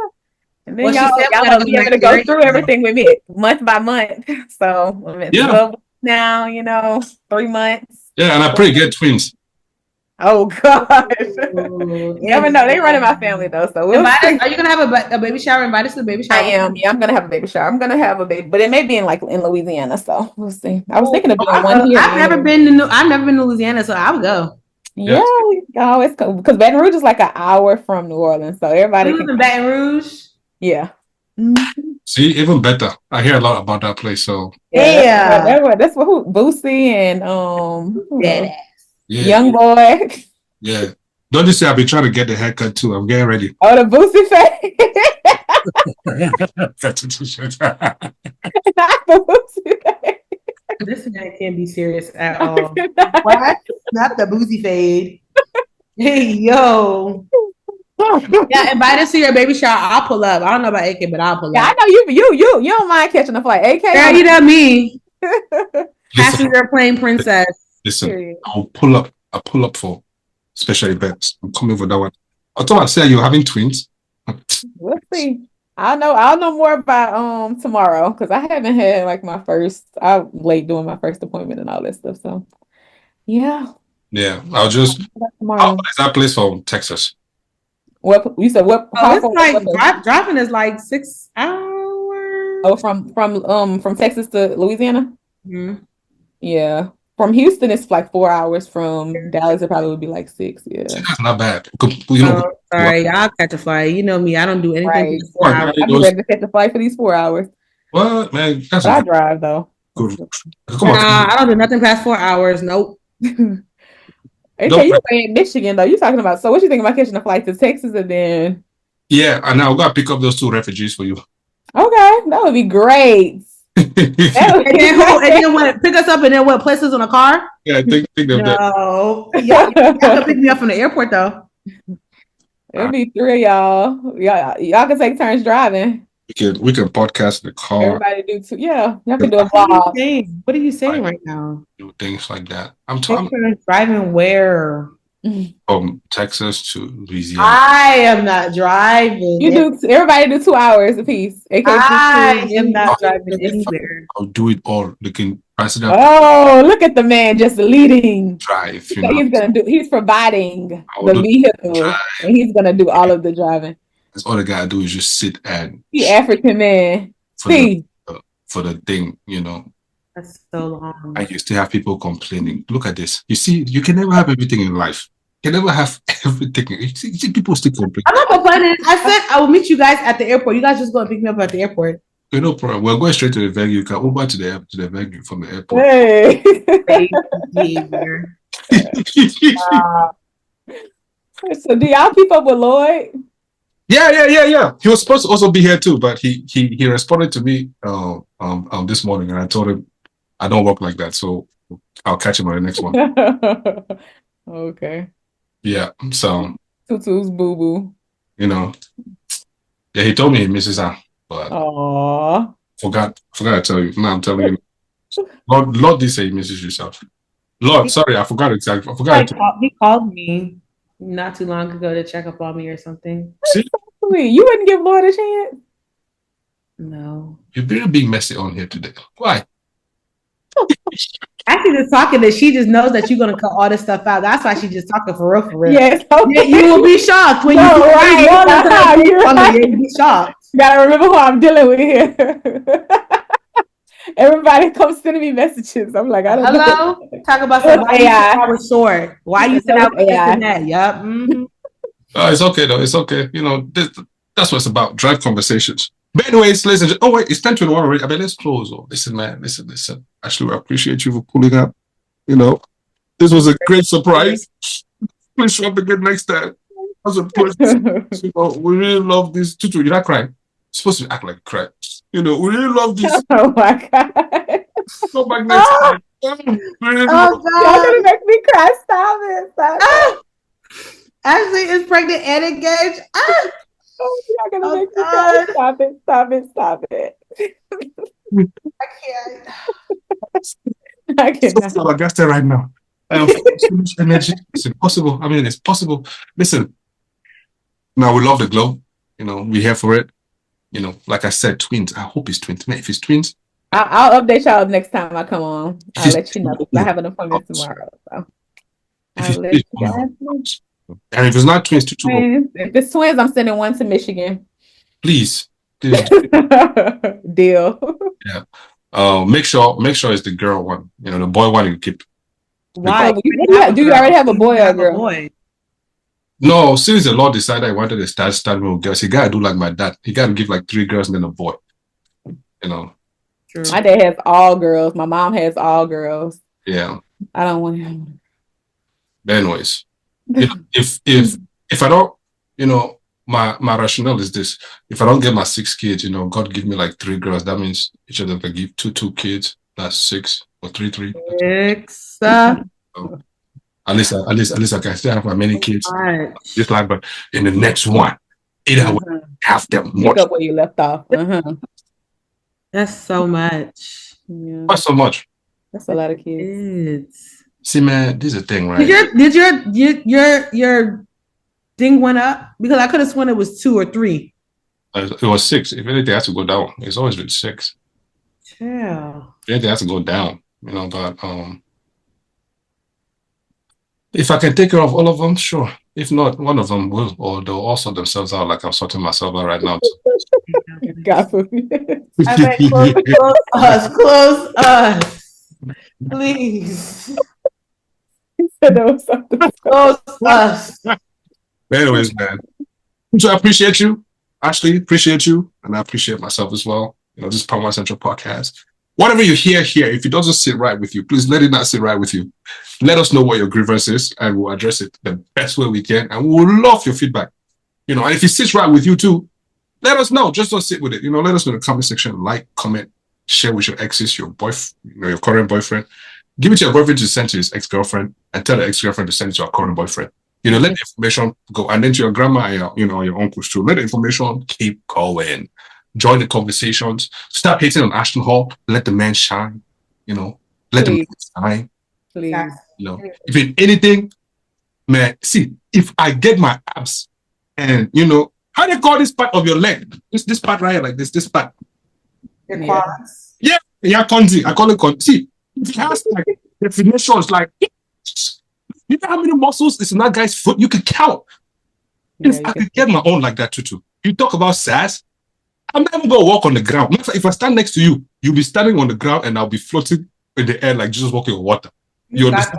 And then y'all will be able to go through everything with me month by month. So 12 now, 3 months. Yeah, and I pray get twins. Oh gosh. You never know. They run in my family though. So are you gonna have a baby shower? Invite us to the baby shower. I am. Yeah, I'm gonna have a baby shower. I'm gonna have a baby, but it may be in Louisiana. So we'll see. I was thinking of doing one here. I've never been to Louisiana, so I would go. Yeah, we always go because Baton Rouge is like an hour from New Orleans, so everybody can. Baton Rouge. Yeah. See, even better. I hear a lot about that place. So that's what Boosie and Young boy. Yeah. Don't you say I've been trying to get the haircut too? I'm getting ready. Oh, the Boosie face. That's a t-shirt. Not the Boosie face. This man can't be serious at all. What? Not the Boosie fade. Hey, yo. Yeah, invite us to your baby shower. I'll pull up. I don't know about AK, but I'll pull up. Yeah, I know you don't mind catching a flight. AK. Girl, you know me. Passenger plane princess. Listen, I'll pull up for special events. I'm coming for that one. I thought I said you're having twins. We'll see. I'll know more about tomorrow because I haven't had I'm late doing my first appointment and all that stuff. So yeah. Yeah. I'll just how is that place from Texas? What you said? What? It's driving is like 6 hours. Oh, from Texas to Louisiana. Mm-hmm. Yeah. From Houston, it's like 4 hours. From Dallas, it probably would be like 6. Yeah, that's not bad. Sorry, I'll catch a flight. You know me, I don't do anything for 4 hours. I'll be ready to catch a flight for these 4 hours. What, man? I drive though. Good. Come on. I don't do nothing past 4 hours. Nope. Okay, you're in Michigan though. You're talking about. So, what you think about catching a flight to Texas and then? Yeah, and now we gotta pick up those 2 refugees for you. Okay, that would be great. And then what? Pick us up and then what? Place us on a car? Yeah, I think of that. No, y'all can pick me up from the airport though. It'll be 3 of y'all. Y'all can take turns driving. We can podcast in the car. Everybody do too. Yeah, y'all can do a vlog. What are you saying right now? Do things like that. I'm talking. Driving where? From Texas to Louisiana. I am not driving. Everybody do 2 hours apiece. I am not driving anywhere. I'll do it all. Looking president. Oh, look at the man just leading. Drive. He's providing the vehicle, and he's gonna do all of the driving. That's all the guy do is just sit and the African man. For the thing, That's so long. And you still have people complaining. Look at this. You see, you can never have everything in life. You can never have everything. You see people still complaining. I'm not complaining. I said I will meet you guys at the airport. You guys just go and pick me up at the airport. Okay, no problem. We're going straight to the venue. You can Uber to the venue from the airport. Hey. So do y'all keep up with Lloyd? Yeah. He was supposed to also be here too, but he responded to me this morning, and I told him I don't work like that, so I'll catch him on the next one. Okay. Yeah. So Tutu's boo boo. yeah, he told me he misses her, but Aww. forgot to tell you. Now I'm telling you. Lord did say he misses yourself. Lord, sorry, I forgot exactly. I forgot. He called me not too long ago to check up on me or something. See, you wouldn't give Lord a chance? No. you're very being messy on here today. Why? Actually, just talking that she just knows that you're gonna cut all this stuff out. That's why she's just talking for real. Yes. Okay. You will be shocked when No, you right. You'll be shocked. Gotta remember who I'm dealing with here. Everybody comes sending me messages. I'm like, I don't know. Hello? Talk about some why AI. I was short. Why you said I was AI? That? Yep. Mm-hmm. It's okay though. It's okay. That's what it's about. Drive conversations. But anyways, ladies and gentlemen, oh wait, it's 10:21 already. I mean, let's close. Oh, listen, man. Listen. Actually, we appreciate you for pulling up. This was a great surprise. Please show up again next time. As a person, we really love this. Tutu, you're not crying. You're supposed to act like cry. We really love this. Oh my god. Come back next time. Y'all gonna make me cry. Stop it. Ashley is pregnant and engaged. Y'all gonna make me cry. Stop it. I can't. I'm flabbergasted right now. I have so much energy. It's impossible. I mean, it's possible. Listen, now we love the glow. We're here for it. Like I said, twins. I hope it's twins. Man, if it's twins, I'll update y'all next time I come on. I'll let you know. I have an appointment tomorrow. So I'll let you guys know. And if it's not twins, if it's twins, I'm sending one to Michigan. Please. Deal. Yeah. Make sure it's the girl one. The boy one you keep. Why? Do you already have a boy or a girl? No, since the Lord decided I wanted to start with girls, he gotta do like my dad. He gotta give like 3 girls and then a boy. True. My dad has all girls. My mom has all girls. Yeah. I don't want him. But anyways, if I don't, my rationale is this: if I don't get my 6 kids, God give me like 3 girls. That means each of them can give 2 kids. That's 6 or 3. 6. At least I can still have my many kids. Just like, but in the next one, either I will have them. Pick up where you left off. That's so much. Yeah. What's so much? That's a lot of kids. See, man, this is the thing, right? Did your thing went up? Because I could have sworn it was 2 or 3. It was 6. If anything, it has to go down. It's always been 6. Yeah. If anything, it has to go down. But if I can take care of all of them, sure. If not, one of them will, or they'll all sort themselves out like I'm sorting myself out right now. God forbid. I mean, close us. Please. Close us. Anyways, man. So I appreciate you. Ashley, appreciate you. And I appreciate myself as well. This is Power Central Podcast. Whatever you hear here, if it doesn't sit right with you, please let it not sit right with you. Let us know what your grievance is, and we'll address it the best way we can. And we'll love your feedback. And if it sits right with you too, let us know. Just don't sit with it. Let us know in the comment section. Like, comment, share with your exes, your boyfriend, your current boyfriend. Give it to your boyfriend to send to his ex-girlfriend, and tell the ex-girlfriend to send it to our current boyfriend. Let the information go, and then to your grandma and your uncles too. Let the information keep going. Join the conversations. Stop hating on Ashton Hall. Let the man shine. Let the man shine. Please. If in anything, man, see, if I get my abs and how do you call this part of your leg? This part right here, like this part. Your quads. Yeah, conzi. I call it conzi. See, it has like definitions like you know how many muscles is in that guy's foot? You could count. If I could get my own like that, Tutu. You talk about sass. I'm not even going to walk on the ground. If I stand next to you, you'll be standing on the ground and I'll be floating in the air like Jesus walking on water. You understand?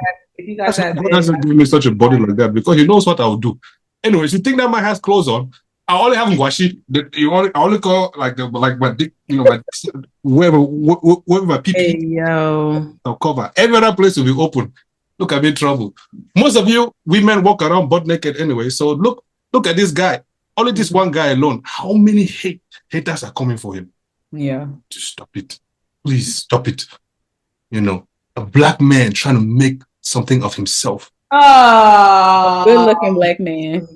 That's why God doesn't give me such a body like that, because he knows what I'll do. Anyways, you think that man has clothes on? I only have ngwashi. I only call like my dick, wherever my pee. Hey, yo. I'll cover. Every other place will be open. Look, I'm in trouble. Most of you women walk around butt naked anyway. So look at this guy. Only this one guy alone. How many haters are coming for him? Yeah. Just stop it. Please stop it. You know, a black man trying to make something of himself. Oh, Good looking black man.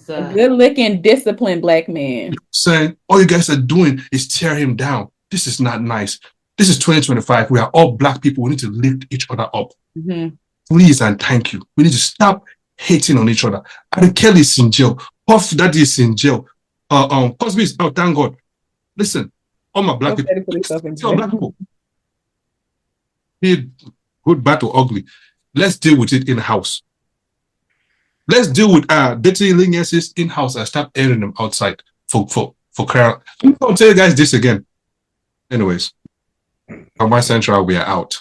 A good looking, disciplined black man. Saying all you guys are doing is tear him down. This is not nice. This is 2025. We are all black people. We need to lift each other up. Mm-hmm. Please and thank you. We need to stop hating on each other. Adam Kelly is in jail. Puff Daddy is in jail. Cosby is out. Thank God. Listen, all my black people. All black people. Be good, bad, or ugly. Let's deal with it in house. Let's deal with dirty leniencies in house and stop airing them outside for crying. I'm gonna tell you guys this again. Anyways, from my central, we are out.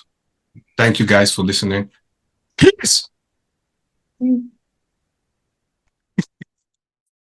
Thank you guys for listening. Peace.